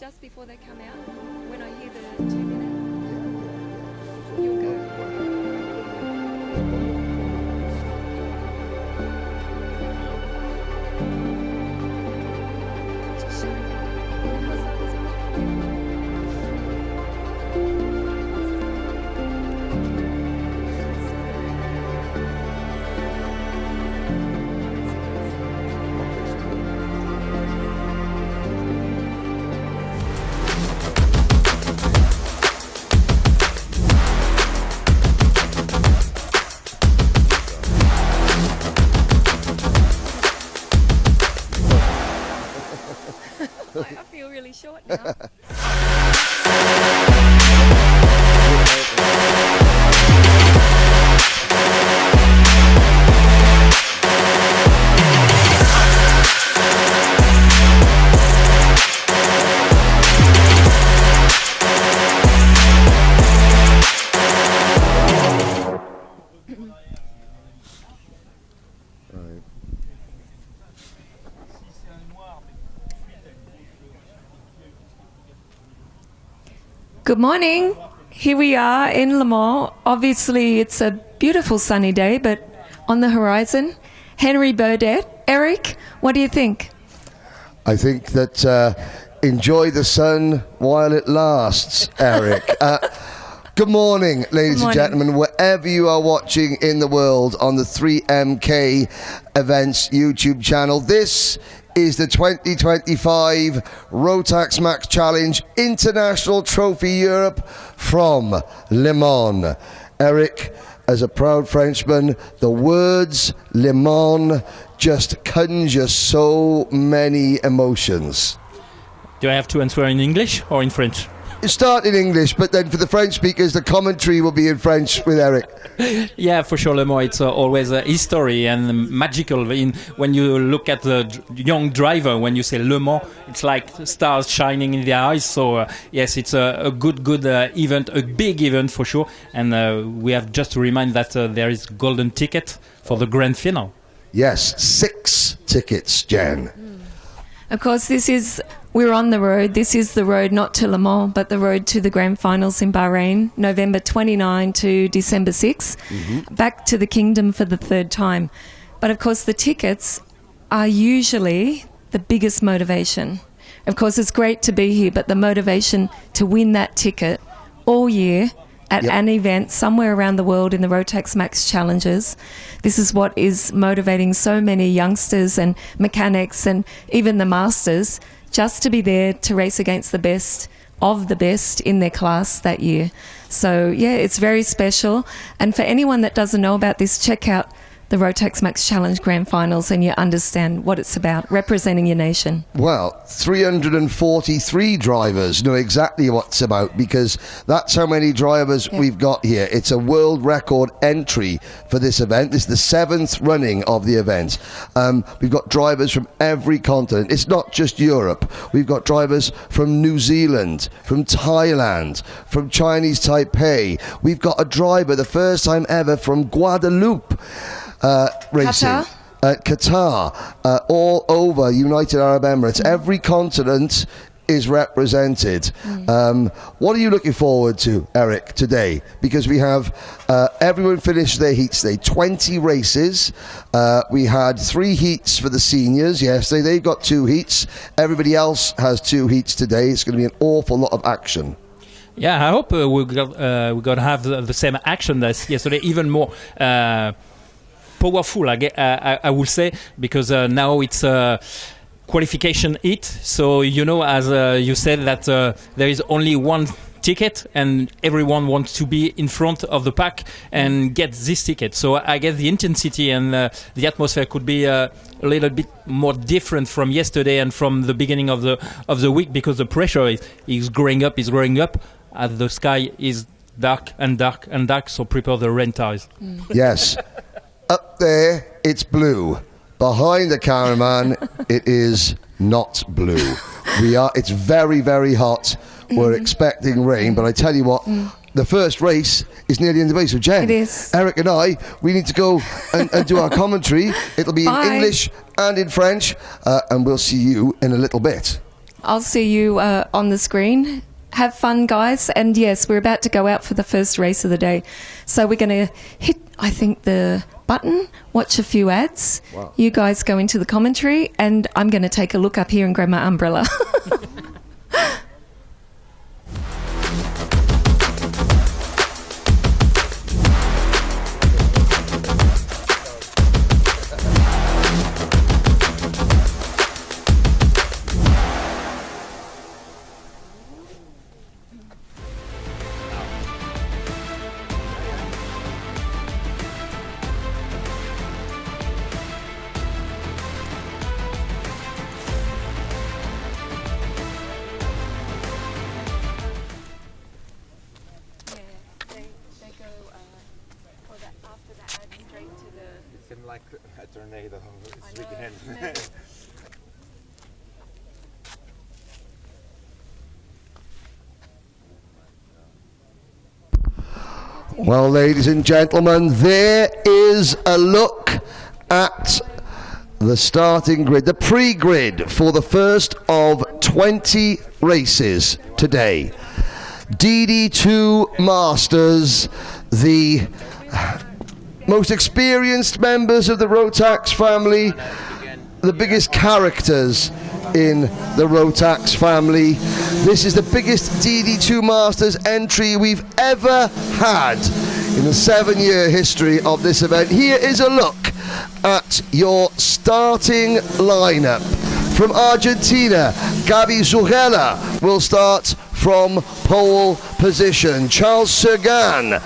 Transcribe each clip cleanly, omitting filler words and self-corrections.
just before they come out, when I hear the 2 minute, you'll go. I feel really short now. Good morning. Here we are in Lemore. Obviously, it's a beautiful sunny day, but on the horizon, Henry Burdett. Eric, what do you think? I think that enjoy the sun while it lasts, Eric. Good morning, ladies and gentlemen, wherever you are watching in the world on the 3MK Events YouTube channel. This is the 2025 Rotax Max Challenge International Trophy Europe from Lemore. Eric, as a proud Frenchman, the words Lemore just conjure so many emotions. Do I have to answer in English or in French? Start in English, but then for the French speakers, the commentary will be in French with Eric. Yeah, for sure, Lemore. It's always a history and magical. When you look at the young driver, when you say Lemore, it's like stars shining in their eyes. So yes, it's a good event, a big event for sure. And we have just to remind that there is golden ticket for the grand final. Yes, 6 tickets, Jen. Of course, we're on the road. This is the road not to Lemore, but the road to the grand finals in Bahrain, November 29 to December 6. Back to the kingdom for the 3rd time. But of course, the tickets are usually the biggest motivation. Of course, it's great to be here, but the motivation to win that ticket all year at an event somewhere around the world in the Rotax Max Challenges. This is what is motivating so many youngsters and mechanics and even the masters just to be there to race against the best of the best in their class that year. So yeah, it's very special. And for anyone that doesn't know about this, check out the Rotax Max Challenge Grand Finals and you understand what it's about, representing your nation. Well, 343 drivers know exactly what it's about because that's how many drivers we've got here. It's a world record entry for this event. This is the 7th running of the event. We've got drivers from every continent. It's not just Europe. We've got drivers from New Zealand, from Thailand, from Chinese Taipei. We've got a driver, the first time ever, from Guadeloupe. Racing Qatar, all over United Arab Emirates. Every continent is represented. What are you looking forward to, Eric, today? Because we have everyone finished their heats today. 20 races. We had 3 heats for the seniors yesterday. They've got 2 heats. Everybody else has 2 heats today. It's going to be an awful lot of action. Yeah, I hope we're going to have the same action as yesterday, even more powerful, I will say, because now it's qualification heat. So, as you said, that there is only one ticket and everyone wants to be in front of the pack and get this ticket. So I guess the intensity and the atmosphere could be a little bit more different from yesterday and from the beginning of the week, because the pressure is growing up, as the sky is dark and dark and dark. So prepare the rain tires. Yes. Up there, it's blue. Behind the cameraman, it is not blue. It's very, very hot. We're expecting rain, but I tell you what, the first race is near the end of the way. So Jen, it is. Eric and I, we need to go and do our commentary. It'll be in English and in French, and we'll see you in a little bit. I'll see you on the screen. Have fun, guys. And yes, we're about to go out for the first race of the day. So we're going to hit, I think, the button, watch a few ads. Wow. You guys go into the commentary, and I'm going to take a look up here and grab my umbrella. It seemed like a tornado. It's beginning. Well, ladies and gentlemen, there is a look at the starting grid, the pre-grid for the first of 20 races today. DD2 Masters, the most experienced members of the Rotax family, the biggest characters in the Rotax family. This is the biggest DD2 Masters entry we've ever had in the 7-year history of this event. Here is a look at your starting lineup. From Argentina, Gabi Zugela will start from pole position. Charles Sagan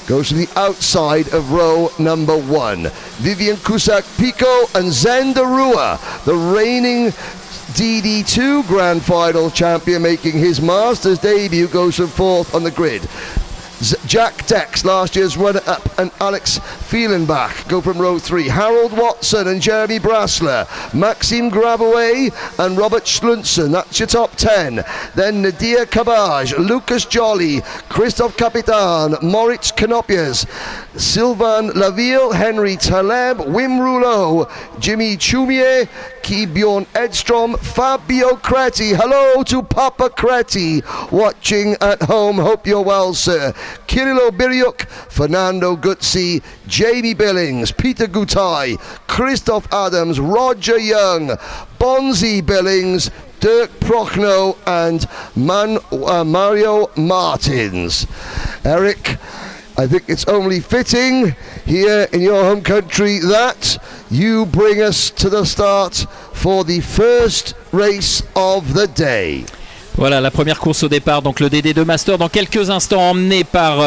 goes to the outside of row number 1. Vivian Cusack-Pico and Zenda Rua, the reigning DD2 Grand Final champion, making his Masters debut, goes from 4th on the grid. Jack Dex, last year's runner-up, and Alex Fielenbach go from row 3. Harold Watson and Jeremy Brasler, Maxime Gravois and Robert Schlunson, that's your top 10. Then Nadia Cabage, Lucas Jolly, Christophe Capitan, Moritz Canopias, Sylvain Laville, Henry Taleb, Wim Rouleau, Jimmy Chumier, Bjorn Edstrom, Fabio Creti. Hello to Papa Creti watching at home. Hope you're well, sir. Kirilo Biryuk, Fernando Guzzi, Jamie Billings, Peter Gutai, Christoph Adams, Roger Young, Bonzi Billings, Dirk Prochnow and Mario Martins. Eric, I think it's only fitting here in your home country that you bring us to the start for the first race of the day. Voilà la première course au départ, donc le DD2 Masters dans quelques instants, emmené par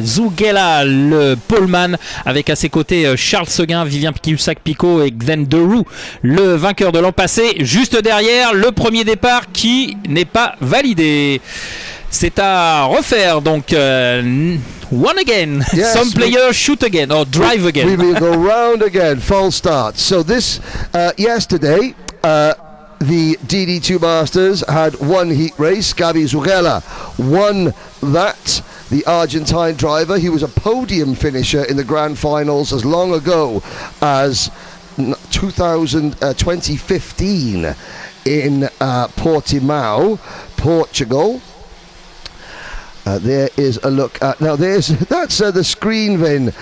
Zugela, le poleman, avec à ses côtés Charles Seguin, Vivien Cusack-Pico et Glenn Deroux, le vainqueur de l'an passé. Juste derrière, le premier départ qui n'est pas validé. C'est à refaire, donc one again. Yes, some players shoot again or drive again. We will go round again, false start. So this, yesterday, the DD2 Masters had one heat race. Gabi Zugela won that. The Argentine driver, he was a podium finisher in the grand finals as long ago as 2015 in Portimao, Portugal. There is a look at, now that's the Screenvin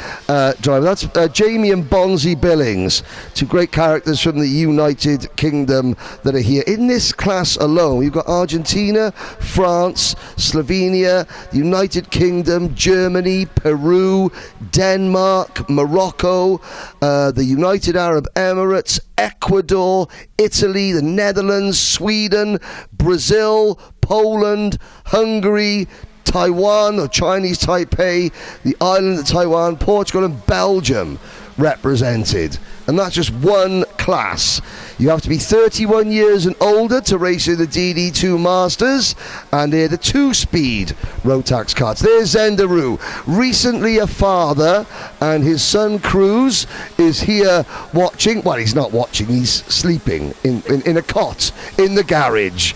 driver. That's Jamie and Bonzi Billings, two great characters from the United Kingdom that are here. In this class alone, you've got Argentina, France, Slovenia, the United Kingdom, Germany, Peru, Denmark, Morocco, the United Arab Emirates, Ecuador, Italy, the Netherlands, Sweden, Brazil, Poland, Hungary, Taiwan or Chinese Taipei, the island of Taiwan, Portugal and Belgium represented. And that's just one class. You have to be 31 years and older to race in the DD2 Masters, and they're the 2-speed Rotax karts. There's Zendaru, recently a father, and his son Cruz is here watching. Well, he's not watching, he's sleeping in a cot in the garage.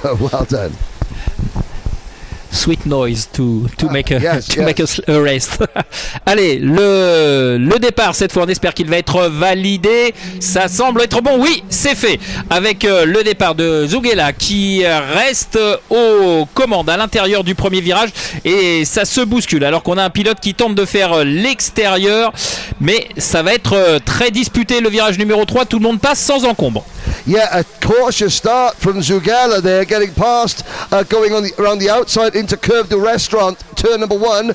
Well done. sweet noise to make a yes, to yes. make a race. Allez, le départ cette fois, on espère qu'il va être validé. Ça semble être bon. Oui, c'est fait. Avec le départ de Zugela qui reste aux commandes à l'intérieur du premier virage et ça se bouscule alors qu'on a un pilote qui tente de faire l'extérieur, mais ça va être très disputé le virage numéro 3. Tout le monde passe sans encombre. Yeah, a cautious start from Zugela there, getting past, going around the outside into Curve du Restaurant, turn number 1.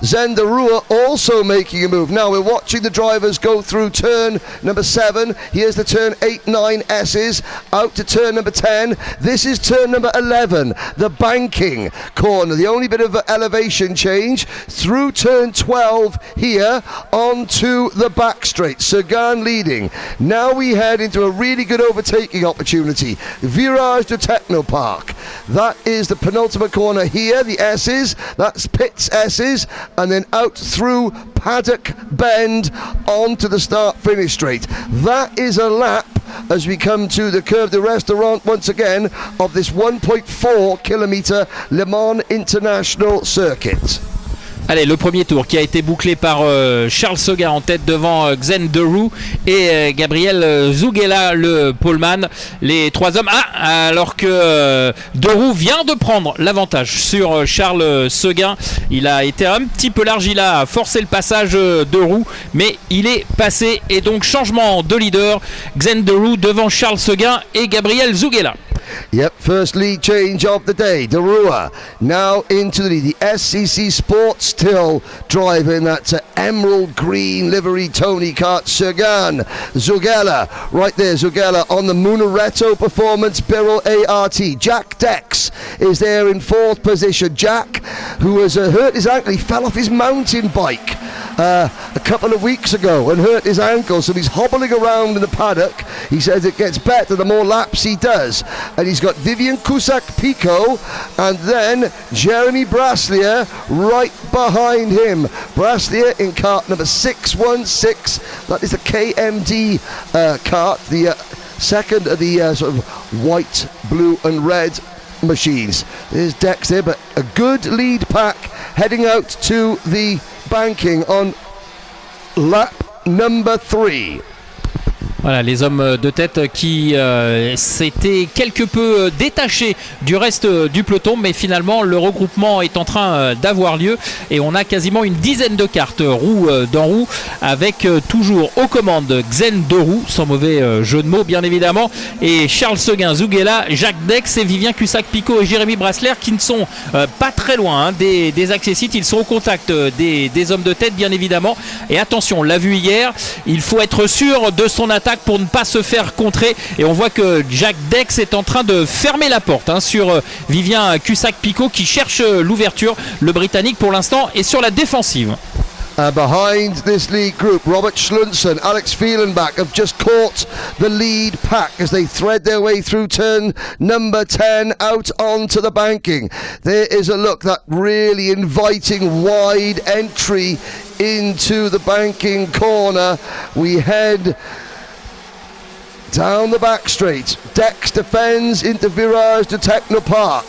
Zendarua also making a move. Now we're watching the drivers go through turn number 7. Here's the turn 8, 9 S's, out to turn number 10. This is turn number 11, the banking corner. The only bit of elevation change through turn 12 here onto the back straight. Sagan leading. Now we head into a really good overtaking opportunity. Virage to Technopark. That is the penultimate corner here, the S's. That's Pitt's S's. And then out through Paddock Bend onto the start-finish straight. That is a lap as we come to the Curve du Restaurant once again of this 1.4 kilometer Lemore International Circuit. Allez, le premier tour qui a été bouclé par Charles Seguin en tête devant Xen Derou et Gabriel Zugela, le poleman. Les trois hommes, alors que Derou vient de prendre l'avantage sur Charles Seguin. Il a été un petit peu large, il a forcé le passage Derou, mais il est passé et donc changement de leader. Xen Derou devant Charles Seguin et Gabriel Zugela. Yep, first lead change of the day. Derua now into the lead. The SCC Sports still driving that emerald green livery Tony Kart. Sagan, Zugela, right there. Zugela on the Munaretto Performance Birrell ART. Jack Dex is there in 4th position. Jack, who has hurt his ankle, he fell off his mountain bike a couple of weeks ago and hurt his ankle, so he's hobbling around in the paddock. He says it gets better the more laps he does. And he's got Vivian Cusack-Pico and then Jeremy Braslier right behind him. Braslier in kart number 616. That is the KMD kart, the second of the sort of white, blue and red machines. There's Dex there, but a good lead pack heading out to the banking on lap number 3. Voilà, les hommes de tête qui s'étaient quelque peu détachés du reste du peloton, mais finalement le regroupement est en train d'avoir lieu et on a quasiment une dizaine de cartes roue dans roue avec toujours aux commandes Xen Derou, sans mauvais jeu de mots bien évidemment, et Charles Seguin, Zugela, Jacques Dex et Vivien Cusack-Pico et Jérémy Brasler qui ne sont pas très loin des accessites. Ils sont au contact des hommes de tête bien évidemment, et attention, on l'a vu hier, il faut être sûr de son attaque pour ne pas se faire contrer, et on voit que Jack Dex est en train de fermer la porte sur Vivien Cusack-Pico qui cherche l'ouverture. Le Britannique pour l'instant est sur la défensive. Behind this lead group, Robert Schlunson, Alex Fielenbach have just caught the lead pack as they thread their way through turn number 10 out onto the banking. There is a look, that really inviting wide entry into the banking corner. We head down the back straight. Dex defends into Virage to Technopark,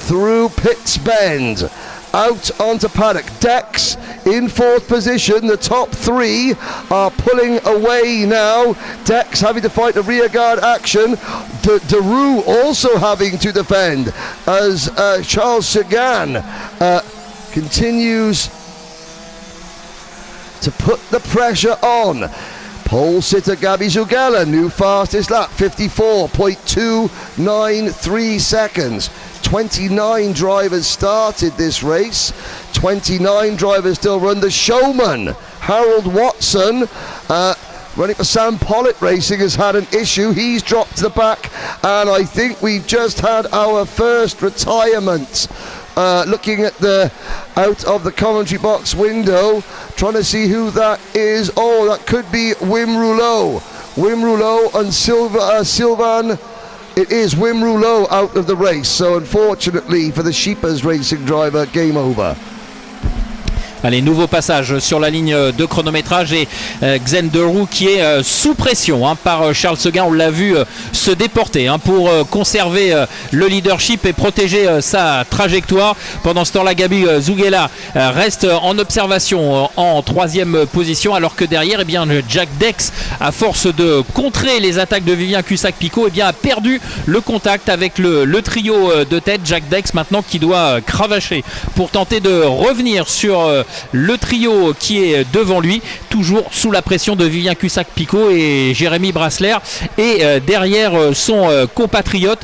through Pitts Bend, out onto Paddock. Dex in 4th position. The top 3 are pulling away now. Dex having to fight the rear guard action. Derou also having to defend as Charles Sagan continues to put the pressure on. Pole sitter Gabi Zugela, new fastest lap, 54.293 seconds. 29 drivers started this race. 29 drivers still run. The showman, Harold Watson, running for Sam Pollitt Racing, has had an issue. He's dropped to the back, and I think we've just had our first retirement. Looking at out of the commentary box window, trying to see who that is. Oh, that could be Wim Rouleau. Wim Rouleau and Sylvain. It is Wim Rouleau out of the race. So unfortunately for the Sheepers Racing driver, game over. Allez, nouveau passage sur la ligne de chronométrage et Xen de Roux qui est sous pression par Charles Seguin. On l'a vu se déporter pour conserver le leadership et protéger sa trajectoire. Pendant ce temps-là, Gabi Zouguela reste en observation en 3e position, alors que derrière, eh bien, Jack Dex, à force de contrer les attaques de Vivien Cussac-Picot, eh bien, a perdu le contact avec le trio de tête. Jack Dex maintenant qui doit cravacher pour tenter de revenir sur le trio qui est devant lui, toujours sous la pression de Vivien Cussac-Picot et Jérémy Brassler, et derrière son compatriote,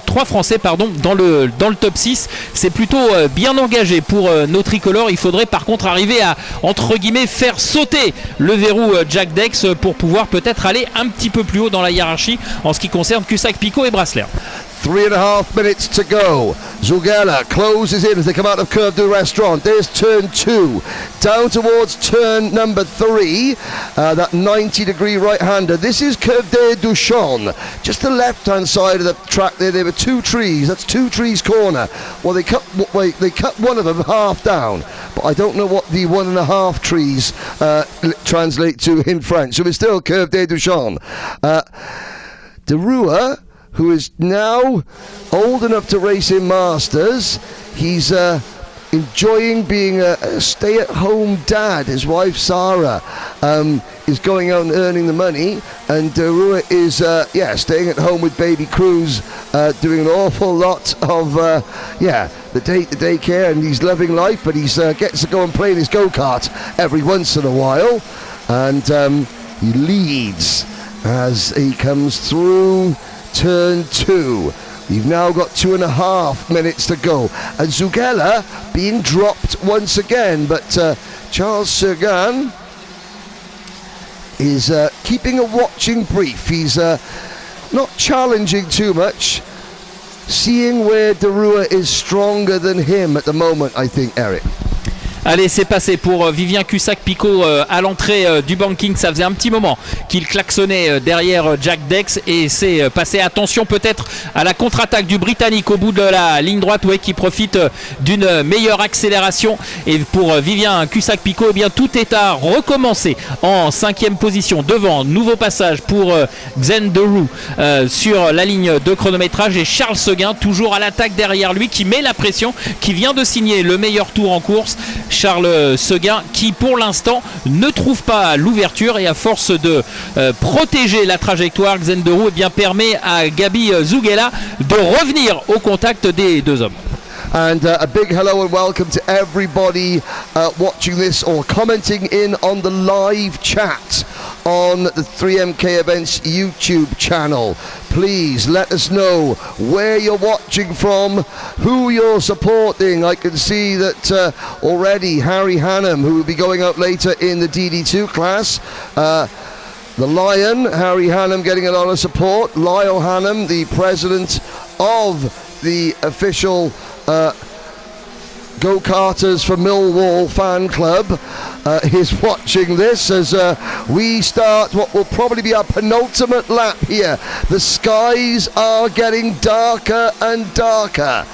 trois Français dans le top 6. C'est plutôt bien engagé pour nos tricolores. Il faudrait par contre arriver à, entre guillemets, faire sauter le verrou Jack Dex pour pouvoir peut-être aller un petit peu plus haut dans la hiérarchie en ce qui concerne Cussac-Picot et Brassler. 3.5 minutes to go. Zugela closes in as they come out of Curve du Restaurant. There's turn 2. Down towards turn number 3. That 90-degree right-hander. This is Curve des Duchons. Just the left-hand side of the track there. There were 2 trees. That's 2 trees corner. Well, they cut one of them half down. But I don't know what the 1.5 trees translate to in French. So it's still Curve des Duchons. De Roux, who is now old enough to race in Masters. He's enjoying being a stay-at-home dad. His wife Sarah is going out and earning the money, and De Roux is staying at home with baby Cruz, doing an awful lot of the day-to-day care, and he's loving life, but he's gets to go and play in his go-kart every once in a while, and he leads as he comes through turn 2. We've now got 2.5 minutes to go, and Zugela being dropped once again, but Charles Seguin is keeping a watching brief. He's not challenging too much, seeing where De Roux is stronger than him at the moment, I think, Eric. Allez, c'est passé pour Vivien Cussac-Picot à l'entrée du banking. Ça faisait un petit moment qu'il klaxonnait derrière Jack Dex, et c'est passé. Attention peut-être à la contre-attaque du Britannique au bout de la ligne droite, qui profite d'une meilleure accélération. Et pour Vivien Cussac-Picot, eh bien, tout est à recommencer en 5e position. Devant, nouveau passage pour Xen de Roux sur la ligne de chronométrage, et Charles Seguin toujours à l'attaque derrière lui, qui met la pression, qui vient de signer le meilleur tour en course. Charles Seguin qui pour l'instant ne trouve pas l'ouverture, et à force de protéger la trajectoire, Xen de Roux permet à Gabi Zouguela de revenir au contact des deux hommes. And a big hello and welcome to everybody watching this or commenting in on the live chat on the 3MK Events YouTube channel. Please let us know where you're watching from, who you're supporting. I can see that already Harry Hannam, who will be going out later in the DD2 class. The Lion, Harry Hannam, getting a lot of support. Lyle Hannam, the president of the official go-karters for Millwall fan club, is watching this as we start what will probably be our penultimate lap here. The skies are getting darker and darker.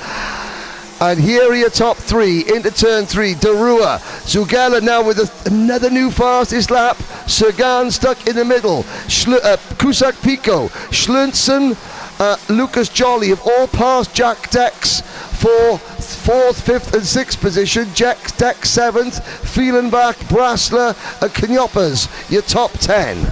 And here are your top 3 into turn 3. De Roux, Zugela now with another new fastest lap. Seguin stuck in the middle. Cussac-Picot, Schlunzen, Lucas Jolly have all passed Jack Dex for 4th, 5th and 6th position. Jack Dex 7th, Fielenbach, Brassler and Knyoppers, your top 10.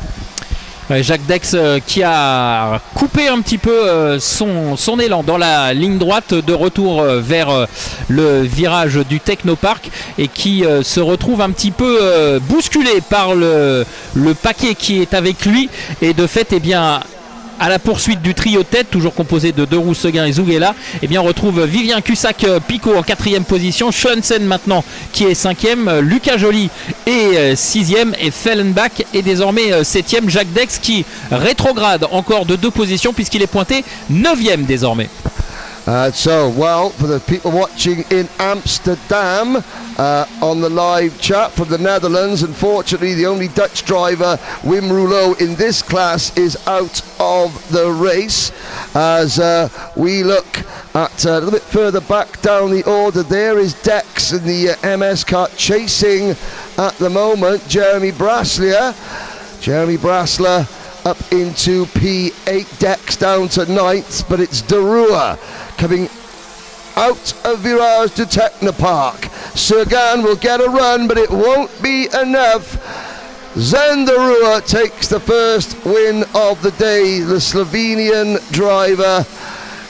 Jacques Dex qui a coupé un petit peu son élan dans la ligne droite de retour vers le virage du Technopark, et qui se retrouve un petit peu bousculé par le paquet qui est avec lui, et de fait à la poursuite du trio tête, toujours composé de De Roux, Seguin et Zouguela, on retrouve Vivien Cussac-Picot en 4e position, Schlunzen maintenant qui est 5e, Lucas Joly est 6e, et Fellenbach est désormais 7e. Jacques Dex qui rétrograde encore de 2 positions puisqu'il est pointé 9e désormais. For the people watching in Amsterdam, on the live chat from the Netherlands. Unfortunately, the only Dutch driver, Wim Rouleau, in this class is out of the race. As we look at a little bit further back down the order, there is Dex in the MS kart chasing at the moment Jeremy Braslier. Jeremy Brasler up into P8, Dex down to 9th, but it's Derua coming out of Virage to Technopark. Sergan will get a run, but it won't be enough. Zenderua takes the first win of the day. The Slovenian driver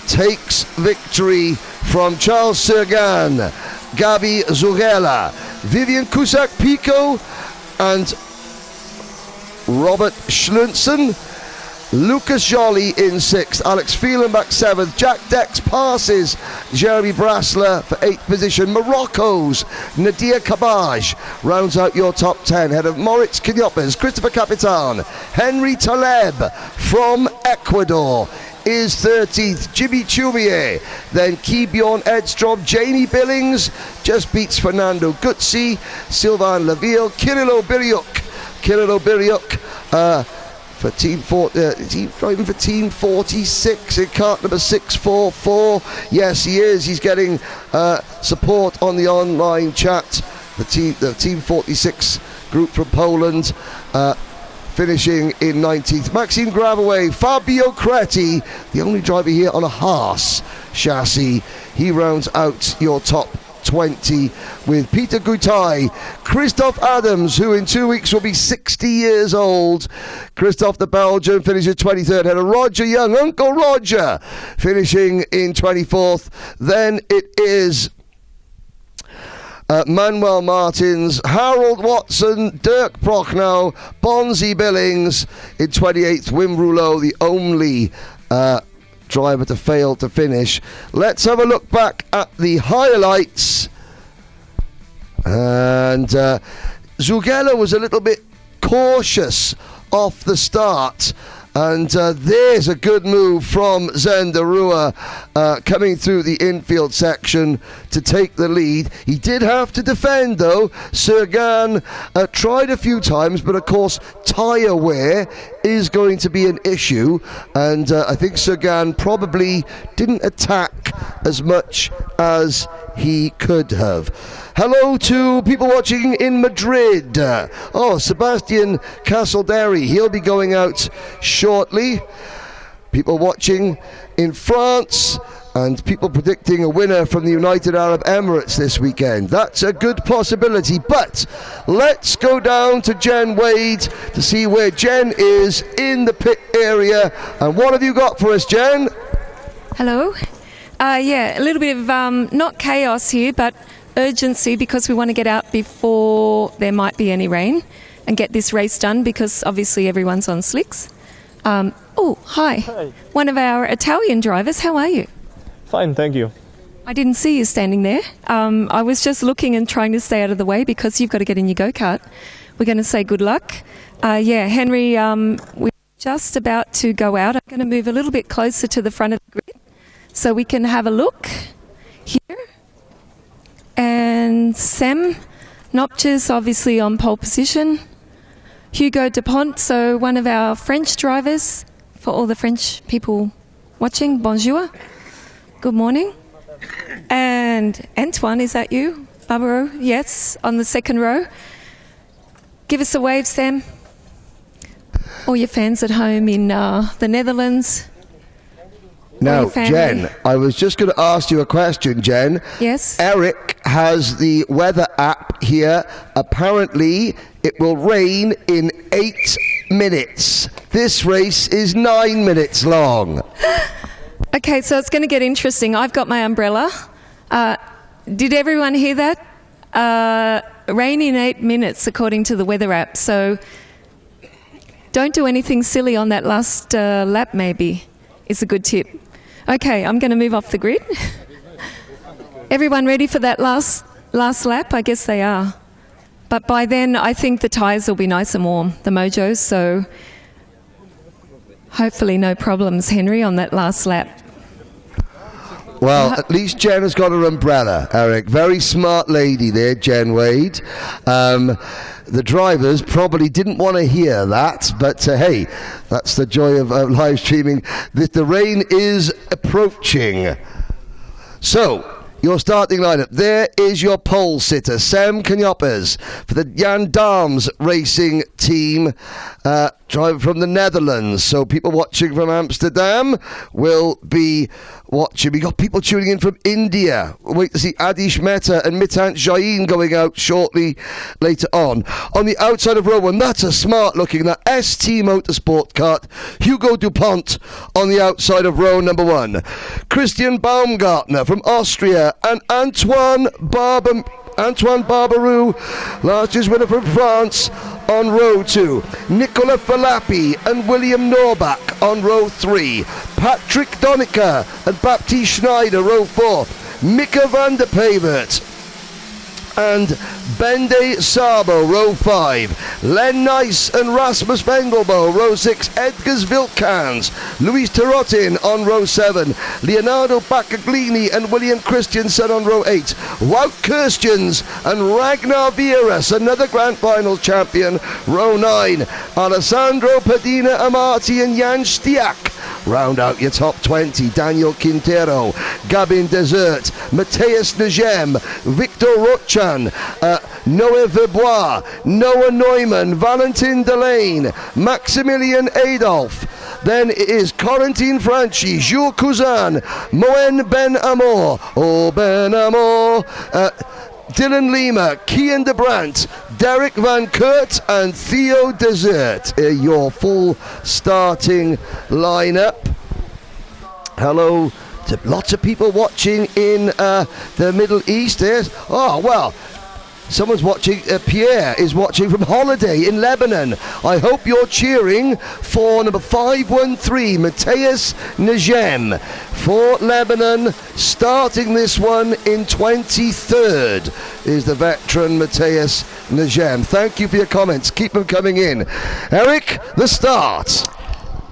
takes victory from Charles Sergan, Gabi Zugela, Vivian Cusack-Pico and Robert Schlunzen. Lucas Joly in 6th, Alex Fielenbach 7th, Jack Dex passes Jeremy Brasler for 8th position. Morocco's Nadia Kabaj rounds out your top 10, ahead of Moritz Knyopes, Christopher Capitan. Henry Taleb from Ecuador is 13th, Jimmy Chumier, then Keybjorn Edstrom. Jamie Billings just beats Fernando Guzzi, Sylvain Laville, Kirilo Biriuk, for driving for Team 46 in kart number 644. Yes, he is. He's getting support on the online chat. The Team 46 group from Poland, finishing in 19th. Maxime Gravaway, Fabio Creti, the only driver here on a Haas chassis. He rounds out your top 20 with Peter Gutai, Christoph Adams, who in 2 weeks will be 60 years old. Christoph the Belgian finishes 23rd, ahead of Roger Young, Uncle Roger, finishing in 24th. Then it is Manuel Martins, Harold Watson, Dirk Prochnow, Bonzi Billings in 28th. Wim Rouleau, the only driver to fail to finish. Let's have a look back at the highlights. And Zugela was a little bit cautious off the start. And there's a good move from Zenderua coming through the infield section to take the lead. He did have to defend, though. Sergan tried a few times, but of course tyre wear is going to be an issue. And I think Sergan probably didn't attack as much as he could have. Hello to people watching in Madrid. Sebastian Castledary, he'll be going out shortly. People watching in France, and people predicting a winner from the United Arab Emirates this weekend. That's a good possibility, but let's go down to Jen Wade to see where Jen is in the pit area. And what have you got for us, Jen? Hello. A little bit of not chaos here, but urgency, because we want to get out before there might be any rain and get this race done, because obviously everyone's on slicks. Hi. Hi. One of our Italian drivers. How are you? Fine, thank you. I didn't see you standing there. I was just looking and trying to stay out of the way because you've got to get in your go-kart. We're going to say good luck. Henry, we're just about to go out. I'm going to move a little bit closer to the front of the grid so we can have a look here. And Sam Nopches obviously on pole position. Hugo Dupont, so one of our French drivers, for all the French people watching, bonjour, good morning. And Antoine, is that you? Barbaro, yes, on the second row. Give us a wave, Sam. All your fans at home in the Netherlands. Now, Jen, I was just going to ask you a question, Jen. Yes? Eric has the weather app here. Apparently, it will rain in 8 minutes. This race is 9 minutes long. Okay, so it's going to get interesting. I've got my umbrella. Did everyone hear that? Rain in 8 minutes, according to the weather app. So don't do anything silly on that last lap, maybe. It's a good tip. Okay, I'm going to move off the grid. Everyone ready for that last lap? I guess they are. But by then, I think the tyres will be nice and warm, the Mojos, so hopefully no problems, Henry, on that last lap. Well, at least Jen has got her umbrella, Eric. Very smart lady there, Jen Wade. The drivers probably didn't want to hear that, but hey, that's the joy of live streaming. The rain is approaching. So, your starting lineup. There is your pole sitter, Sam Knyoppers, for the Jan Daams Racing team, driver from the Netherlands. So people watching from Amsterdam will be watching. We got people tuning in from India. We'll wait to see Adish Mehta and Mitant Jain going out shortly later on. On the outside of row one, that's a smart looking, that ST Motorsport kart. Hugo Dupont on the outside of row number one. Christian Baumgartner from Austria and Antoine Barbaroux, last year's winner from France, on row 2. Nicola Filappi and William Norbach on row 3. Patrick Donica and Baptiste Schneider, row 4. Mika van der Pevert and Bende Sabo, row 5. Len Nice and Rasmus Vengelbo, row 6. Edgars Vilkans, Luis Tarotin on row 7. Leonardo Baccaglini and William Christensen on row 8. Wout Kirstjens and Ragnar Vieras, another Grand Final champion, row 9. Alessandro Padina Amati and Jan Stiak round out your top 20. Daniel Quintero, Gabin Desert, Matthias Negem, Victor Rochan, Noé Verbois, Noah Neumann, Valentin Delane, Maximilian Adolf. Then it is Corentin Franchi, Jules Cousin, Moen Ben Amour, Ben Amour, Dylan Lima, Kian de Brandt, Derek Van Kurt and Theo Desert. Your full starting lineup. Hello to lots of people watching in the Middle East. Oh, well, someone's watching, Pierre is watching from holiday in Lebanon. I hope you're cheering for number 513, Matthias Negem, for Lebanon. Starting this one in 23rd is the veteran Matthias Negem. Thank you for your comments. Keep them coming in. Eric, the start.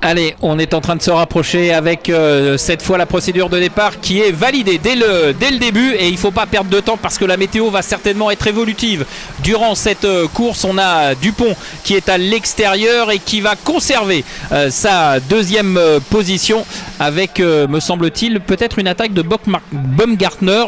Allez, on est en train de se rapprocher avec cette fois la procédure de départ qui est validée dès le début, et il ne faut pas perdre de temps parce que la météo va certainement être évolutive. Durant cette course, on a Dupont qui est à l'extérieur et qui va conserver sa deuxième position avec, me semble-t-il, peut-être une attaque de Baumgartner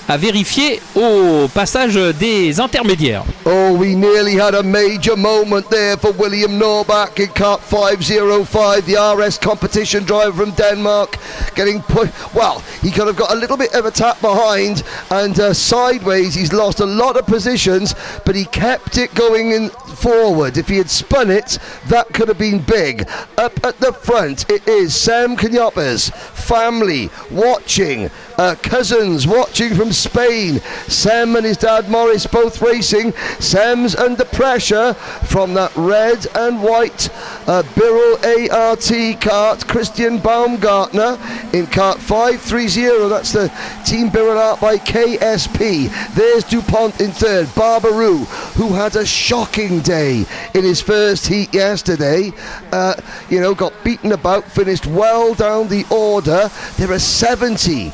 à vérifier au passage des intermédiaires. Oh, we nearly had a major moment there for William Norbach in kart 505. The RS competition driver from Denmark getting put, well, he could have got a little bit of a tap behind and sideways. He's lost a lot of positions, but he kept it going in forward. If he had spun it, that could have been big. Up at the front, it is Sam Knyoppers, family watching, cousins watching from Spain. Sam and his dad Morris both racing. Sam's under pressure from that red and white Birrell ART kart. Christian Baumgartner in kart 530. That's the Team Birrell Art by KSP. There's Dupont in third. Barbaroux, who had a shocking day in his first heat yesterday. Got beaten about, finished well down the order. There are 70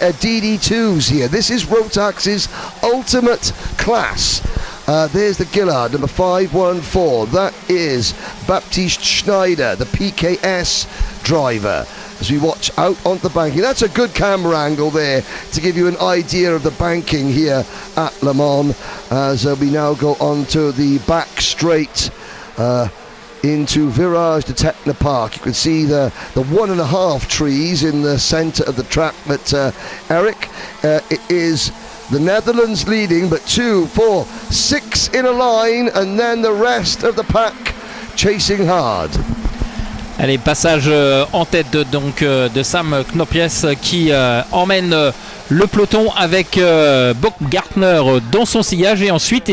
DD2s here. This is Rotax's ultimate class. There's the Gillard, number 514. That is Baptiste Schneider, the PKS driver. As we watch out onto the banking. That's a good camera angle there to give you an idea of the banking here at Lemore. As we now go on to the back straight into Virage de Technopark. You can see the 1.5 trees in the centre of the track. But Eric, it is the Netherlands leading, but 2, 4, 6 in a line, and then the rest of the pack chasing hard. Allez, passage en tête de Sam Knyoppers qui emmène le peloton avec Baumgartner dans son sillage, et ensuite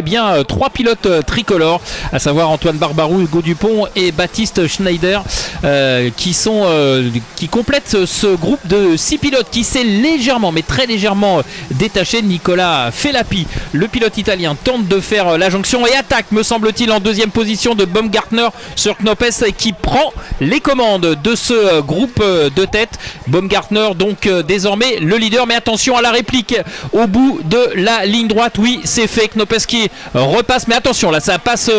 trois pilotes tricolores, à savoir Antoine Barbaroux, Hugo Dupont et Baptiste Schneider, qui complètent ce groupe de 6 pilotes qui s'est légèrement, mais très légèrement détaché. Nicolas Filappi, le pilote italien, tente de faire la jonction et attaque, me semble-t-il, en deuxième position de Baumgartner sur Knyoppers, qui prend les les commandes de ce groupe de tête. Baumgartner donc désormais le leader, mais attention à la réplique au bout de la ligne droite. Oui, c'est fait, Knoppes qui repasse, mais attention là, ça passe,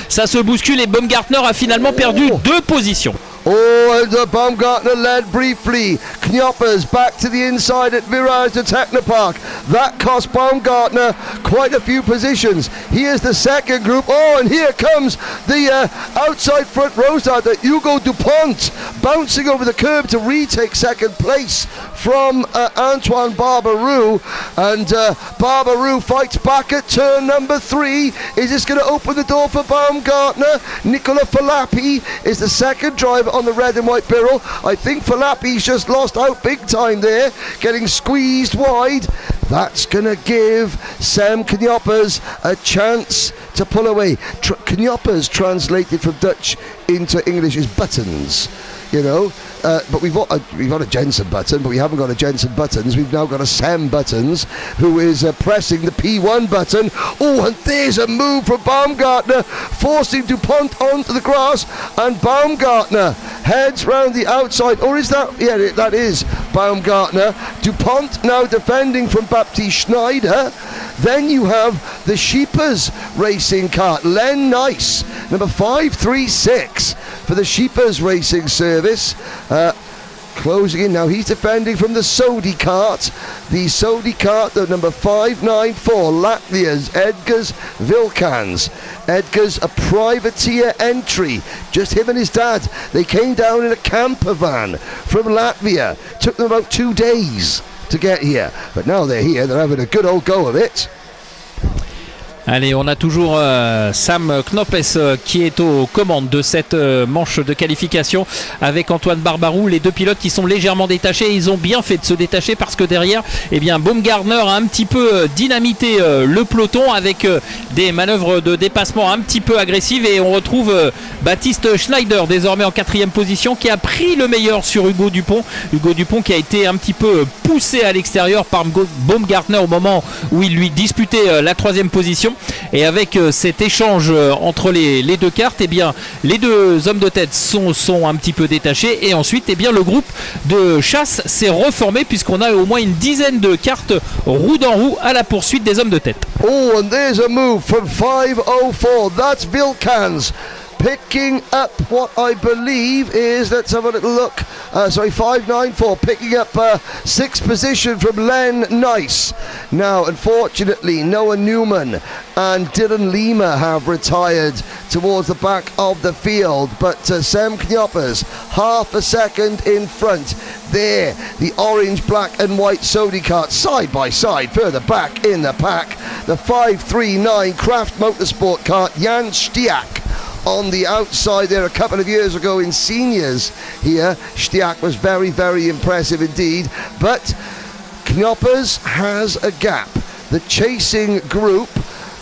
ça se bouscule et Baumgartner a finalement perdu 2 positions. Oh, and Baumgartner led briefly. Knoppers back to the inside at Virage to Technopark. That cost Baumgartner quite a few positions. Here's the second group. Oh, and here comes the outside front row starter, Hugo Dupont, bouncing over the curb to retake second place from Antoine Barbaroux. And Barbaroux fights back at turn number 3. Is this going to open the door for Baumgartner? Nicola Filappi is the second driver on the red and white Birrell. I think Filappi's just lost out big time there, getting squeezed wide. That's going to give Sam Knoppers a chance to pull away. Knoppers translated from Dutch into English is buttons, you know. But we've got a Jensen button, but we haven't got a Jensen buttons. We've now got a Sam buttons, who is pressing the P1 button. Oh, and there's a move from Baumgartner, forcing Dupont onto the grass, and Baumgartner heads round the outside. Or is that? Yeah, that is Baumgartner. Dupont now defending from Baptiste Schneider. Then you have the Sheepers Racing kart, Len Nice, number 536 for the Sheepers Racing Service. Closing in now, he's defending from the Sodi kart. The Sodi kart, the number 594, Latvia's Edgars Vilkans. Edgars, a privateer entry, just him and his dad. They came down in a camper van from Latvia. Took them about 2 days to get here, but now they're here, they're having a good old go of it. Allez, on a toujours Sam Knoppes qui est aux commandes de cette manche de qualification avec Antoine Barbaroux, les 2 pilotes qui sont légèrement détachés. Ils ont bien fait de se détacher parce que derrière, eh bien, Baumgartner a un petit peu dynamité le peloton avec des manœuvres de dépassement un petit peu agressives, et on retrouve Baptiste Schneider désormais en 4e position qui a pris le meilleur sur Hugo Dupont. Hugo Dupont qui a été un petit peu poussé à l'extérieur par Baumgartner au moment où il lui disputait la 3e position. Et avec cet échange entre les 2 cartes, eh bien, les 2 hommes de tête sont un petit peu détachés, et ensuite eh bien, le groupe de chasse s'est reformé puisqu'on a au moins une dizaine de cartes roue dans roue à la poursuite des hommes de tête. Oh, and there's a move from 504. That's Vilkans picking up what I believe is, let's have a little look, 594, picking up 6th position from Len Nice. Now, unfortunately, Noah Newman and Dylan Lima have retired towards the back of the field, but Sam Knoppers, half a second in front. There, the orange, black and white Sodi kart side by side, further back in the pack. The 539 Kraft Motorsport kart, Jan Stiak, on the outside there a couple of years ago in seniors here. Stiak was very, very impressive indeed, but Knoppers has a gap. The chasing group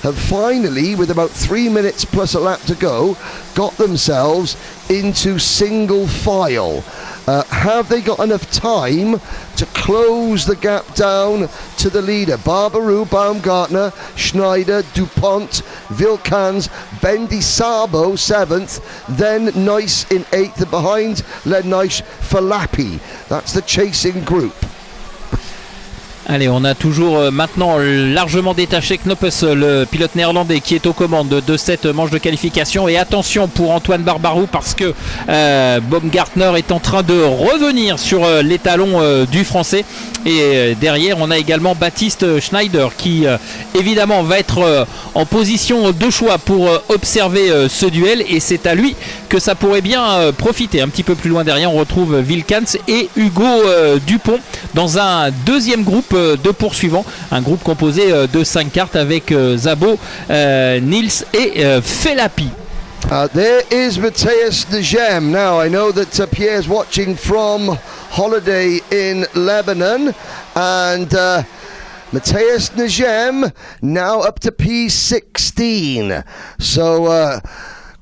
have finally, with about 3 minutes plus a lap to go, got themselves into single file. Have they got enough time to close the gap down to the leader? Barbaroux, Baumgartner, Schneider, Dupont, Vilkans, Bendy Sabo 7th, then Nice in 8th, and behind Len Nice, Filappi. That's the chasing group. Allez, on a toujours maintenant largement détaché Knoppes, le pilote néerlandais qui est aux commandes de cette manche de qualification. Et attention pour Antoine Barbaroux parce que Baumgartner est en train de revenir sur les talons du français. Et derrière, on a également Baptiste Schneider qui évidemment va être en position de choix pour observer ce duel. Et c'est à lui que ça pourrait bien profiter. Un petit peu plus loin derrière, on retrouve Vilkans et Hugo Dupont dans un 2e groupe de poursuivants, un groupe composé de 5 cartes avec Zabo, Nils et Filappi. There is Matthias de Gem. Now I know that Pierre's watching from holiday in Lebanon, and Matthias de Gem now up to P16. So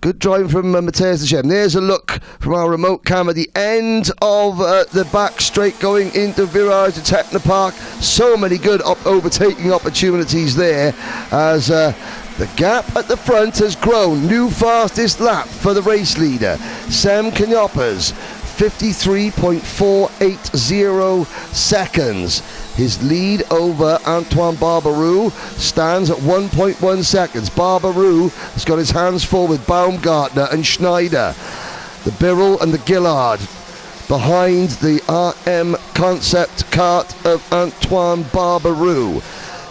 good driving from Matthias de Gem. There's a look from our remote camera, the end of the back straight going into Virage to Technopark. So many good overtaking opportunities there as The gap at the front has grown. New fastest lap for the race leader, Sem Knyoppers, 53.480 seconds. His lead over Antoine Barbaroux stands at 1.1 seconds. Barbaroux has got his hands full with Baumgartner and Schneider. The Birrell and the Gillard behind the RM concept kart of Antoine Barbaroux.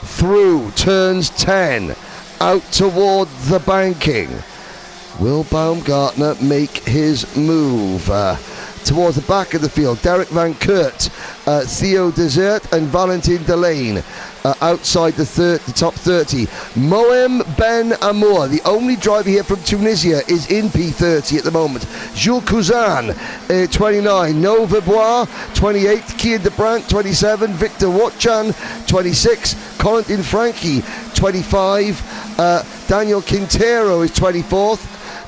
Through turns 10, out toward the banking. Will Baumgartner make his move? Towards the back of the field, Derek Van Kurt, Theo Desert and Valentin Delane outside the top 30. Moem Ben Amour, the only driver here from Tunisia, is in P30 at the moment. Jules Cousin, 29. Nova Bois, 28. Kian de Brandt, 27. Victor Watchan, 26. Corentin Franchi, 25. Daniel Quintero is 24th.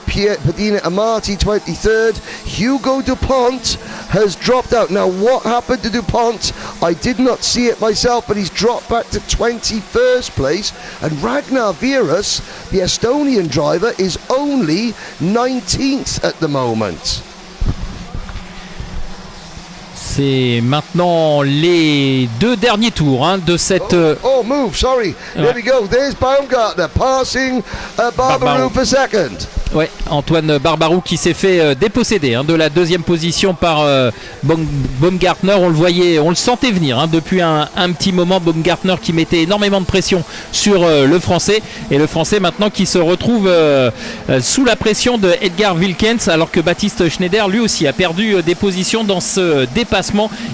Pierre Padina Amati, 23rd. Hugo Dupont has dropped out. Now, what happened to Dupont? I did not see it myself, but he's dropped back to 21st place. And Ragnar Vieras, the Estonian driver, is only 19th at the moment. C'est maintenant les deux derniers tours de cette... move, sorry. There we go. There's Baumgartner passing Barbaroux for second. Ouais, Antoine Barbaroux qui s'est fait déposséder de la deuxième position par Baumgartner. On le voyait, on le sentait venir depuis un petit moment. Baumgartner qui mettait énormément de pression sur le Français. Et le Français maintenant qui se retrouve sous la pression de Edgar Wilkens, alors que Baptiste Schneider lui aussi a perdu des positions dans ce dépassement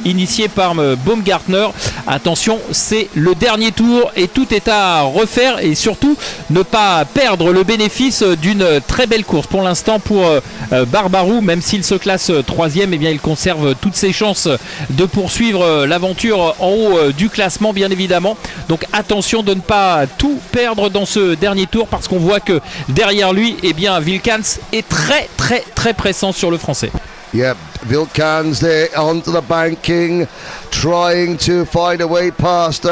initié par Baumgartner. Attention, c'est le dernier tour et tout est à refaire et surtout ne pas perdre le bénéfice d'une très belle course pour l'instant pour Barbaroux, même s'il se classe troisième, eh bien il conserve toutes ses chances de poursuivre l'aventure en haut du classement, bien évidemment. Donc attention de ne pas tout perdre dans ce dernier tour, parce qu'on voit que derrière lui, eh bien Wilkens est très très très pressant sur le Français. Yep, Wilkans there onto the banking, trying to find a way past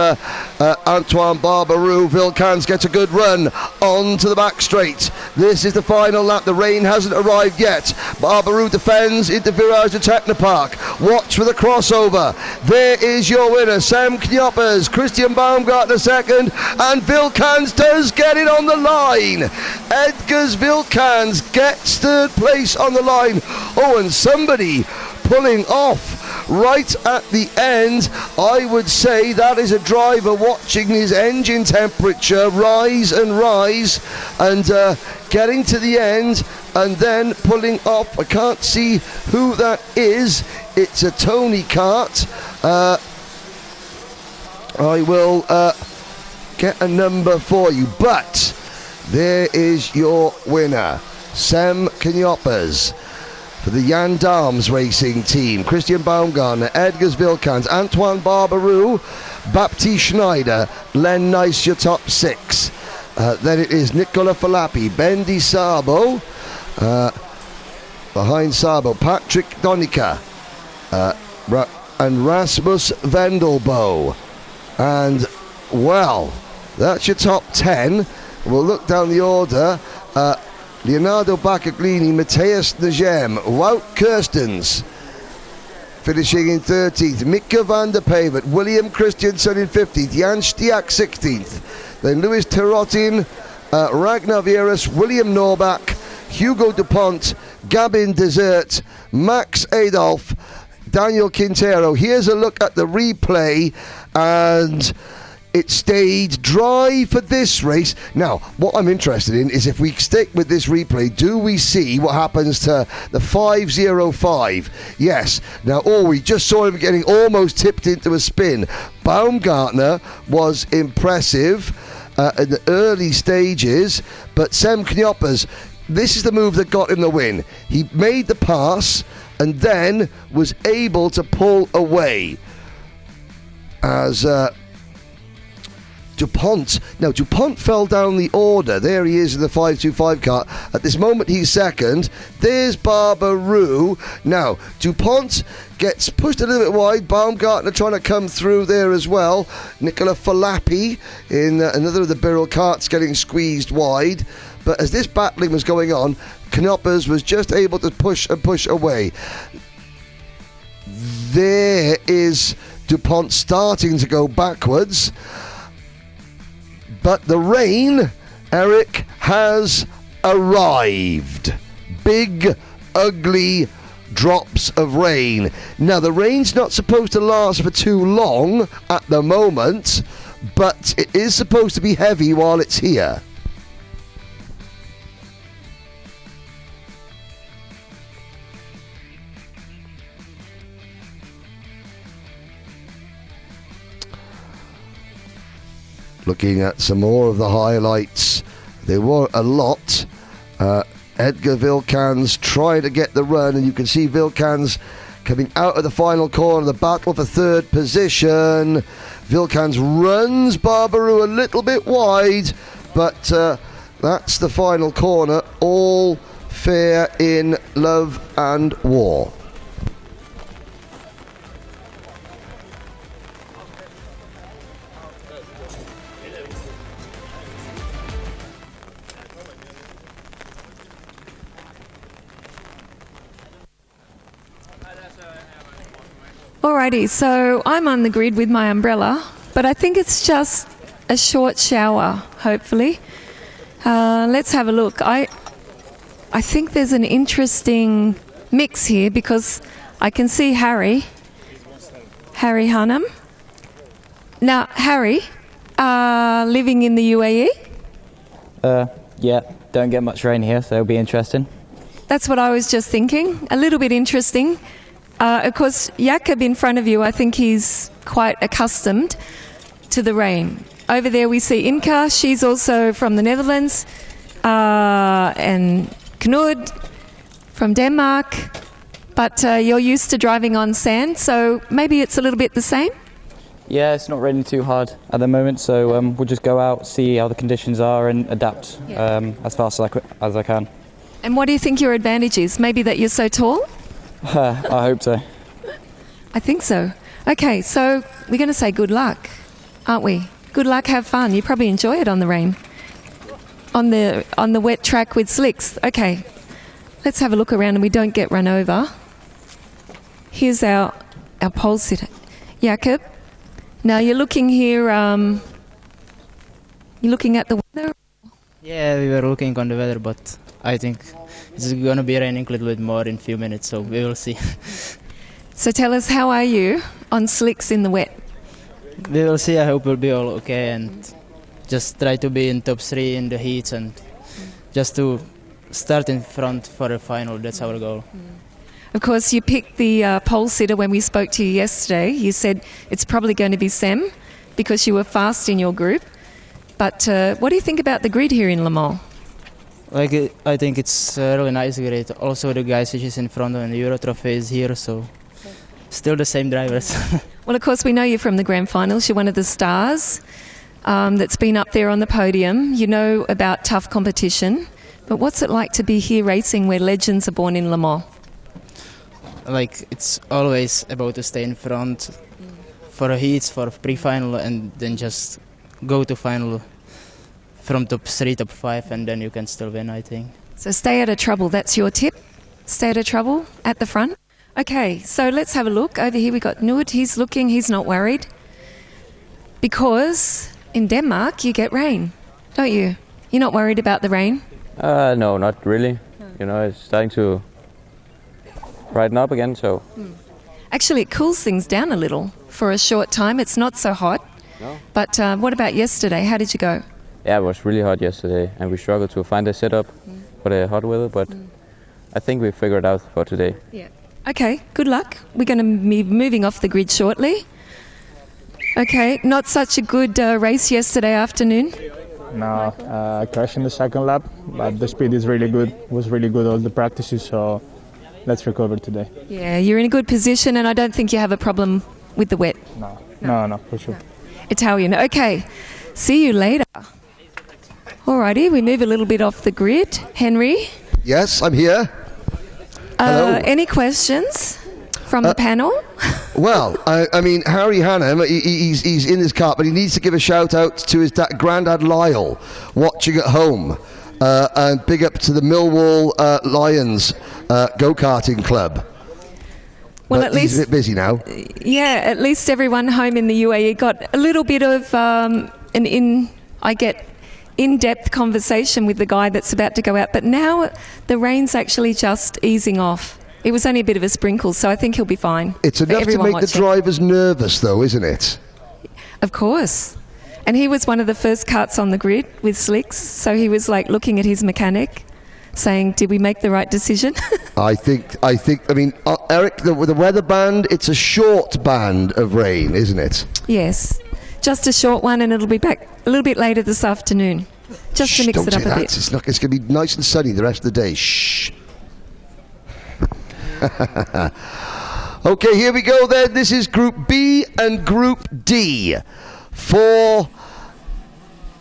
Antoine Barbaroux. Wilkans gets a good run onto the back straight. This is the final lap. The rain hasn't arrived yet. Barbaroux defends into Virage de Technopark. Watch for the crossover. There is your winner, Sem Knyoppers. Christian Baumgartner second, and Wilkans does get it on the line. Edgars Wilkans gets third place on the line. Oh, and somebody pulling off right at the end. I would say that is a driver watching his engine temperature rise and getting to the end and then pulling off. I can't see who that is. It's a Tony Kart. I will get a number for you, but there is your winner, Sem Knyoppers. For the Jan Darms Racing team, Christian Baumgartner, Edgars Wilkans, Antoine Barbaroux, Baptiste Schneider, Len Nice, your top six. Then it is Nicola Falappi, Ben Di Sabo, behind Sabo, Patrick Donica, and Rasmus Vendelbo. And, well, that's your top 10. We'll look down the order. Leonardo Baccaglini, Matthias Negem, Wout Kirstens finishing in 13th, Mika van der Pavert, William Christensen in 15th, Jan Stiak 16th, then Louis Terotin, Ragnar Vieras, William Norbach, Hugo Dupont, Gabin Desert, Max Adolf, Daniel Quintero. Here's a look at the replay, and it stayed dry for this race. Now, what I'm interested in is if we stick with this replay, do we see what happens to the 505? Yes. Now, we just saw him getting almost tipped into a spin. Baumgartner was impressive in the early stages, but Sem Knyoppers, this is the move that got him the win. He made the pass and then was able to pull away as DuPont. Now, DuPont fell down the order. There he is in the 525 car. At this moment, he's second. There's Barbaroo. Now, DuPont gets pushed a little bit wide. Baumgartner trying to come through there as well. Nicola Falapi in another of the Birrell carts getting squeezed wide. But as this battling was going on, Knoppers was just able to push and push away. There is DuPont starting to go backwards. But the rain, Eric, has arrived. Big, ugly drops of rain. Now, the rain's not supposed to last for too long at the moment, but it is supposed to be heavy while it's here. Looking at some more of the highlights, there were a lot. Edgar Vilkans trying to get the run, and you can see Vilkans coming out of the final corner, the battle for third position. Vilkans runs Barbaroo a little bit wide, but that's the final corner. All fair in love and war. Alrighty, so I'm on the grid with my umbrella, but I think it's just a short shower, hopefully. Let's have a look. I think there's an interesting mix here because I can see Harry Hunnam. Now, Harry, living in the UAE? Yeah, don't get much rain here, so it'll be interesting. That's what I was just thinking. A little bit interesting. Of course, Jakob in front of you, I think he's quite accustomed to the rain. Over there we see Inka, she's also from the Netherlands, and Knud from Denmark, but you're used to driving on sand, so maybe it's a little bit the same? Yeah, it's not raining too hard at the moment, so we'll just go out, see how the conditions are and adapt as fast as I can. And what do you think your advantage is? Maybe that you're so tall? I hope so. I think so. Okay, so we're going to say good luck, aren't we? Good luck, have fun. You probably enjoy it on the rain. On the wet track with slicks. Okay, let's have a look around and we don't get run over. Here's our pole sitter. Jakob, now you're looking here, you're looking at the weather? Yeah, we were looking on the weather, but I think it's going to be raining a little bit more in a few minutes, so we will see. So tell us, how are you on slicks in the wet? We will see. I hope we'll be all okay and just try to be in top 3 in the heats and just to start in front for the final. That's our goal. Of course, you picked the pole sitter when we spoke to you yesterday. You said it's probably going to be Sem because you were fast in your group. But what do you think about the grid here in Lemore? I think it's a really nice grid. Also, the guys which is in front of the Euro Trophy is here, so still the same drivers. Well, of course, we know you from the grand finals. You're one of the stars that's been up there on the podium. You know about tough competition. But what's it like to be here racing where legends are born in Lemore? It's always about to stay in front for the heats, for pre-final, and then just go to final from top 3, top 5, and then you can still win, I think. So stay out of trouble. That's your tip? Stay out of trouble at the front? Okay, so let's have a look. Over here we got Knud. He's looking. He's not worried. Because in Denmark you get rain, don't you? You're not worried about the rain? No, not really. You know, it's starting to brighten up again, so... Actually, it cools things down a little for a short time. It's not so hot. No. But what about yesterday? How did you go? Yeah, it was really hot yesterday, and we struggled to find a setup for the hot weather, but I think we figured it out for today. Yeah. Okay, good luck. We're going to be moving off the grid shortly. Okay, not such a good race yesterday afternoon. No, I crashed in the second lap, but the speed is really good. It was really good all the practices, so let's recover today. Yeah, you're in a good position, and I don't think you have a problem with the wet. No, for sure. Italian. Okay, See you later. Alrighty, we move a little bit off the grid. Henry? Yes, I'm here. Hello. Any questions from the panel? Well, I mean, Harry Hannam, he's in his car, but he needs to give a shout out to his granddad Lyle, watching at home. And big up to the Millwall Lions go-karting club. Well, But at least he's a bit busy now. Yeah, at least everyone home in the UAE got a little bit of in-depth conversation with the guy that's about to go out. But now the rain's actually just easing off. It was only a bit of a sprinkle, so I think he'll be fine. It's for enough to everyone make the watching. drivers nervous, though, isn't it? Of course. And he was one of the first karts on the grid with slicks, so he was like looking at his mechanic, saying, did we make the right decision? I think. I mean, Eric, the weather band, it's a short band of rain, isn't it? Yes. Just a short one, and it'll be back a little bit later this afternoon, just to mix don't it up say a that. bit. It's going to be nice and sunny the rest of the day. Shh. Okay, here we go then. This is Group B and Group D. For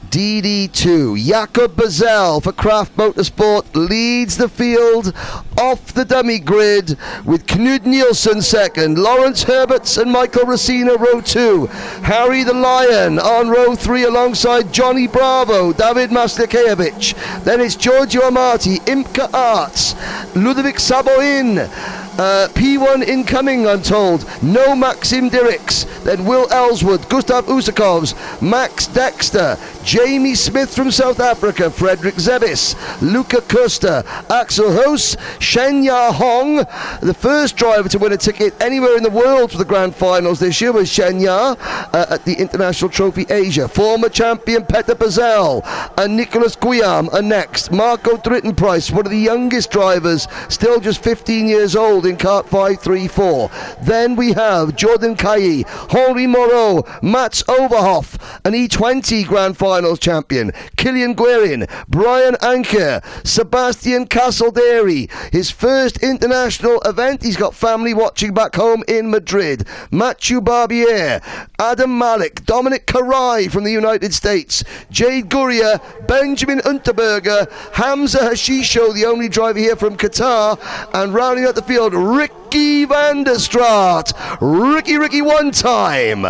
DD2, Jakob Bazel for Kraft Motorsport leads the field off the dummy grid with Knud Nielsen second, Lawrence Herberts and Michael Racina row 2, Harry the Lion on row 3 alongside Johnny Bravo, David Maslakevich. Then it's Giorgio Amati, Imca Arts, Ludovic Saboin, P1 incoming, I'm told. No Maxim Dirks. Then Will Ellswood, Gustav Usakovs, Max Dexter, Jamie Smith from South Africa, Frederick Zebis, Luca Costa, Axel Hoos, Shenya Hong. The first driver to win a ticket anywhere in the world for the Grand Finals this year was Shenya at the International Trophy Asia. Former champion Peter Bazel and Nicholas Guillaume are next. Marco Drittenprice, one of the youngest drivers, still just 15 years old in kart 534. Then we have Jordan Kayi, Henri Moreau, Mats Overhoff, an E20 Grand Finals champion, Killian Guerin, Brian Anker, Sebastian Castledary, his first international event. He's got family watching back home in Madrid. Mathieu Barbier, Adam Malik, Dominic Karai from the United States, Jade Gurria, Benjamin Unterberger, Hamza Hashisho, the only driver here from Qatar, and rounding out the field, Ricky van der Straat, Ricky one time,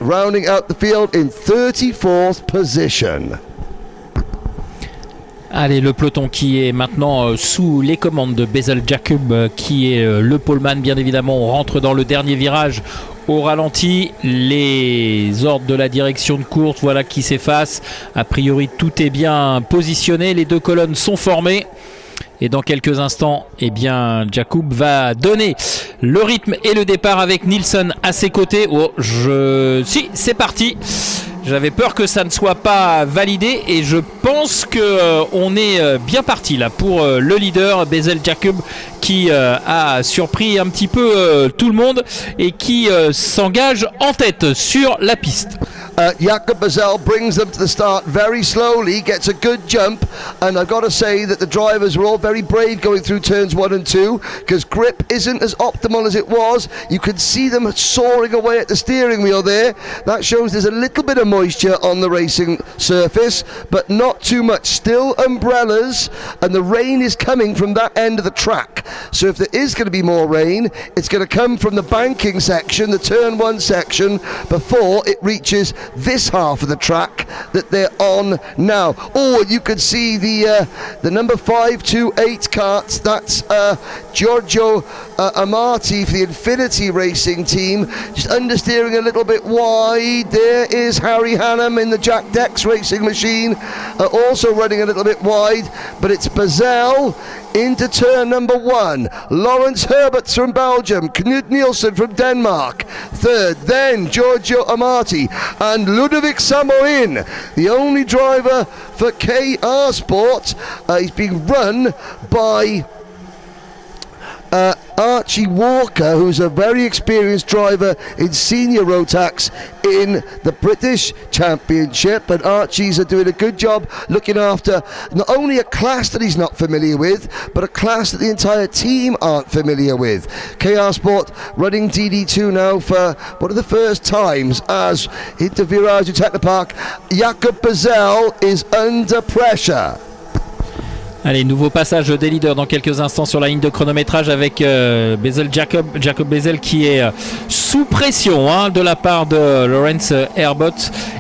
rounding out the field in 34th position. Allez, le peloton qui est maintenant sous les commandes de Bazel Jacob, qui est le poleman, bien évidemment. On rentre dans le dernier virage au ralenti. Les ordres de la direction de course, voilà, qui s'effacent. A priori, tout est bien positionné. Les deux colonnes sont formées. Et dans quelques instants, eh bien, Jacob va donner le rythme et le départ avec Nielsen à ses côtés. Si, c'est parti. J'avais peur que ça ne soit pas validé et je pense qu'on est bien parti là pour le leader Bazel Jacob qui a surpris un petit peu tout le monde et qui s'engage en tête sur la piste. Jakob Bazel brings them to the start very slowly, gets a good jump, and I've got to say that the drivers were all very brave going through turns 1 and 2 because grip isn't as optimal as it was. You can see them soaring away at the steering wheel there. That shows there's a little bit of moisture on the racing surface, but not too much. Still umbrellas, and the rain is coming from that end of the track. So if there is going to be more rain, it's going to come from the banking section, the turn 1 section, before it reaches this half of the track that they're on now. Oh, you could see the number 528 karts. That's Giorgio Amati for the Infinity Racing team, just understeering a little bit wide. There is Harry Hannam in the Jack Dex Racing machine, also running a little bit wide, but it's Bazel into turn number 1. Lawrence Herberts from Belgium, Knud Nielsen from Denmark, third. Then Giorgio Amati and Ludovic Samoin, the only driver for KR Sport. He's being run by Archie Walker, who's a very experienced driver in senior Rotax in the British Championship, and Archie's are doing a good job looking after not only a class that he's not familiar with, but a class that the entire team aren't familiar with. KR Sport running DD2 now for one of the first times as into Virage du Technopark. Jakob Bezel is under pressure. Allez, nouveau passage des leaders dans quelques instants sur la ligne de chronométrage avec Jacob Bezel qui est sous pression de la part de Lawrence Herbott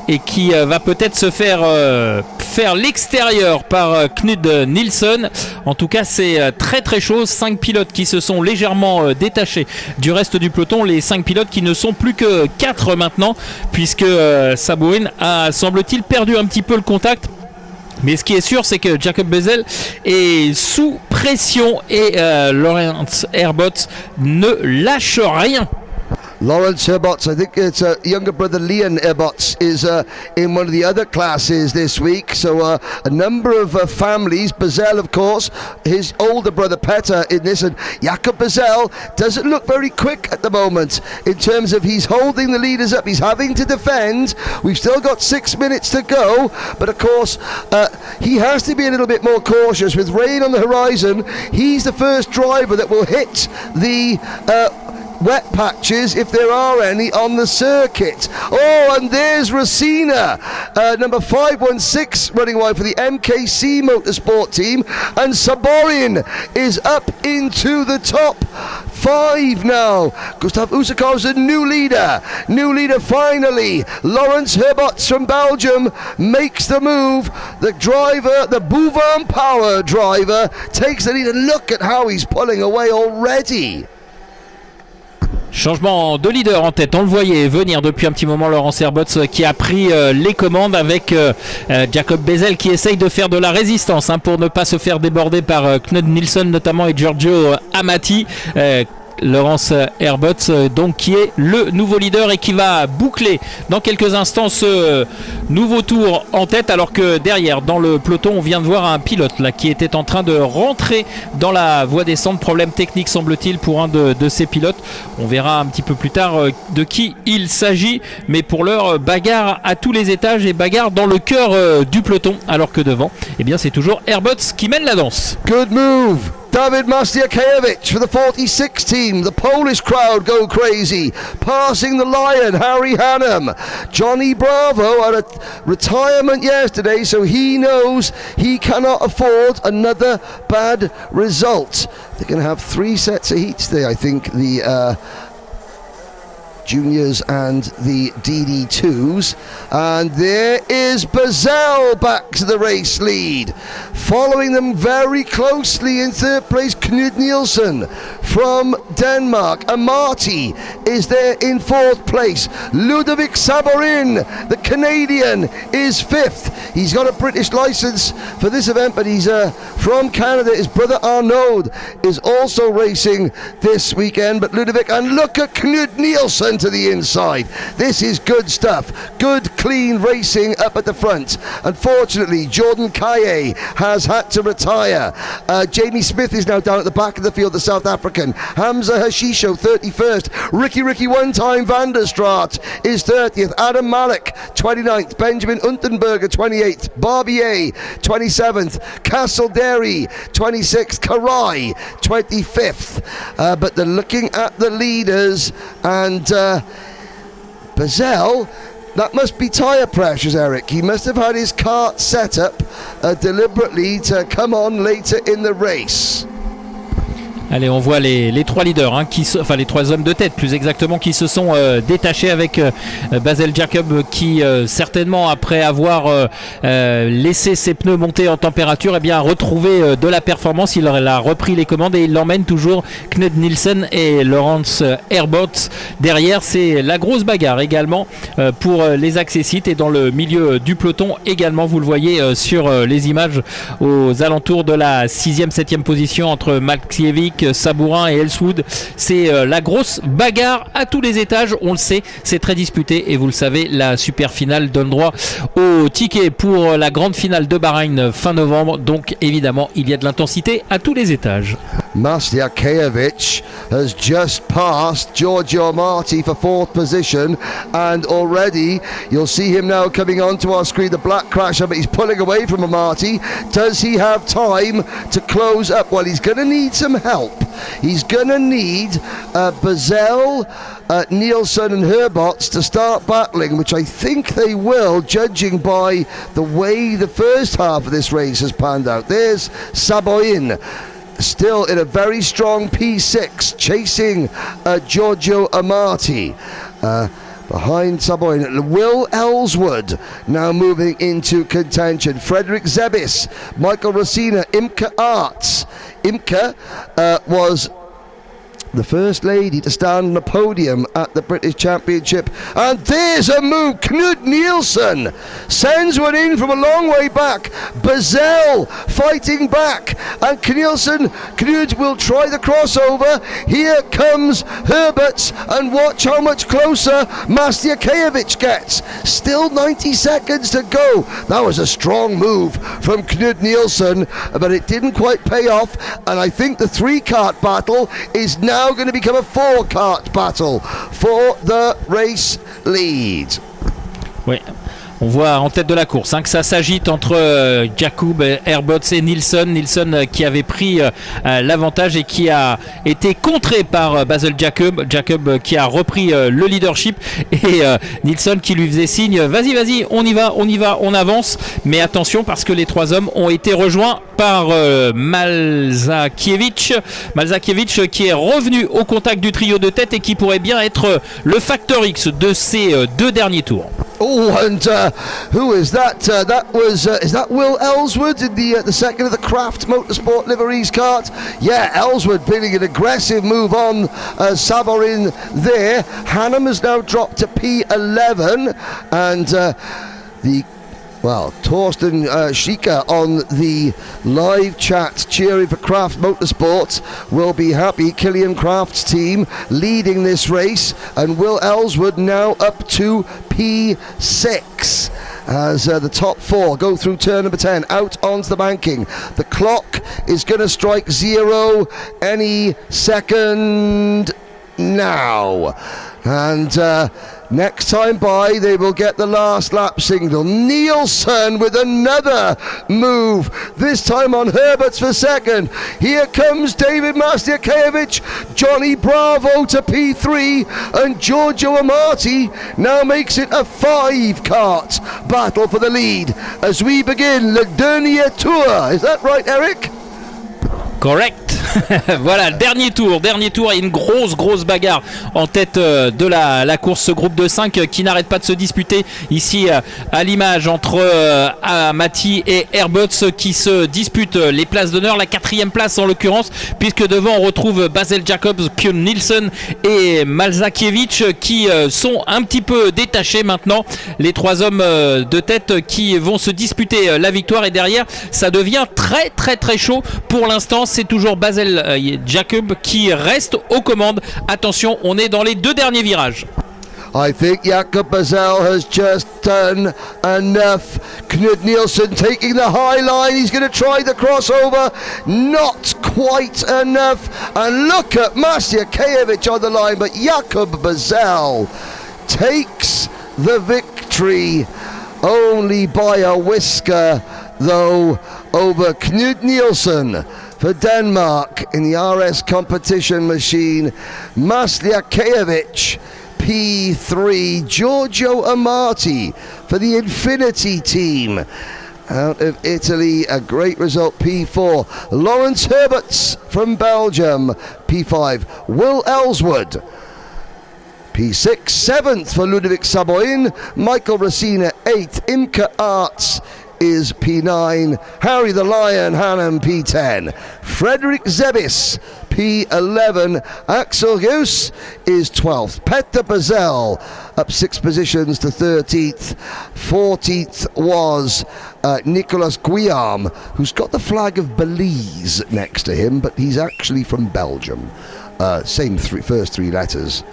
et qui va peut-être se faire l'extérieur par Knud Nielsen. En tout cas, c'est très très chaud. 5 pilotes qui se sont légèrement détachés du reste du peloton. Les 5 pilotes qui ne sont plus que 4 maintenant, puisque Sabourin a, semble-t-il, perdu un petit peu le contact. Mais ce qui est sûr, c'est que Jacob Bezel est sous pression et Lawrence Herbott ne lâche rien. Lawrence Herbott, I think it's younger brother Leon Herbott is in one of the other classes this week. So a number of families, Bezel of course, his older brother Petter in this, and Jakob Bezel doesn't look very quick at the moment in terms of he's holding the leaders up, he's having to defend. We've still got 6 minutes to go, but of course he has to be a little bit more cautious. With rain on the horizon, he's the first driver that will hit the wet patches, if there are any, on the circuit. Oh, and there's Racina, number 516, running wide for the MKC Motorsport team, and Saborin is up into the top 5 now. Gustav Usakov's a new leader finally. Lawrence Herbott from Belgium makes the move. The driver, the Bouvin Power driver, takes the lead, and look at how he's pulling away already. Changement de leader en tête, on le voyait venir depuis un petit moment. Lawrence Herbott qui a pris les commandes avec Jacob Bezel qui essaye de faire de la résistance pour ne pas se faire déborder par Knud Nielsen notamment et Giorgio Amati. Lawrence Herbott donc qui est le nouveau leader et qui va boucler dans quelques instants ce nouveau tour en tête, alors que derrière dans le peloton on vient de voir un pilote là qui était en train de rentrer dans la voie descente. Problème technique semble-t-il pour un de ces pilotes. On verra un petit peu plus tard de qui il s'agit, mais pour l'heure bagarre à tous les étages et bagarre dans le cœur du peloton, alors que devant bien c'est toujours Herbott qui mène la danse. Good move, David Mastiakevich for the 46 team. The Polish crowd go crazy. Passing the Lion, Harry Hannum. Johnny Bravo had a retirement yesterday, so he knows he cannot afford another bad result. They're going to have 3 sets of heats today, I think, the juniors and the DD2s, and there is Bezel back to the race lead. Following them very closely in 3rd place, Knud Nielsen from Denmark. Amati is there in 4th place. Ludovic Saborin, the Canadian, is 5th. He's got a British license for this event, but he's from Canada. His brother Arnaud is also racing this weekend, but Ludovic, and look at Knud Nielsen to the inside. This is good stuff. Good clean racing up at the front. Unfortunately, Jordan Kaye has had to retire. Jamie Smith is now down at the back of the field, the South African. Hamza Hashisho 31st. Ricky one-time van der Straat is 30th. Adam Malik 29th. Benjamin Unterberger 28th. Barbier 27th. Castledary 26th. Karai 25th. But they're looking at the leaders, and Bezel, that must be tyre pressures, Eric. He must have had his kart set up deliberately to come on later in the race. Allez, on voit les 3 leaders, enfin les 3 hommes de tête plus exactement, qui se sont détachés avec Bezel Jacob qui certainement après avoir laissé ses pneus monter en température a retrouvé de la performance. Il a repris les commandes et il l'emmène toujours. Knud Nielsen et Lawrence Herbott derrière. C'est la grosse bagarre également pour les accessites et dans le milieu du peloton également. Vous le voyez sur les images aux alentours de la 6e, 7e position entre Malkiewicz, Ludovic Sabourin et Elswood. C'est la grosse bagarre à tous les étages, on le sait, c'est très disputé et vous le savez, la super finale donne droit au ticket pour la grande finale de Bahreïn fin novembre, donc évidemment il y a de l'intensité à tous les étages. Mastiakiewicz has just passed Giorgio Amati for 4th position, and already you'll see him now coming onto our screen, the black crasher, but he's pulling away from Amati. Does he have time to close up? Well, he's going to need some help. He's going to need Bazell, Nielsen and Herbots to start battling, which I think they will, judging by the way the first half of this race has panned out. There's Saboin, still in a very strong P6, chasing Giorgio Amati. Behind Saboin, Will Ellswood now moving into contention. Frederick Zebis, Michael Rosina, Imke Arts. Imke was the first lady to stand on the podium at the British Championship. And there's a move. Knud Nielsen sends one in from a long way back. Bazell fighting back. And Knud will try the crossover. Here comes Herberts. And watch how much closer Mastiakiewicz gets. Still 90 seconds to go. That was a strong move from Knud Nielsen, but it didn't quite pay off. And I think the 3-kart battle is now going to become a 4-kart battle for the race lead. Oui. On voit en tête de la course que ça s'agite entre Jakub, Herbots et Nielsen. Nielsen qui avait pris l'avantage et qui a été contré par Basil Jakub. Jakub qui a repris le leadership et Nielsen qui lui faisait signe vas-y, on y va, on avance. Mais attention parce que les 3 hommes ont été rejoints par Malzakiewicz qui est revenu au contact du trio de tête et qui pourrait bien être le facteur X de ces 2 derniers tours. Oh, and who is that? Is that Will Ellswood in the second of the Kraft Motorsport Liveries kart? Yeah, Ellswood building an aggressive move on Saborin there. Hannum has now dropped to P11, and Torsten Schieker on the live chat cheering for Kraft Motorsports will be happy. Killian Kraft's team leading this race, and Will Ellswood now up to P6 as the top 4 go through turn number 10 out onto the banking. The clock is going to strike 0 any second now, and next time by they will get the last lap signal. Nielsen with another move, this time on Herberts for second. Here comes David Mastiakiewicz, Johnny Bravo to P3, and Giorgio Amati now makes it a 5-kart battle for the lead as we begin le dernier tour. Is that right, Eric? Correct. Voilà, dernier tour et une grosse bagarre en tête de la course, ce groupe de 5 qui n'arrête pas de se disputer ici à l'image entre Amati et Herbots qui se disputent les places d'honneur, la 4e place en l'occurrence, puisque devant on retrouve Basil Jacobs, Kjell Nielsen et Malzakiewicz qui sont un petit peu détachés maintenant, les 3 hommes de tête qui vont se disputer la victoire, et derrière ça devient très chaud. Pour l'instant c'est toujours Basil Jakub qui reste aux commandes. Attention, on est dans les 2 derniers virages. I think Jakob Bazell has just done enough. Knud Nielsen taking the high line. He's going to try the crossover. Not quite enough. And look at Mastiakiewicz on the line. But Jakob Bazell takes the victory only by a whisker, though, over Knud Nielsen for Denmark in the RS competition machine. Mastiakiewicz P3, Giorgio Amati for the Infinity team out of Italy, a great result, P4. Lawrence Herberts from Belgium, P5. Will Ellswood, P6. 7th for Ludovic Saboin. Michael Racina, 8th. Imke Arts is P9. Harry the Lion Hannum, P10. Frederick Zebis, P11. Axel Goose is 12th. Petter Bazell up 6 positions to 13th. 14th was Nicolas Guillaume, who's got the flag of Belize next to him, but he's actually from Belgium. Same first three letters.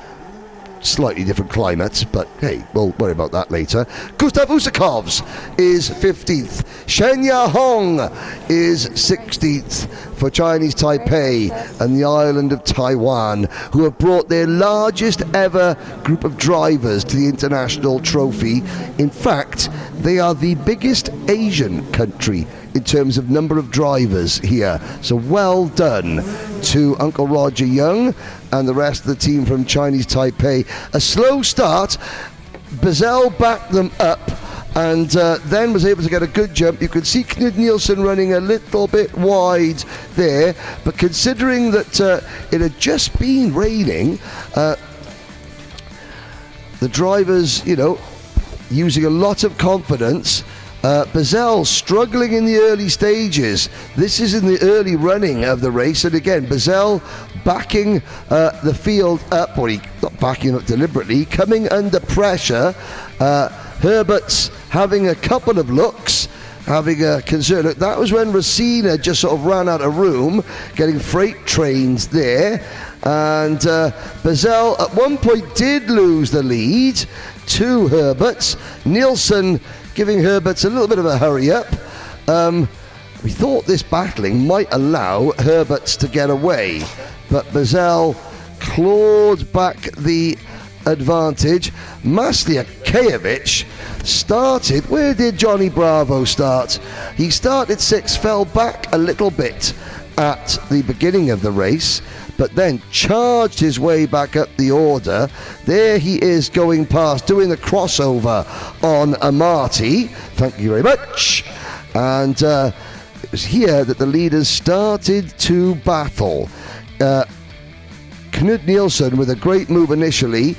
Slightly different climate, but hey, we'll worry about that later. Gustav Usakovs is 15th. Shen Yahong is 16th for Chinese Taipei and the island of Taiwan, who have brought their largest ever group of drivers to the international trophy. In fact, they are the biggest Asian country in terms of number of drivers here. So well done to Uncle Roger Young and the rest of the team from Chinese Taipei. A slow start. Bazell backed them up and then was able to get a good jump. You could see Knud Nielsen running a little bit wide there, but considering that it had just been raining, the drivers, you know, using a lot of confidence. Bazell struggling in the early stages. This is in the early running of the race, and again Bazell backing the field up, or he not backing up deliberately, coming under pressure. Herbert's having a couple of looks, having a concern. That was when Racina just sort of ran out of room, getting freight trains there, and Bazell at one point did lose the lead to Herbert's. Nielsen giving Herbert's a little bit of a hurry up. We thought this battling might allow Herbert's to get away, but Bazell clawed back the advantage. Masliakiewicz started, where did Johnny Bravo start? He started 6th, fell back a little bit at the beginning of the race, but then charged his way back up the order. There he is going past, doing the crossover on Amati. Thank you very much. And it was here that the leaders started to battle. Knud Nielsen with a great move initially,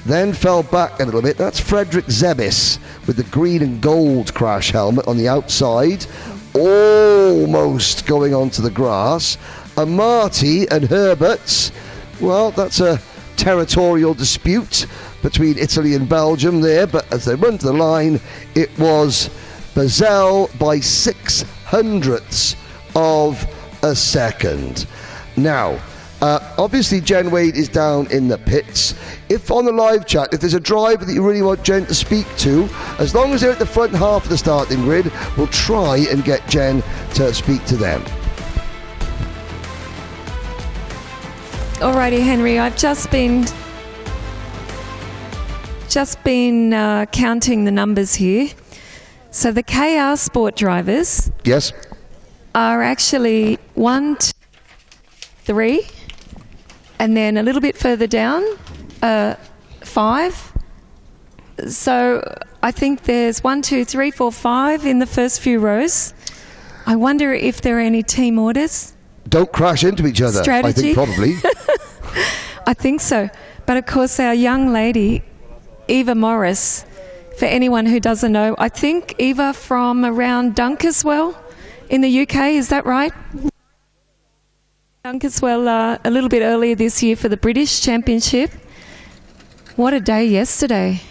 then fell back a little bit. That's Frederick Zebis with the green and gold crash helmet on the outside, almost going onto the grass. Amati and Herbert's, well, that's a territorial dispute between Italy and Belgium there, but as they run to the line, it was Bazell by 0.06 of a second. Now, obviously Jen Wade is down in the pits. If on the live chat, if there's a driver that you really want Jen to speak to, as long as they're at the front half of the starting grid, we'll try and get Jen to speak to them. Alrighty, Henry, I've just been counting the numbers here. So the KR Sport drivers, yes, are actually 1, 2, 3, and then a little bit further down, 5. So I think there's 1, 2, 3, 4, 5 in the first few rows. I wonder if there are any team orders. Don't crash into each other. Strategy? I think probably. I think so. But of course our young lady, Eva Morris, for anyone who doesn't know, I think Eva from around Dunkeswell in the UK, is that right? Dunkeswell a little bit earlier this year for the British Championship. What a day yesterday.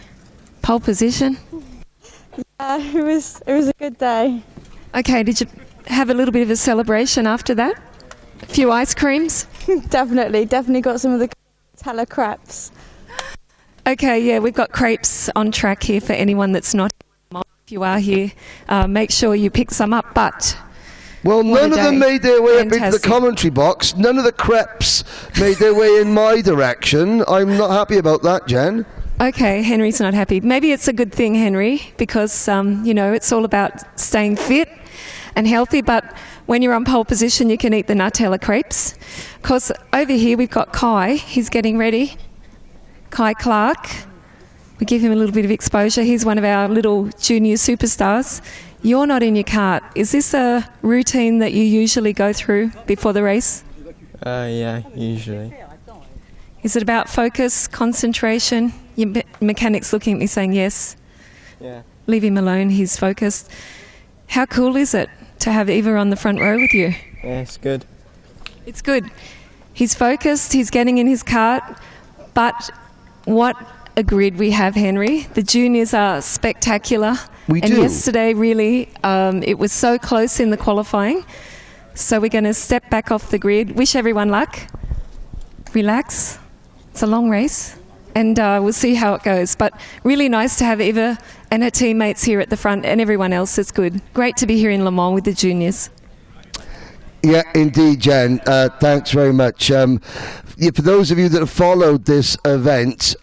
Pole position. Yeah, it was a good day. Okay, did you have a little bit of a celebration after that? A few ice creams? Definitely got some of the Teller crepes. Okay, yeah, we've got crepes on track here for anyone that's not. If you are here, make sure you pick some up. But well, none of them made their way up into the commentary box. None of the crepes made their way in my direction. I'm not happy about that, Jen. Okay, Henry's not happy. Maybe it's a good thing, Henry, because you know, it's all about staying fit and healthy. But when you're on pole position, you can eat the Nutella crepes. Of course, over here we've got Kai. He's getting ready. Kai Clark. We give him a little bit of exposure. He's one of our little junior superstars. You're not in your kart. Is this a routine that you usually go through before the race? Yeah, usually. Is it about focus, concentration? Your mechanic's looking at me saying yes. Yeah. Leave him alone, he's focused. How cool is it to have Eva on the front row with you? Yeah, it's good. It's good. He's focused, he's getting in his kart, but what a grid we have, Henry. The juniors are spectacular. We and do. yesterday, really, it was so close in the qualifying. So we're going to step back off the grid. Wish everyone luck. Relax. It's a long race. And we'll see how it goes. But really nice to have Eva and her teammates here at the front and everyone else. It's good. Great to be here in Lemore with the juniors. Yeah, indeed, Jen. Thanks very much. For those of you that have followed this event,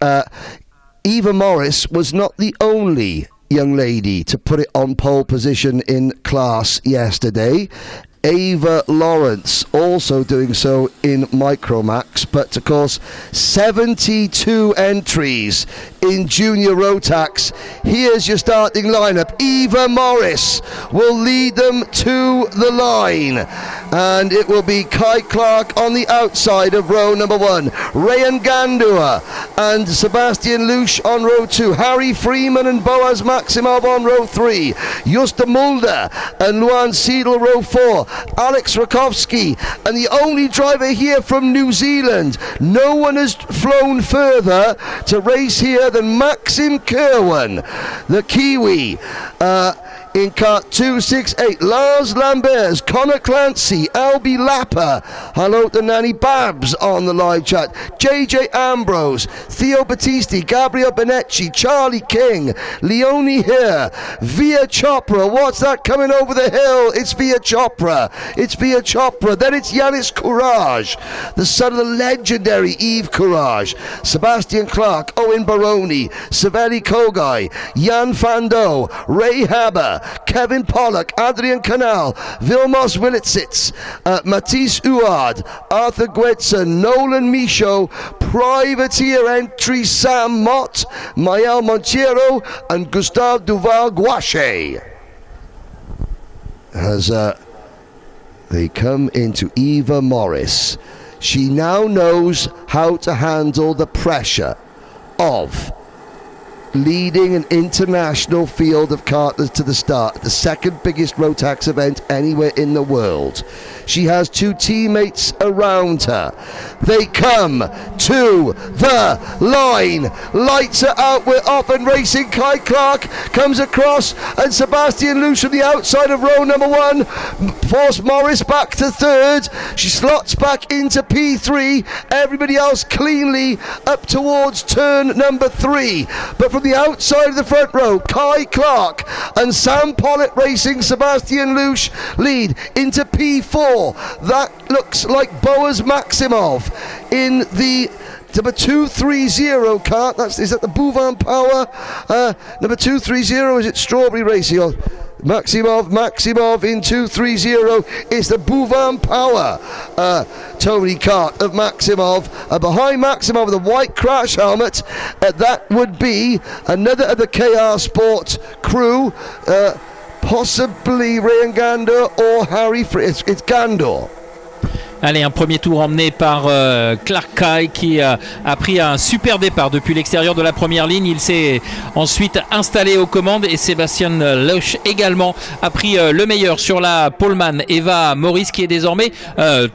Eva Morris was not the only young lady to put it on pole position in class yesterday. Ava Lawrence also doing so in Micromax, but of course 72 entries in Junior Rotax. Here's your starting lineup. Eva Morris will lead them to the line, and it will be Kai Clark on the outside of row number 1, Rayan Gandua and Sebastian Lusch on row 2, Harry Freeman and Boaz Maximov on row 3, Justa Mulder and Luan Seidel row 4, Alex Rakowski, and the only driver here from New Zealand. No one has flown further to race here than Maxim Kerwin, the Kiwi. In kart 268, Lars Lambers, Connor Clancy, Albie Lapper, hello to Nanny Babs on the live chat, JJ Ambrose, Theo Battisti, Gabriel Benetti, Charlie King, Leonie here, Via Chopra. What's that coming over the hill? It's Via Chopra. It's Via Chopra. Then it's Yanis Courage, the son of the legendary Yves Courage, Sebastian Clark, Owen Baroni, Saveli Kogai, Jan Fando, Ray Haber, Kevin Pollock, Adrian Canal, Vilmos Willitsits, Matisse Uard, Arthur Gwetson, Nolan Michaud, Privateer entry Sam Mott, Mael Montiero, and Gustave Duval Guache. As they come into Eva Morris, she now knows how to handle the pressure of leading an international field of karters to the start, the second biggest Rotax event anywhere in the world. She has two teammates around her. They come to the line. Lights are out. We're off and racing. Kai Clark comes across, and Sebastian Lusch from the outside of row number 1 force Morris back to third. She slots back into P3. Everybody else cleanly up towards turn number 3. But from the outside of the front row, Kai Clark and Sam Pollitt racing Sebastian Lusch lead into P4. That looks like Boaz Maximov in the number 230 kart. Is that the Bouvan Power? Number 230, is it Strawberry Racing? Or Maximov in 230 is the Bouvan Power Tony Kart of Maximov. Behind Maximov with a white crash helmet, that would be another of the KR Sport crew, possibly Rayan Gandor or Harry It's Gandor. Allez, un premier tour emmené par Clark Kai qui a pris un super départ depuis l'extérieur de la première ligne. Il s'est ensuite installé aux commandes et Sébastien Lusch également a pris le meilleur sur la poleman. Eva Morris qui est désormais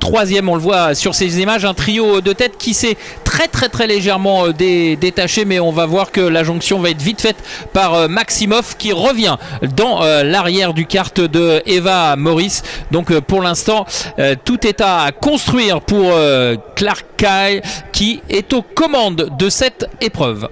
troisième, on le voit sur ces images, un trio de tête qui s'est très légèrement détaché, mais on va voir que la jonction va être vite faite par Maximov qui revient dans l'arrière du kart de Eva Morris. Donc pour l'instant tout est à construire pour Clark Kai qui est aux commandes de cette épreuve.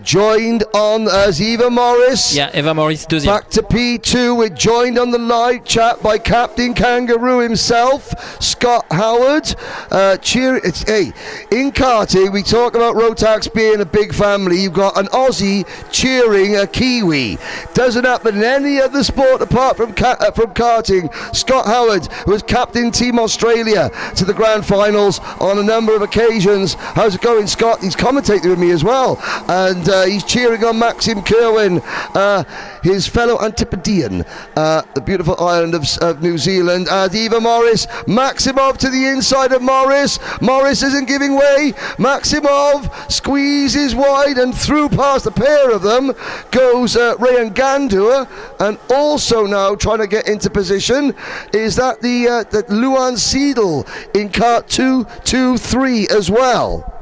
Joined on as Eva Morris. Yeah, Eva Morris deuxième. Back to P2. We're joined on the live chat by Captain Kangaroo himself, Scott Howard. Hey, in karting, we talk about Rotax being a big family. You've got an Aussie cheering a Kiwi. Doesn't happen in any other sport apart from karting. Scott Howard, who has captained Team Australia to the grand finals on a number of occasions. How's it going, Scott? He's commentating with me as well. And he's cheering on Maxim Kerwin, his fellow Antipodean, the beautiful island of New Zealand. Eva Morris, Maximov to the inside of Morris. Morris isn't giving way. Maximov squeezes wide, and through past the pair of them goes Rayan Gandua, and also now trying to get into position is that the Luan Seidel in kart 2-2-3 as well.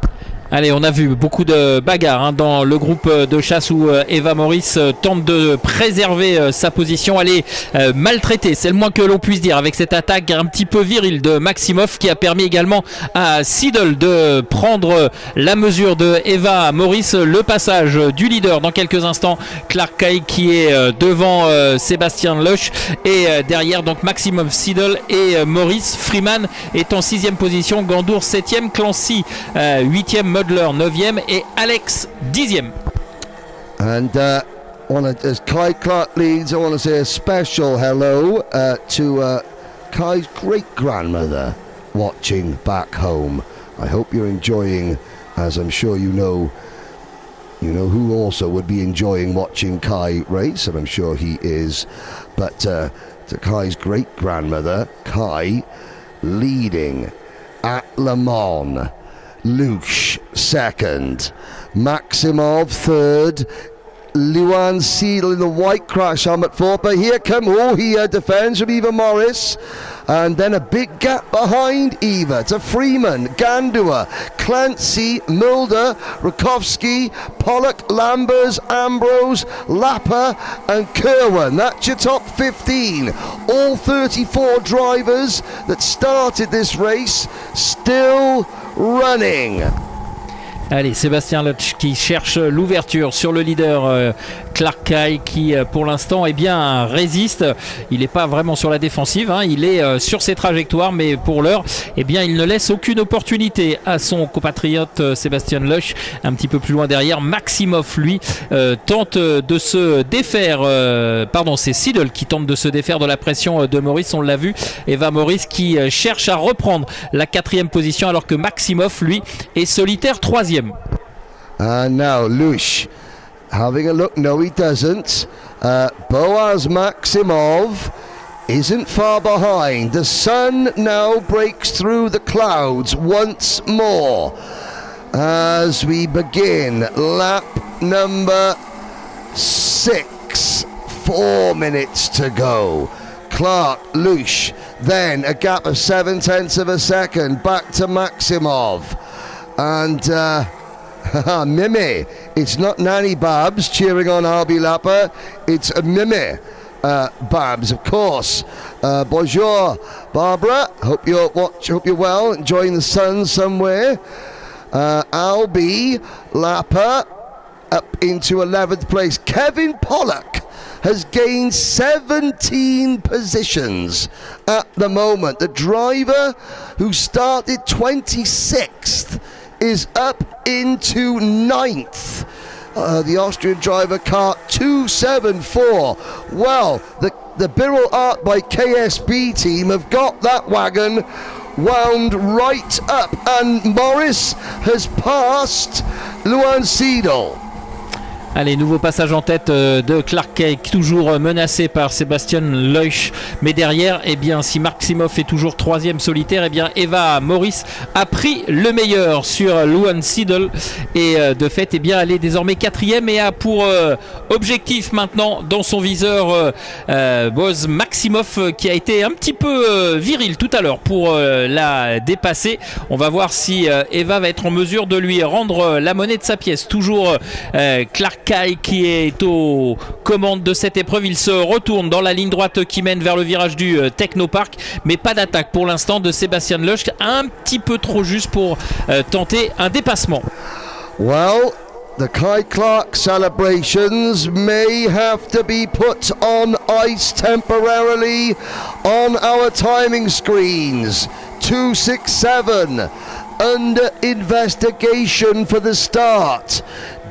Allez, on a vu beaucoup de bagarres dans le groupe de chasse où Eva Maurice tente de préserver sa position. Elle est maltraitée, c'est le moins que l'on puisse dire, avec cette attaque un petit peu virile de Maximov qui a permis également à Seidel de prendre la mesure de Eva Maurice. Le passage du leader dans quelques instants, Clark Kay qui est devant Sébastien Loesch et derrière donc Maximov, Seidel et Maurice. Freeman est en 6e position, Gandour 7e, Clancy 8e, Mudler 9e et Alex 10e. And as Kai Clark leads, I want to say a special hello to Kai's great-grandmother watching back home. I hope you're enjoying, as I'm sure you know who also would be enjoying watching Kai race, and I'm sure he is. But to Kai's great-grandmother, Kai leading at Lemore. Luch second, Maximov third, Luan Seidel in the white crash helmet fourth, but here defends from Eva Maurice, and then a big gap behind Eva to Freeman, Gandua, Clancy, Mulder, Rakowski, Pollock, Lambers, Ambrose, Lapper and Kerwin. That's your top 15. All 34 drivers that started this race still running. Allez, Sébastien Loesch qui cherche l'ouverture sur le leader Clark Kay qui pour l'instant résiste. Il n'est pas vraiment sur la défensive, il est sur ses trajectoires, mais pour l'heure il ne laisse aucune opportunité à son compatriote Sébastien Loesch. Un petit peu plus loin derrière, Maximov lui tente de se défaire, c'est Seidel qui tente de se défaire de la pression de Maurice, on l'a vu. Eva Maurice qui cherche à reprendre la 4e position alors que Maximov lui est solitaire 3e. And now Lush having a look. No, he doesn't. Boaz Maximov isn't far behind. The sun now breaks through the clouds once more as we begin lap number 6. 4 minutes to go. Clark, Lush, then a gap of 0.7 of a second back to Maximov. And Mimi, it's not Nanny Babs cheering on Harvey Lapper, it's Mimi Babs, of course. Bonjour, Barbara. Hope you're well, enjoying the sun somewhere. Albie Lapper up into 11th place. Kevin Pollock has gained 17 positions at the moment. The driver who started 26th is up into 9th. The Austrian driver, car 274. Well, the Birrell Art by KSB team have got that wagon wound right up, and Morris has passed Luan Seidel. Allez, nouveau passage en tête de Clark Kay, toujours menacé par Sébastien Loesch. Mais derrière, si Maximov est toujours 3e solitaire, Eva Maurice a pris le meilleur sur Luan Seidel. Et de fait, elle est désormais 4e et a pour objectif maintenant dans son viseur Boaz Maximov qui a été un petit peu viril tout à l'heure pour la dépasser. On va voir si Eva va être en mesure de lui rendre la monnaie de sa pièce. Toujours Clark Kay qui est aux commandes de cette épreuve. Il se retourne dans la ligne droite qui mène vers le virage du Technopark, mais pas d'attaque pour l'instant de Sébastien Loesch, un petit peu trop juste pour tenter un dépassement. Well, the Kai Clark celebrations may have to be put on ice temporarily on our timing screens. 267 under investigation for the start.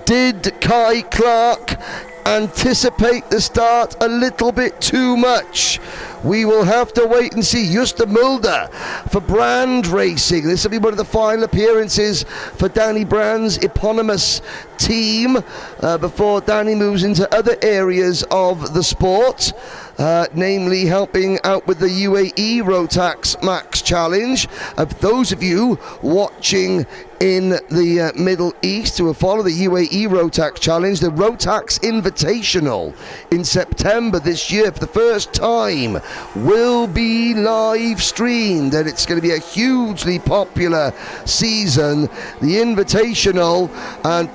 Did Kai Clark anticipate the start a little bit too much? We will have to wait and see. Justa Mulder for Brand Racing. This will be one of the final appearances for Danny Brand's eponymous team before Danny moves into other areas of the sport. namely helping out with the UAE Rotax Max Challenge. Those of you watching in the Middle East who will follow the UAE Rotax Challenge, the Rotax Invitational in September this year for the first time will be live streamed, and it's going to be a hugely popular season, the Invitational, and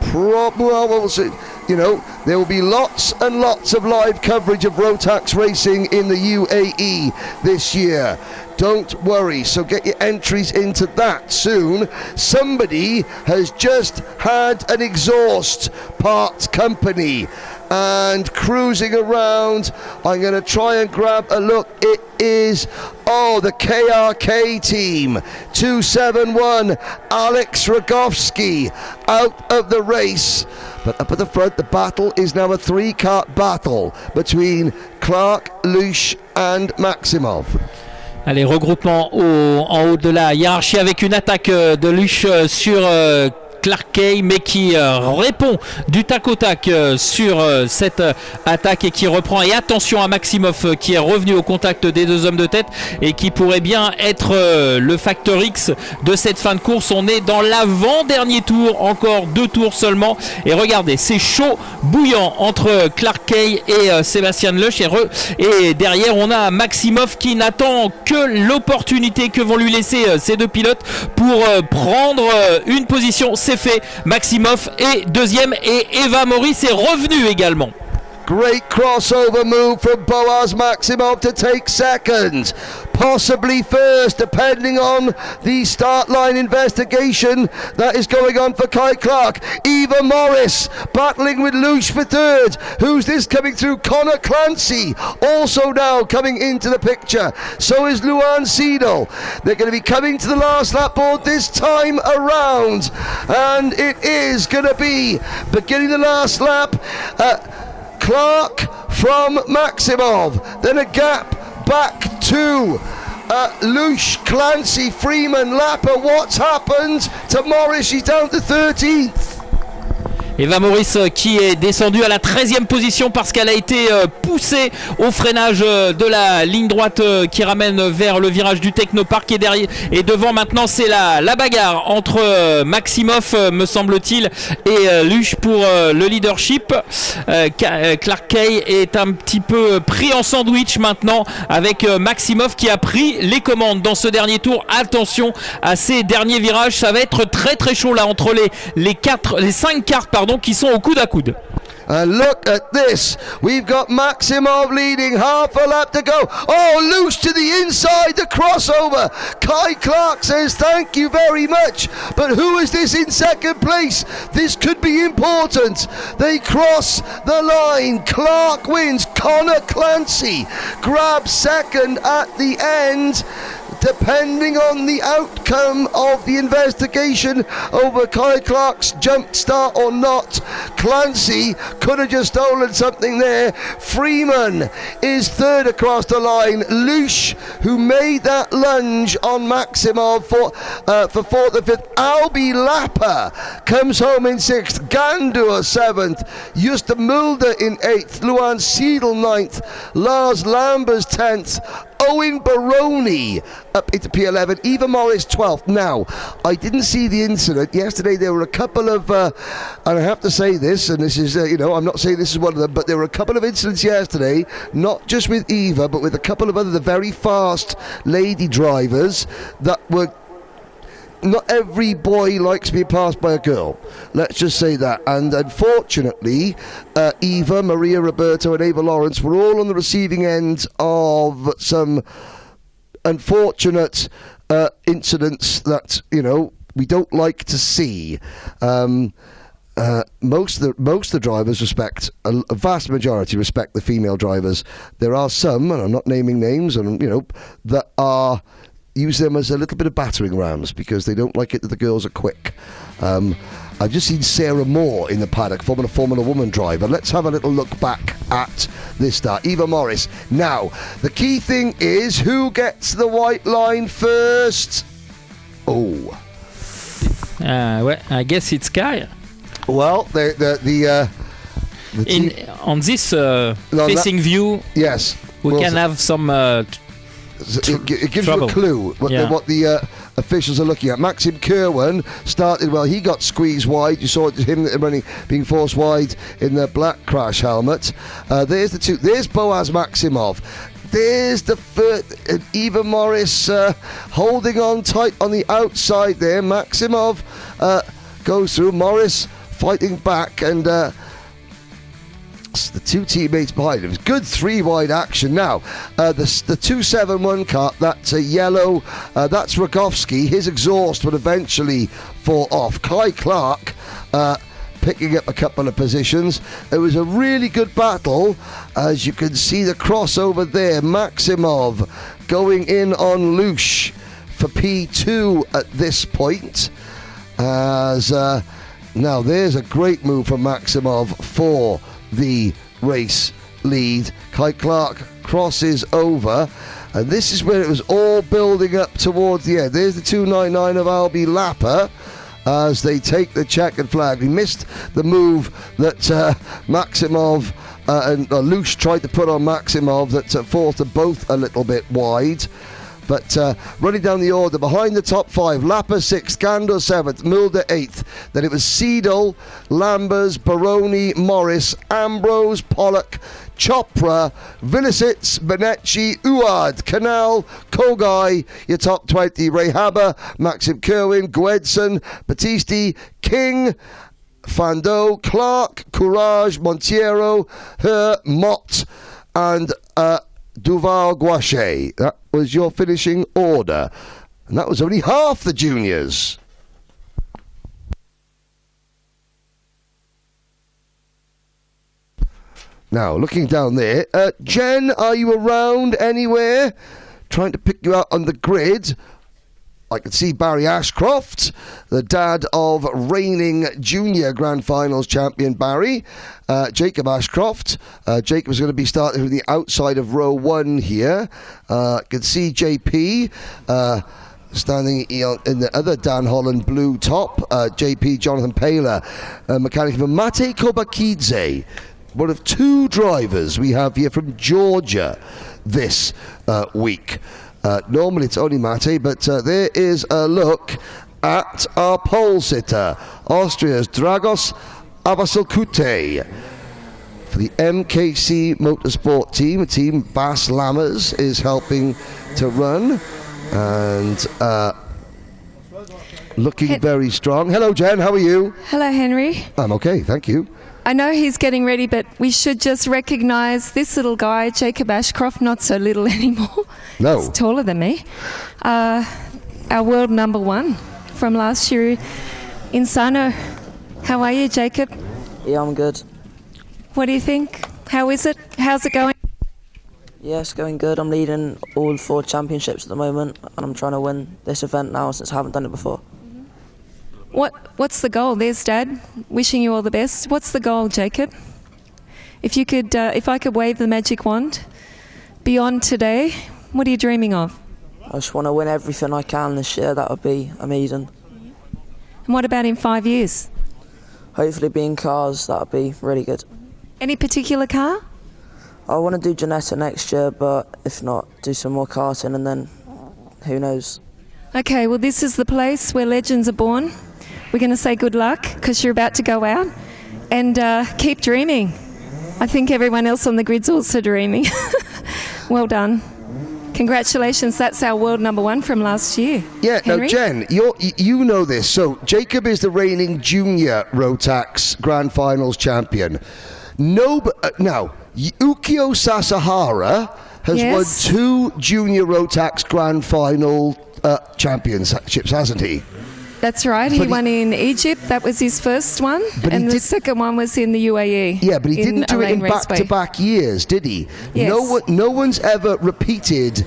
there will be lots and lots of live coverage of Rotax racing in the UAE this year. Don't worry, so get your entries into that soon. Somebody has just had an exhaust parts company and cruising around. I'm going to try and grab a look. It is, the KRK team. 271, Alex Rogovsky out of the race. But up at the front, the battle is now a 3-kart battle between Clark, Lush and Maximov. Allez, regroupement en haut de la hiérarchie avec une attaque de Lush sur Clark Kay, mais qui répond du tac au tac sur cette attaque et qui reprend. Et attention à Maximov qui est revenu au contact des deux hommes de tête et qui pourrait bien être le facteur X de cette fin de course. On est dans l'avant-dernier tour, encore 2 tours seulement. Et regardez, c'est chaud, bouillant entre Clark Kay et Sébastien Lush. Et derrière, on a Maximov qui n'attend que l'opportunité que vont lui laisser ces deux pilotes pour prendre une position. C'est fait, Maximov est deuxième et Eva Maurice est revenu également. Great crossover move from Boaz Maximov to take second, possibly first, depending on the start line investigation that is going on for Kai Clark. Eva Morris battling with Lush for third. Who's this coming through? Connor Clancy also now coming into the picture. So is Luan Seidel. They're going to be coming to the last lap board this time around, and it is going to be beginning the last lap. Clark from Maximov, then a gap back to Lush, Clancy, Freeman, Lapper. What's happened to Morris? She's down to 13th. Eva Maurice qui est descendue à la 13e position parce qu'elle a été poussée au freinage de la ligne droite qui ramène vers le virage du Technopark. Et devant maintenant, c'est la bagarre entre Maximov, me semble-t-il, et Lush pour le leadership. Clark Kay est un petit peu pris en sandwich maintenant avec Maximov qui a pris les commandes dans ce dernier tour. Attention à ces derniers virages, ça va être très très chaud là entre les 5 cartes qui sont au coude à coude. And look at this. We've got Maximov leading, half a lap to go. Oh, Lush to the inside, the crossover. Kai Clark says thank you very much. But who is this in second place? This could be important. They cross the line. Clark wins. Connor Clancy grabs second at the end. Depending on the outcome of the investigation over Kai Clark's jump start or not, Clancy could have just stolen something there. Freeman is third across the line. Lush, who made that lunge on Maximov for fourth and fifth. Albie Lapper comes home in sixth. Gandur seventh. Justa Mulder in eighth. Luan Seidel ninth. Lars Lambers 10th. Owen Baroni up into P11, Eva Morris 12th. Now, I didn't see the incident. Yesterday there were a couple of, and I have to say this, and this is, I'm not saying this is one of them, but there were a couple of incidents yesterday, not just with Eva, but with a couple of other very fast lady drivers that were... Not every boy likes being passed by a girl. Let's just say that. And unfortunately, Eva, Maria Roberto and Ava Lawrence were all on the receiving end of some unfortunate incidents that, we don't like to see. Most of the drivers respect, a vast majority respect the female drivers. There are some, and I'm not naming names, and that are... use them as a little bit of battering rams because they don't like it that the girls are quick. I've just seen Sarah Moore in the paddock, Formula Woman driver. Let's have a little look back at this start. Eva Morris. Now, the key thing is who gets the white line first? Oh. Ouais, I guess it's Kai. Well, on this facing view. Yes. We can have some. It gives trouble. you a clue what the officials are looking at. Maxim Kerwin started well. He got squeezed wide. You saw him running, being forced wide in the black crash helmet. There's the two. There's Boaz Maximov. There's the Eva Morris holding on tight on the outside there. Maximov goes through. Morris fighting back, and the two teammates behind him. Good three-wide action. Now, the 271 car, that's a yellow, that's Rogovsky. His exhaust would eventually fall off. Kai Clark picking up a couple of positions. It was a really good battle. As you can see the crossover there. Maximov going in on Lush for P2 at this point. As now there's a great move from Maximov for the race lead. Kai Clark crosses over, and this is where it was all building up towards the end. There's the 299 of Albi Lapper as they take the checkered flag. He missed the move that Maximov and Lush tried to put on Maximov that forced them both a little bit wide. But running down the order, behind the top five, Lapper 6th, Gando 7th, Mulder 8th. Then it was Seidel, Lambers, Baroni, Morris, Ambrose, Pollock, Chopra, Vilicic, Benetti, Uad, Canal, Kogai, your top 20, Ray Haber, Maxim Kerwin, Gwedson, Battisti, King, Fando, Clark, Courage, Montiero, Her, Mott, and Duval Guache. That was your finishing order. And that was only half the juniors. Now, looking down there, Jen, are you around anywhere? Trying to pick you out on the grid. I can see Barry Ashcroft, the dad of reigning junior Grand Finals champion Barry. Jacob Ashcroft. Jacob is going to be starting from the outside of row 1 here. I can see JP standing in the other Dan Holland blue top. JP Jonathan Paler, mechanic for Mate Kobakidze. One of 2 drivers we have here from Georgia this week. Normally it's only Mate, but there is a look at our pole sitter, Austria's Dragos Avasilkute. For the MKC Motorsport team Bas Lammers is helping to run, and looking very strong. Hello Jen, how are you? Hello Henry. I'm okay, thank you. I know he's getting ready, but we should just recognise this little guy, Jacob Ashcroft, not so little anymore. No. He's taller than me. Our world number 1 from last year in Sano. How are you, Jacob? Yeah, I'm good. What do you think? How is it? How's it going? Yeah, it's going good. I'm leading all 4 championships at the moment, and I'm trying to win this event now since I haven't done it before. What's the goal? There's Dad, wishing you all the best. What's the goal, Jacob? If you could, if I could wave the magic wand beyond today, what are you dreaming of? I just want to win everything I can this year. That would be amazing. And what about in 5 years? Hopefully being cars, that would be really good. Any particular car? I want to do Janetta next year, but if not, do some more karting, and then who knows. Okay, well this is the place where legends are born. We're going to say good luck because you're about to go out, and keep dreaming. I think everyone else on the grid's also dreaming. Well done. Congratulations, that's our world number 1 from last year. Yeah, Henry? now Jen, you know this. So Jacob is the reigning junior Rotax Grand Finals champion. Now, Ukio Sasahara has won 2 junior Rotax Grand Final championships, hasn't he? That's right. He won in Egypt. That was his first one. And the second one was in the UAE. Yeah, but he didn't do it in back-to-back years, did he? Yes. No one's ever repeated.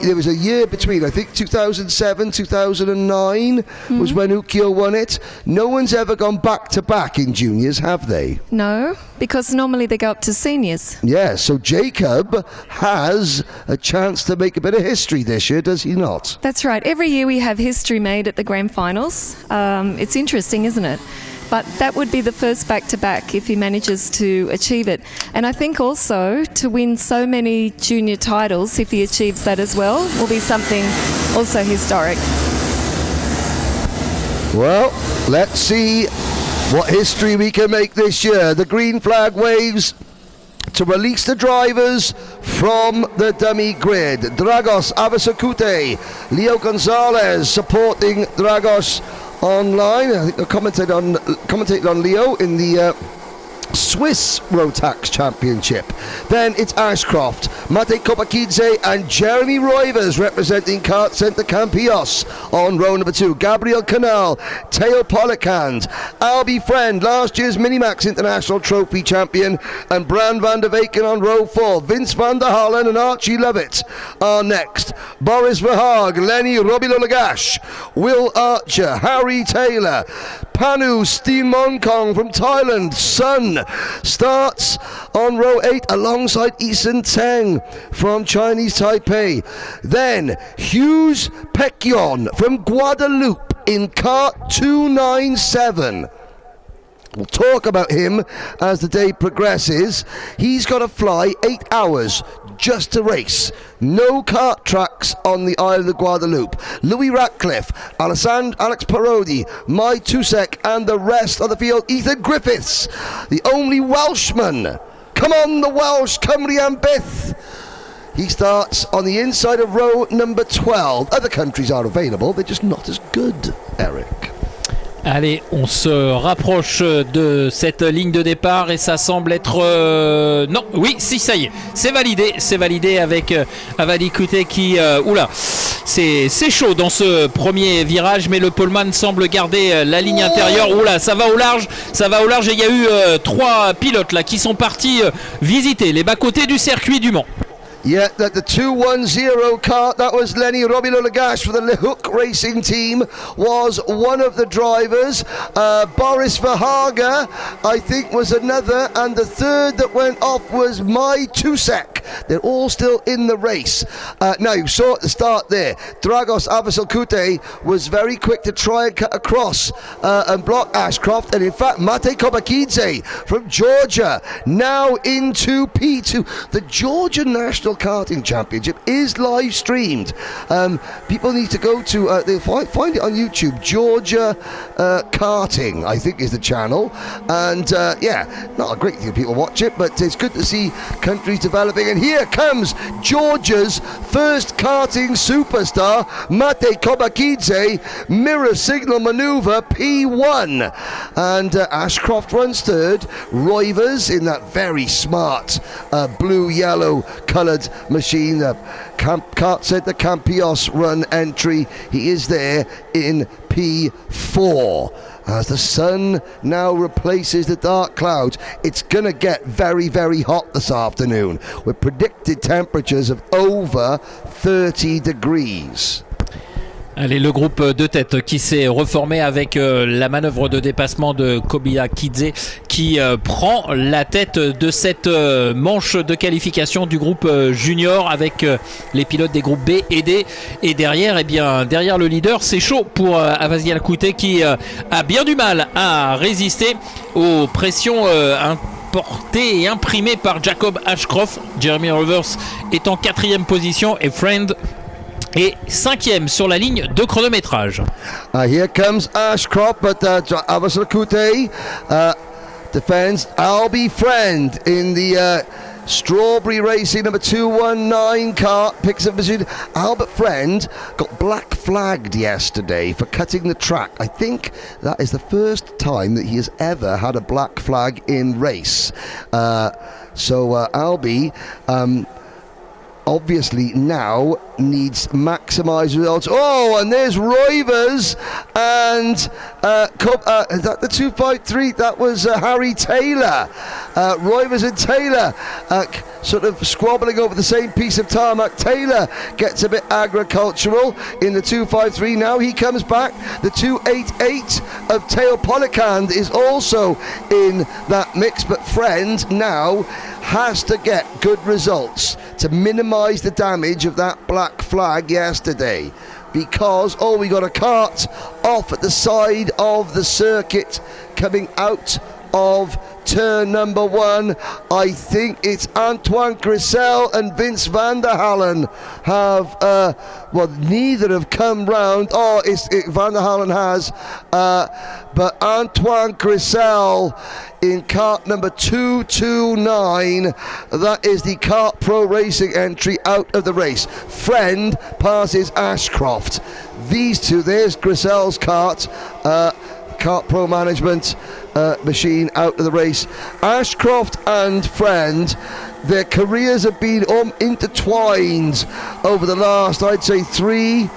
There was a year between, I think 2007, 2009 was when Ukio won it. No one's ever gone back-to-back in juniors, have they? No, because normally they go up to seniors. Yeah, so Jacob has a chance to make a bit of history this year, does he not? That's right. Every year we have history made at the Grand Finals. It's interesting, isn't it? but that would be the first back-to-back if he manages to achieve it. And I think also to win so many junior titles, if he achieves that as well, will be something also historic. Well, let's see what history we can make this year. The green flag waves to release the drivers from the dummy grid. Dragos Avasakute, Leo Gonzalez supporting Dragos online. I think they commentated on Leo in the Swiss Rotax Championship. Then it's Ashcroft, Mate Kopakidze and Jeremy Roivers representing Kart Centre Campillos on row number 2. Gabriel Canal, Teo Polikand, Albie Friend, last year's Minimax International Trophy champion, and Bran van der Weken on row 4. Vince van der Hollen and Archie Lovett are next. Boris Verhaag, Lenny Robilo Lagash, Will Archer, Harry Taylor, Panu Steen Monkong from Thailand. Sun starts on row 8 alongside Eason Teng from Chinese Taipei. Then Hughes Pekyon from Guadeloupe in kart 297. We'll talk about him as the day progresses. He's got to fly 8 hours just to race. No kart tracks on the Isle of Guadeloupe. Louis Ratcliffe, Alex Parodi, Mai Tusek and the rest of the field. Ethan Griffiths, the only Welshman. Come on the Welsh, Cymru and Byth. He starts on the inside of row number 12. Other countries are available, they're just not as good, Eric. Allez, on se rapproche de cette ligne de départ et ça semble être... Non, oui, si, ça y est, c'est validé avec Avali Kute qui... oula, c'est chaud dans ce premier virage, mais le poleman semble garder la ligne intérieure. Oula, ça va au large et il y a eu 3 pilotes là qui sont partis visiter les bas-côtés du circuit du Mans. Yeah, the 210 kart, that was Lenny Robilo Lagash for the Le Hook Racing team, was one of the drivers. Boris Verhaga, I think, was another, and the third that went off was Mai Tusek. They're all still in the race. Now, you saw at the start there, Dragos Avasakute was very quick to try and cut across and block Ashcroft, and in fact, Mate Kopakidze from Georgia now into P2. The Georgia National Karting Championship is live streamed. People need to go to they'll find it on YouTube. Georgia Karting, I think, is the channel, and yeah, not a great deal of people watch it, but it's good to see countries developing. And here comes Georgia's first karting superstar, Mate Kopakidze, mirror signal maneuver P1, and Ashcroft runs third. Roivers in that very smart blue-yellow coloured machine, Kart Centre Campillos run entry. He is there in P4. As the sun now replaces the dark clouds, it's going to get very, very hot this afternoon with predicted temperatures of over 30 degrees. Allez, le groupe de tête qui s'est reformé avec la manœuvre de dépassement de Kopakidze qui prend la tête de cette manche de qualification du groupe junior avec les pilotes des groupes B et D. Et derrière, eh bien, derrière le leader, c'est chaud pour Avali Kute qui a bien du mal à résister aux pressions importées et imprimées par Jacob Ashcroft. Jeremy Roivers est en 4e position et Friend et 5e sur la ligne de chronométrage. Here comes Ashcroft, but Avali Kute defends Albie Friend in the Strawberry Racing number 219 kart, picks up position. Albert Friend got black flagged yesterday for cutting the track. I think that is the first time that he has ever had a black flag in race. So Albie obviously now needs maximised results. Oh, and there's Roivers and is that the 253? That was Harry Taylor. Roivers and Taylor sort of squabbling over the same piece of tarmac. Taylor gets a bit agricultural in the 253. Now he comes back. The 288 of Teo Polikand is also in that mix, but Friend now has to get good results to minimise the damage of that black flag yesterday. because, we got a kart off at the side of the circuit coming out of turn number 1. I think it's Antoine Grissel and Vince van der Hallen have, neither have come round. Van der Hallen has, but Antoine Grissel in kart number 229, that is the Kart Pro Racing entry out of the race. Friend passes Ashcroft. These two, there's Grissel's kart, Kart Pro Management machine out of the race. Ashcroft and Friend, their careers have been intertwined over the last, I'd say, three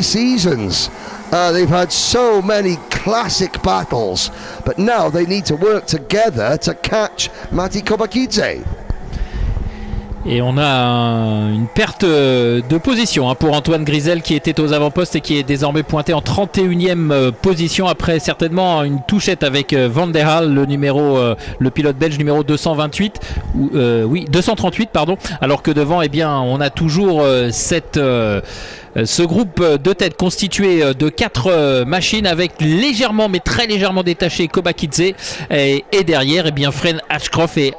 seasons. They've had so many classic battles, but now they need to work together to catch Mati Kobakidze. Et on a une perte de position pour Antoine Grisel qui était aux avant-postes et qui est désormais pointé en 31e position après certainement une touchette avec Van der Haal, le pilote belge numéro 238 238 pardon, alors que devant on a toujours ce groupe de tête constitué de 4 machines avec légèrement mais très légèrement détaché Kobakidze et derrière Fren, Ashcroft et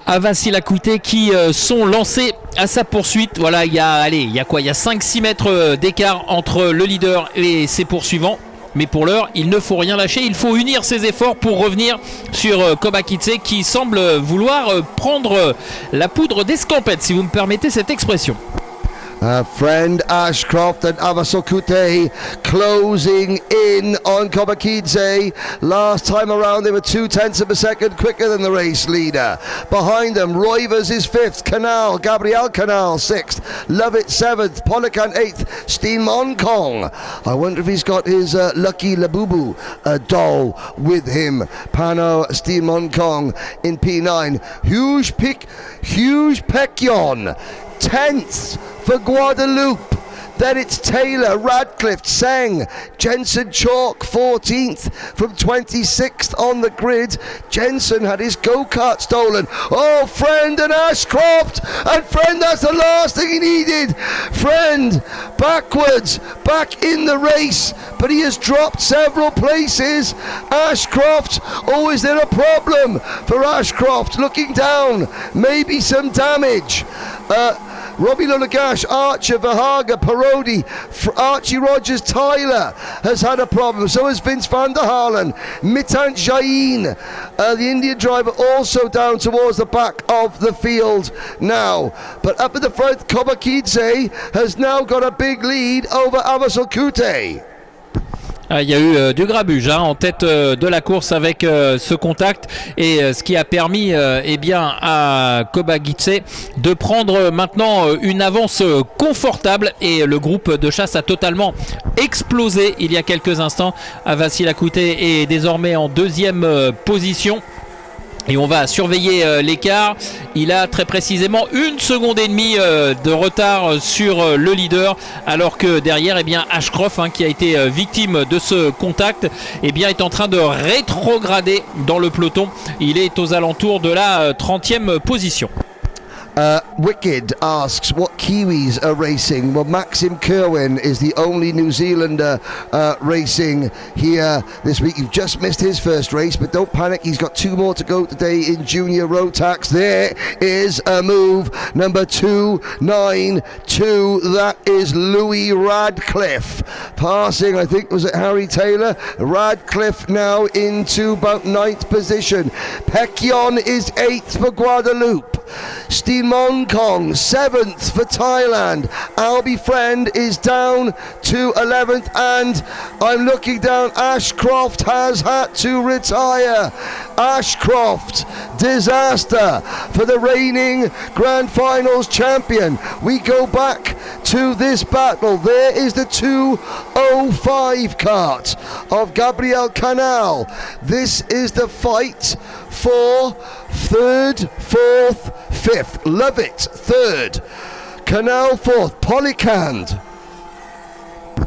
Avassi Lakuite qui sont lancés à sa poursuite. Voilà, il y a 5-6 mètres d'écart entre le leader et ses poursuivants. Mais pour l'heure, il ne faut rien lâcher. Il faut unir ses efforts pour revenir sur Kobakidze qui semble vouloir prendre la poudre d'escampette, si vous me permettez cette expression. Friend, Ashcroft and Avasokute closing in on Kobakidze. Last time around they were 0.2 of a second quicker than the race leader. Behind them, Roivers is 5th, Gabriel Canal 6th, Lovett 7th, Polican 8th, Steen Monkong. I wonder if he's got his Lucky Labubu doll with him. Pano Steen Monkong in P9. Huge Pekyon 10th for Guadeloupe. Then it's Taylor, Radcliffe, Seng, Jensen Chalk 14th from 26th on the grid. Jensen had his go-kart stolen. Friend and Ashcroft, and Friend, that's the last thing he needed. Friend backwards, back in the race, but he has dropped several places. Ashcroft, is there a problem for Ashcroft? Looking down, maybe some damage. Robbie Lulagash, Archer, Vahaga, Parodi, Archie Rogers, Tyler has had a problem. So has Vince van der Halen. Mitant Jain, the Indian driver, also down towards the back of the field now. But up at the front, Kobakidze has now got a big lead over Avasokute. Il y a eu du grabuge en tête de la course avec ce contact et ce qui a permis à Kobakidze de prendre maintenant une avance confortable et le groupe de chasse a totalement explosé il y a quelques instants. Avassi Lakuite est désormais en 2e position. Et on va surveiller l'écart. Il a très précisément 1,5 secondes de retard sur le leader, alors que derrière, Ashcroft, qui a été victime de ce contact, est en train de rétrograder dans le peloton. Il est aux alentours de la 30e position. Wicked asks what Kiwis are racing. Well, Maxim Kerwin is the only New Zealander racing here this week. You've just missed his first race, but don't panic. He's got 2 more to go today in Junior Rotax. There is a move, number 292. That is Louis Radcliffe. Passing, I think, was it Harry Taylor? Radcliffe now into about 9th position. Pekyon is 8th for Guadeloupe. Steen Monkong 7th for Thailand. Albie Friend is down to 11th, and I'm looking down. Ashcroft has had to retire. Ashcroft, disaster for the reigning Grand Finals champion. We go back to this battle. There is the 205 kart of Gabriel Canal. This is the fight for 3rd, 4th, 5th. Lovett 3rd, Canal 4th, Polycand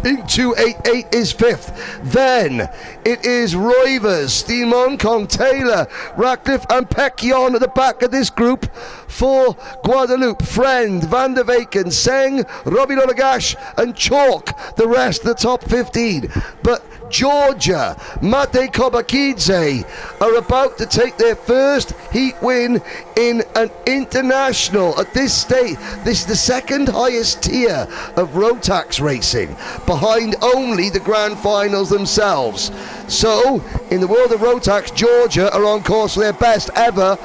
in 288 is 5th. Then it is Roivers, Steen Monkong, Taylor, Ratcliffe and Pekyon at the back of this group for Guadeloupe, Friend, Van der Weyken, Seng, Robbie Lolagash and Chalk, the rest of the top 15. But Georgia, Mate Kobakidze are about to take their first heat win in an international at this stage. This is the second highest tier of Rotax racing, behind only the grand finals themselves. So, in the world of Rotax, Georgia are on course for their best ever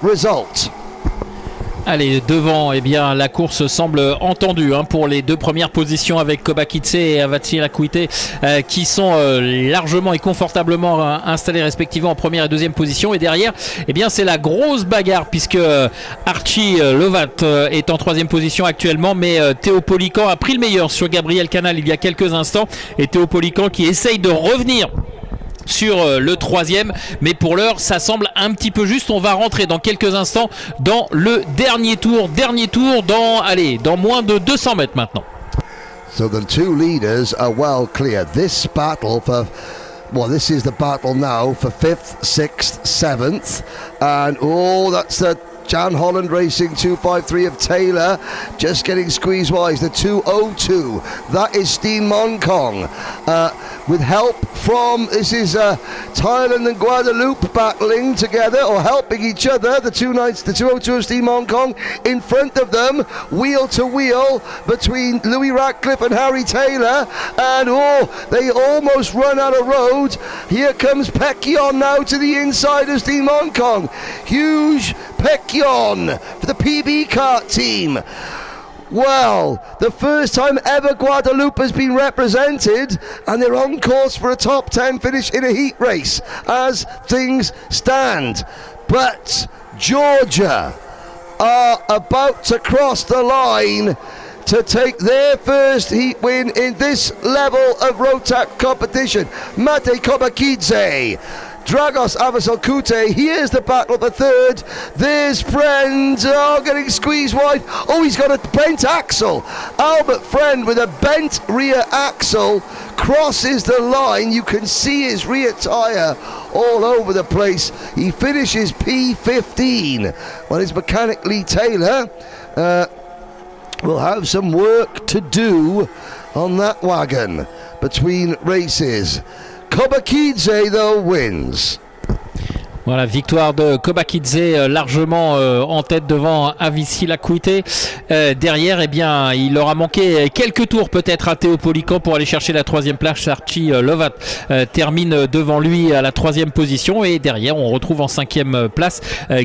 result. Allez, devant, eh bien, la course semble entendue pour les deux premières positions avec Kobakidze et Avatsirakwite qui sont largement et confortablement installés respectivement en première et deuxième position. Et derrière, eh bien, c'est la grosse bagarre puisque Archie Lovat est en troisième position actuellement, mais Théo Polican a pris le meilleur sur Gabriel Canal il y a quelques instants. Et Théo Polican qui essaye de revenir sur le troisième, mais pour l'heure ça semble un petit peu juste. On va rentrer dans quelques instants dans le dernier tour dans moins de 200 mètres maintenant. So the two leaders are well clear. This battle for, well, this is the battle now for 5th, 6th, 7th, and that's the Jan Holland Racing 253 of Taylor just getting squeezed wise. The 202, that is Steen Monkong with help from, this is Thailand and Guadeloupe battling together or helping each other. The 202 of Steen Monkong in front of them, wheel to wheel between Louis Ratcliffe and Harry Taylor, and they almost run out of road. Here comes Pecchion now to the inside of Steen Monkong. Huge Pecchion for the PB kart team. Well, the first time ever Guadeloupe has been represented, and they're on course for a top 10 finish in a heat race as things stand. But Georgia are about to cross the line to take their first heat win in this level of Rotax competition. Mate Kobakidze, Dragos Avasalkute, here's the battle for third. There's Friend, getting squeezed wide. He's got a bent axle. Albert Friend with a bent rear axle crosses the line. You can see his rear tyre all over the place. He finishes P15. Well, it's mechanically Taylor. We'll have some work to do on that wagon between races. Kobakidze, though, wins. Voilà, victoire de Kobakidze largement en tête devant Avatsirakwite. Derrière, eh bien, il aura manqué quelques tours peut-être à Théo Polican pour aller chercher la troisième place. Archie Lovat termine devant lui à la troisième position, et derrière on retrouve en cinquième place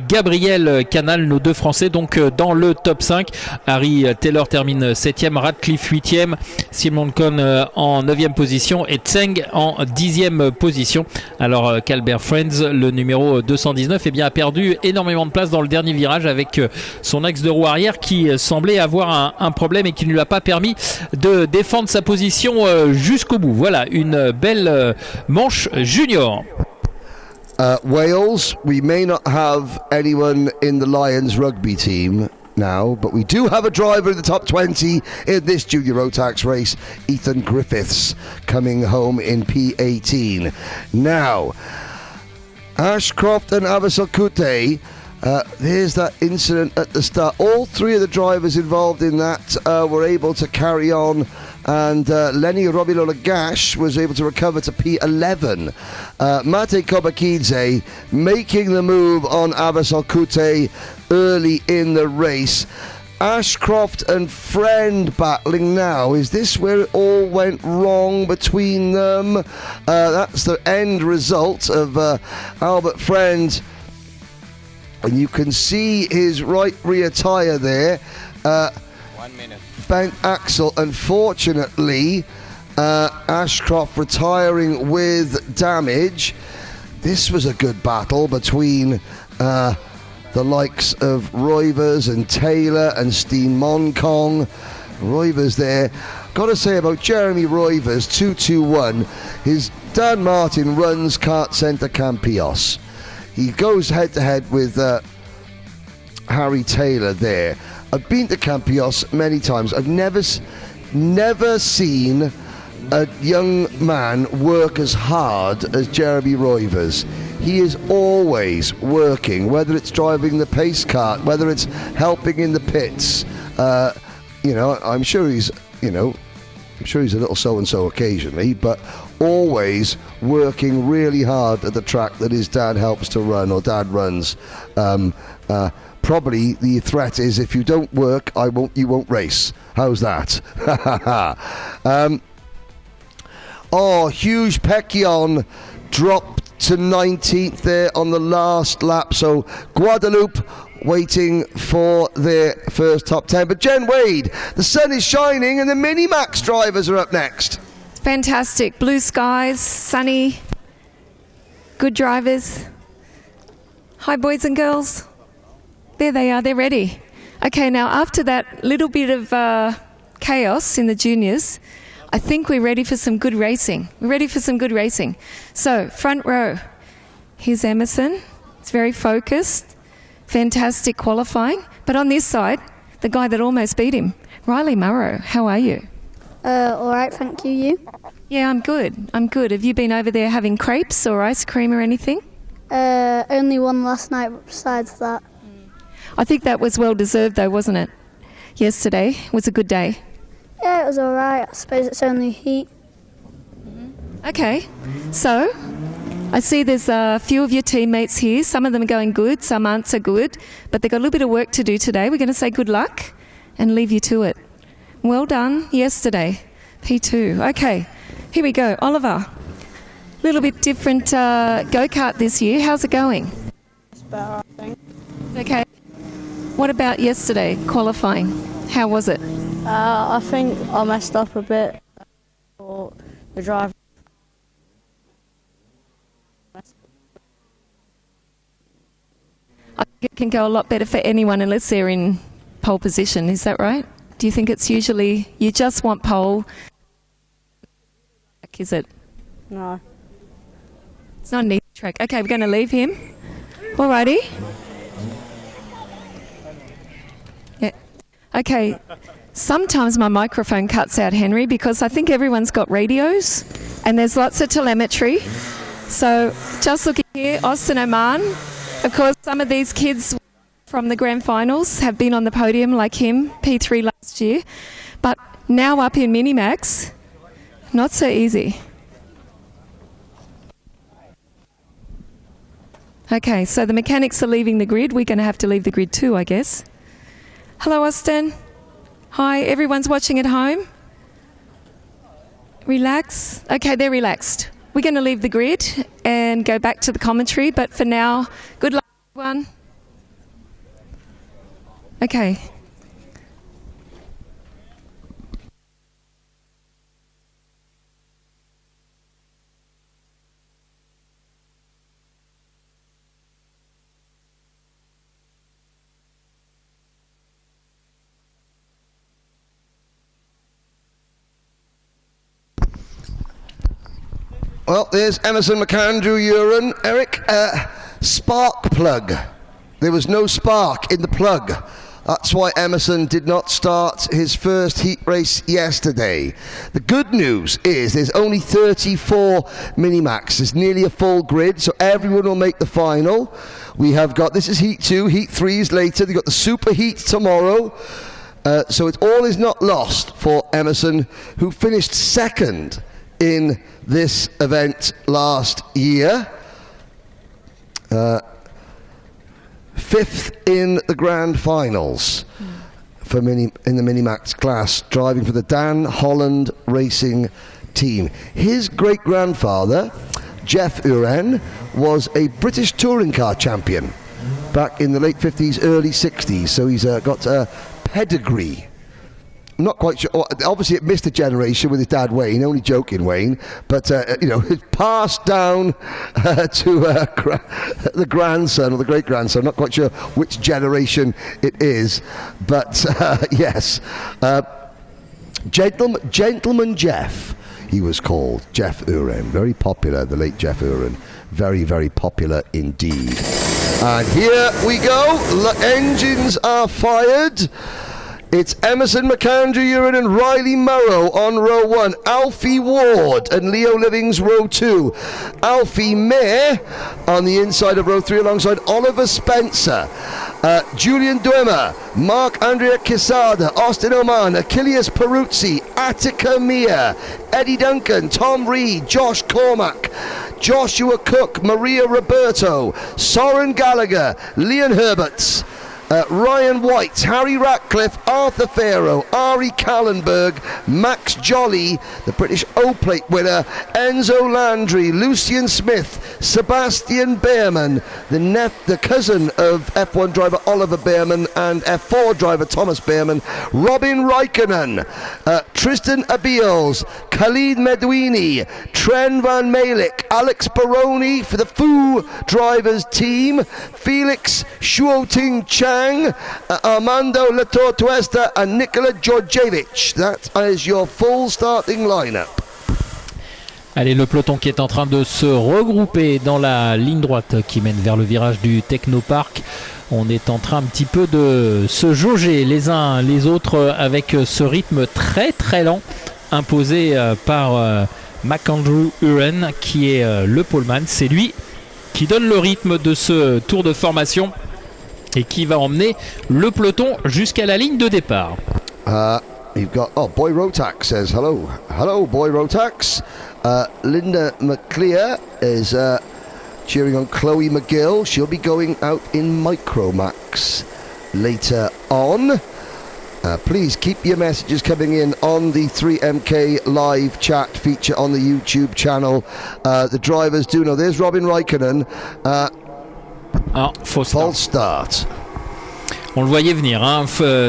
Gabriel Canal, nos deux Français donc dans le top 5. Harry Taylor termine 7e, Radcliffe 8e, Simon Cohn en 9e position et Tseng en 10e position. Alors qu'Albert Friends, le numéro 219, eh bien, a perdu énormément de place dans le dernier virage avec son axe de roue arrière qui semblait avoir un problème et qui ne lui a pas permis de défendre sa position jusqu'au bout. Voilà, une belle manche junior. Wales, we may not have anyone in the Lions rugby team now, but we do have a driver in the top 20 in this junior Rotax race, Ethan Griffiths, coming home in P18. Now, Ashcroft and Avasalkute, there's that incident at the start. All three of the drivers involved in that were able to carry on, and Lenny Robilolagash was able to recover to P11. Mate Kobakidze making the move on Avasalkute early in the race. Ashcroft and Friend battling now. Is this where it all went wrong between them? That's the end result of Albert Friend. And you can see his right rear tyre there. 1 minute. Bent axle. Unfortunately, Ashcroft retiring with damage. This was a good battle between the likes of Roivers and Taylor and Steen Monkong. Roivers there. Got to say about Jeremy Roivers, 221, his Dan Martin runs Kart Centre Campillos. He goes head to head with Harry Taylor there. I've been to Campillos many times. I've never seen a young man work as hard as Jeremy Roivers. He is always working, whether it's driving the pace kart, whether it's helping in the pits. I'm sure he's a little so-and-so occasionally, but always working really hard at the track that his dad helps to run, or dad runs. Probably the threat is, if you don't work, you won't race. How's that? Huge Pecchion dropped to 19th there on the last lap. So Guadalupe waiting for their first top 10. But Jen Wade, the sun is shining and the Minimax drivers are up next. Fantastic. Blue skies, sunny, good drivers. Hi, boys and girls. There they are. They're ready. Okay, now after that little bit of chaos in the juniors, I think we're ready for some good racing. We're ready for some good racing. So, front row. Here's Emerson. It's very focused. Fantastic qualifying. But on this side, the guy that almost beat him, Riley Murrow. How are you? All right, thank you. You? Yeah, I'm good. I'm good. Have you been over there having crepes or ice cream or anything? Only one last night, but besides that. I think that was well deserved though, wasn't it? Yesterday was a good day. Yeah, it was all right. I suppose it's only heat. Okay, so I see there's a few of your teammates here. Some of them are going good, some aren't so good, but they've got a little bit of work to do today. We're going to say good luck and leave you to it. Well done yesterday, P2. Okay, here we go. Oliver, a little bit different go-kart this year. How's it going? It's better, I think. Okay. What about yesterday, qualifying? How was it? I think I messed up a bit for the driver. I think it can go a lot better for anyone unless they're in pole position. Is that right? Do you think it's usually you just want pole? Is it? No. It's not an easy track. Okay, we're going to leave him. Alrighty. Yeah. Okay. Sometimes my microphone cuts out, Henry, because I think everyone's got radios and there's lots of telemetry. So just looking here, Austin Oman. Of course, some of these kids from the grand finals have been on the podium like him, P3 last year. But now up in Minimax, not so easy. Okay, so the mechanics are leaving the grid. We're going to have to leave the grid too, I guess. Hello, Austin. Hi, everyone's watching at home. Relax. Okay, they're relaxed. We're going to leave the grid and go back to the commentary, but for now, good luck, everyone. Okay. Well, there's Emerson McAndrew Uren. Eric, spark plug. There was no spark in the plug. That's why Emerson did not start his first heat race yesterday. The good news is there's only 34 Minimax. There's nearly a full grid, so everyone will make the final. We have got, this is heat 2, heat 3 is later. They've got the super heat tomorrow. So it all is not lost for Emerson, who finished second in this event last year. Fifth in the grand finals for in the Minimax class, driving for the Dan Holland Racing team. His great-grandfather, Jeff Uren, was a British touring car champion back in the late 50s, early 60s, so he's got a pedigree. I'm not quite sure. Obviously, it missed a generation with his dad Wayne. Only joking, Wayne. But it's passed down to the grandson or the great grandson. Not quite sure which generation it is, but yes, Gentleman Jeff. He was called Jeff Uren. Very popular. The late Jeff Uren. Very, very popular indeed. And here we go. Engines are fired. It's Emerson McAndrew and Riley Murrow on row 1. Alfie Ward and Leo Livings row 2. Alfie Mayer on the inside of row 3 alongside Oliver Spencer. Julian Duemer, Mark Andrea Quesada, Austin Oman, Achilles Peruzzi, Attica Mia, Eddie Duncan, Tom Reed, Josh Cormack, Joshua Cook, Maria Roberto, Soren Gallagher, Leon Herberts, Ryan White, Harry Ratcliffe, Arthur Farrow, Ari Kallenberg, Max Jolly, the British O-Plate winner, Enzo Landry, Lucian Smith, Sebastian Behrman, the cousin of F1 driver Oliver Behrman and F4 driver Thomas Behrman, Robin Raikkonen, Tristan Abiels, Khalid Medwini, Tren Van Malik, Alex Baroni for the Fu drivers team, Felix Shuoting Chan, Armando Latortuesta and Nikola Georgievich. That is your full starting lineup. Allez, le peloton qui est en train de se regrouper dans la ligne droite qui mène vers le virage du Technopark. On est en train un petit peu de se jauger les uns les autres avec ce rythme très très lent imposé par McAndrew Uren qui est le poleman. C'est lui qui donne le rythme de ce tour de formation et qui va emmener le peloton jusqu'à la ligne de départ. You've got, Boy Rotax says hello. Hello, Boy Rotax. Linda McClear is cheering on Chloe McGill. She'll be going out in Micromax later on. Please keep your messages coming in on the 3MK live chat feature on the YouTube channel. The drivers do know. There's Robin Raikkonen. False start. On le voyait venir, hein.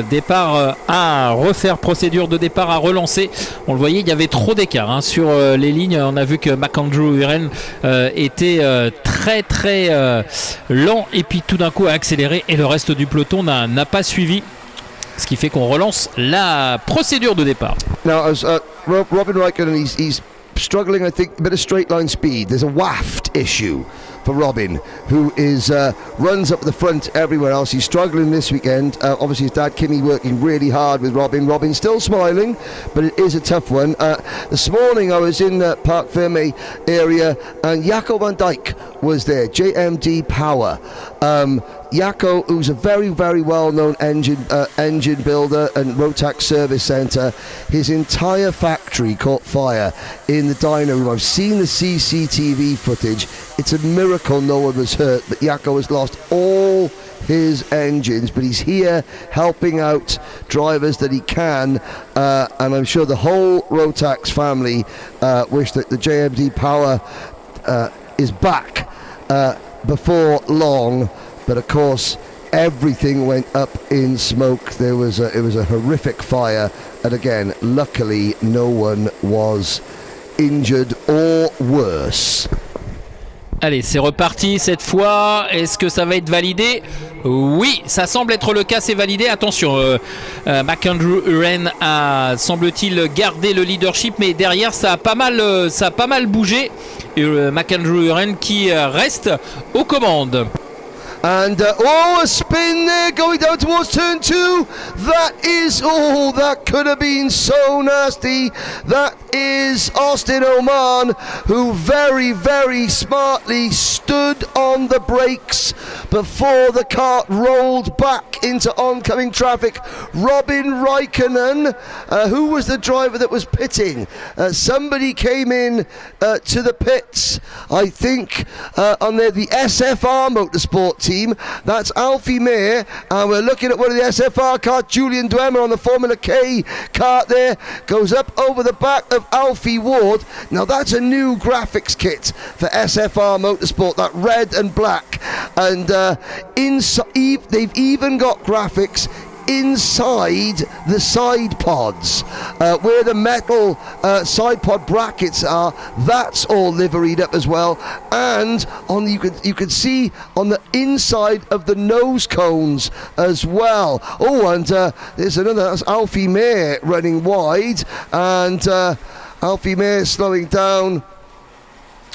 Départ à refaire, procédure de départ à relancer. On le voyait, il y avait trop d'écart hein, sur les lignes. On a vu que McAndrew Uren était très très lent et puis tout d'un coup a accéléré et le reste du peloton n'a pas suivi. Ce qui fait qu'on relance la procédure de départ. Now, as Robin Raikkonen, he's struggling, I think, a bit of straight line speed. There's a waft issue for Robin, who is runs up the front everywhere else. He's struggling this weekend. Obviously his dad Kimmy working really hard with Robin. Robin's still smiling, but it is a tough one. This morning I was in the Parc Ferme area and Jaco van Dijk was there, JMD Power. Jaco, who's a very, very well-known engine builder and Rotax service centre, his entire factory caught fire in the dyno room. I've seen the CCTV footage. It's a miracle no one was hurt, but Jaco has lost all his engines, but he's here helping out drivers that he can, and I'm sure the whole Rotax family wish that the JMD Power is back before long. But of course, everything went up in smoke. It was a horrific fire, and again, luckily, no one was injured or worse. Allez, c'est reparti cette fois. Est-ce que ça va être validé? Oui, ça semble être le cas, c'est validé. Attention, McAndrew Uren a, semble-t-il, gardé le leadership, mais derrière, ça a pas mal bougé. Et McAndrew Uren qui reste aux commandes. And a spin there going down towards turn 2. That could have been so nasty. That is Austin Oman, who very, very smartly stood on the brakes before the kart rolled back into oncoming traffic. Robin Raikkonen, who was the driver that was pitting? Somebody came in to the pits, I think, on the SFR Motorsport team. That's Alfie Mayer, and we're looking at one of the SFR cars. Julian Duemer on the Formula K kart there, goes up over the back of Alfie Ward. Now that's a new graphics kit for SFR Motorsport, that red and black, and they've even got graphics inside the side pods, where the metal side pod brackets are. That's all liveried up as well, and on you can see on the inside of the nose cones as well. And there's another. That's Alfie Mayer running wide, and Alfie Mayer slowing down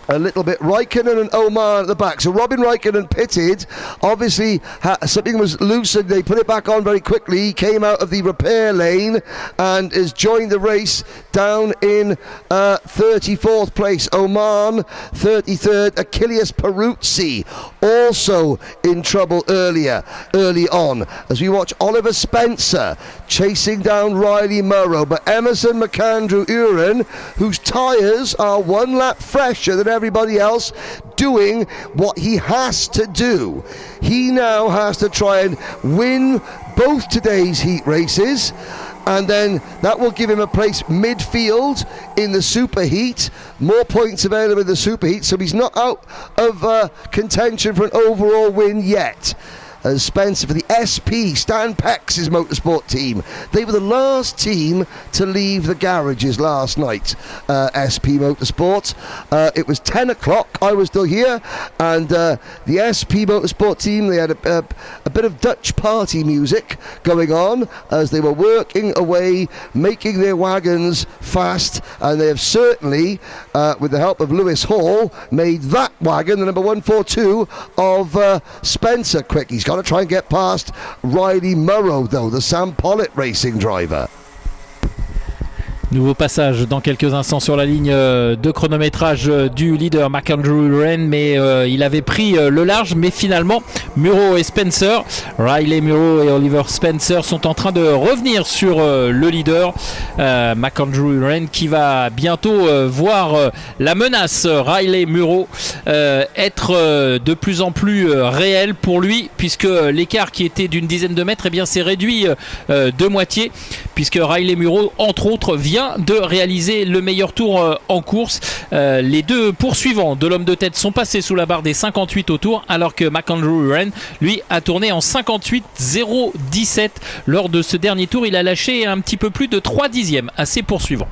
a little bit. Raikkonen and Oman at the back. So Robin Raikkonen pitted. Obviously, something was loose and they put it back on very quickly. He came out of the repair lane and has joined the race down in 34th place. Oman 33rd. Achilles Peruzzi also in trouble early on, as we watch Oliver Spencer chasing down Riley Murrow. But Emerson McAndrew Uren, whose tyres are 1 lap fresher than everybody else, doing what he has to do. He now has to try and win both today's heat races, and then that will give him a place midfield in the superheat. More points available in the superheat, so he's not out of contention for an overall win yet. As Spencer for the SP, Stan Peck's motorsport team. They were the last team to leave the garages last night, SP Motorsport. It was 10 o'clock, I was still here, and the SP Motorsport team, they had a bit of Dutch party music going on as they were working away, making their wagons fast, and they have certainly, with the help of Lewis Hall, made that wagon, the number 142 of Spencer, quick. He's got to try and get past Riley Murrow, though, the Sam Pollitt Racing driver. Nouveau passage dans quelques instants sur la ligne de chronométrage du leader McAndrew Uren, mais il avait pris le large, mais finalement Murrow et Spencer, Riley Murrow et Oliver Spencer sont en train de revenir sur le leader McAndrew Uren, qui va bientôt voir la menace Riley Murrow être de plus en plus réelle pour lui, puisque l'écart qui était d'une dizaine de mètres, eh bien, s'est réduit de moitié, puisque Riley Murrow, entre autres, vient de réaliser le meilleur tour en course. Les deux poursuivants de l'homme de tête sont passés sous la barre des 58 au tour, alors que McAndrew Uren, lui, a tourné en 58,017 lors de ce dernier tour. Il a lâché un petit peu plus de 3 dixièmes à ses poursuivants.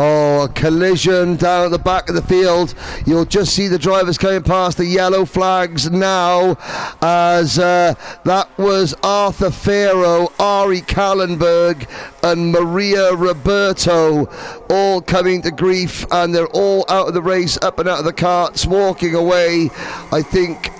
Oh, a collision down at the back of the field. You'll just see the drivers coming past the yellow flags now, as that was Arthur Farrow, Ari Kallenberg and Maria Roberto all coming to grief, and they're all out of the race, up and out of the carts, walking away. I think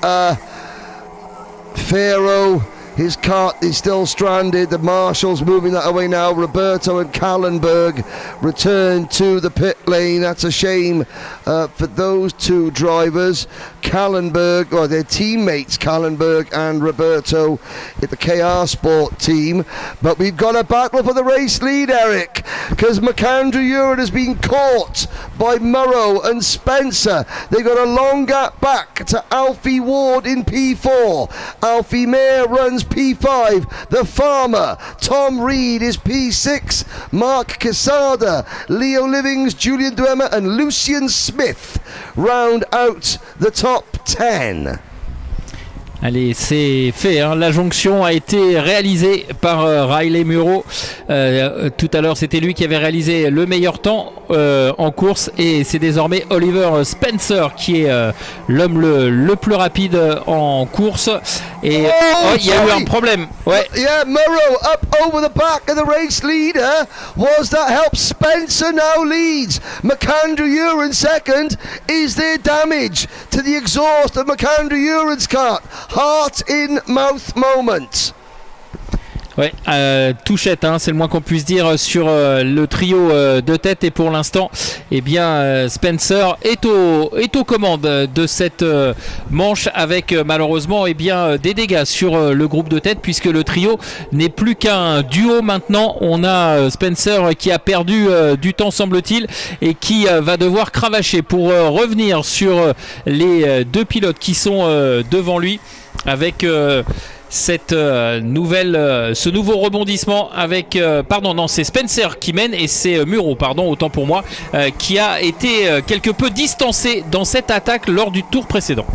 Farrow, his cart is still stranded. The marshals moving that away now. Roberto and Kallenberg return to the pit lane. That's a shame for those two drivers. Kallenberg, or their teammates, Kallenberg and Roberto, at the KR Sport team. But we've got a battle for the race lead, Eric, because McAndrew Uren has been caught by Murrow and Spencer. They've got a long gap back to Alfie Ward in P4. Alfie Mayer runs P5. The Farmer, Tom Reed is P6. Mark Quesada, Leo Livings, Julian Duemer and Lucian Smith round out the top 10. Allez, c'est fait, hein. La jonction a été réalisée par Riley Murrow. Tout à l'heure, c'était lui qui avait réalisé le meilleur temps en course, et c'est désormais Oliver Spencer qui est l'homme le plus rapide en course. Et il y a eu un problème. Ouais. Yeah, Murrow up over the back of the race leader. Was that help? Spencer now leads. McAndrew Uren second. Is there damage to the exhaust of McAndrew Uren's cart? Heart in mouth moment. Ouais, touchette, hein, c'est le moins qu'on puisse dire sur le trio de tête, et pour l'instant, eh bien, Spencer est aux commandes de cette manche, avec malheureusement, eh bien, des dégâts sur le groupe de tête, puisque le trio n'est plus qu'un duo maintenant. On a Spencer qui a perdu du temps, semble-t-il, et qui va devoir cravacher pour revenir sur les deux pilotes qui sont devant lui, avec cette ce nouveau rebondissement avec c'est Spencer qui mène, et c'est Murrow, autant pour moi, qui a été quelque peu distancé dans cette attaque lors du tour précédent.